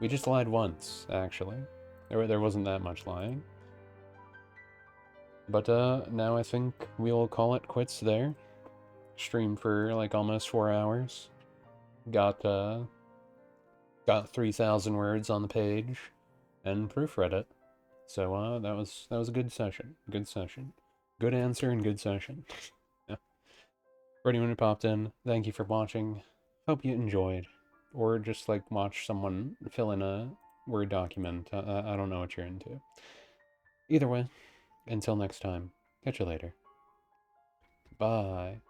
We just lied once, actually. There wasn't that much lying. But now I think we'll call it quits there. Streamed for like almost 4 hours. Got 3,000 words on the page and proofread it. So that was a good session. Good session. Good answer and good session. Yeah. For anyone who popped in, thank you for watching. Hope you enjoyed. Or just like watch someone fill in a Word document. I don't know what you're into. Either way, until next time, catch you later. Bye.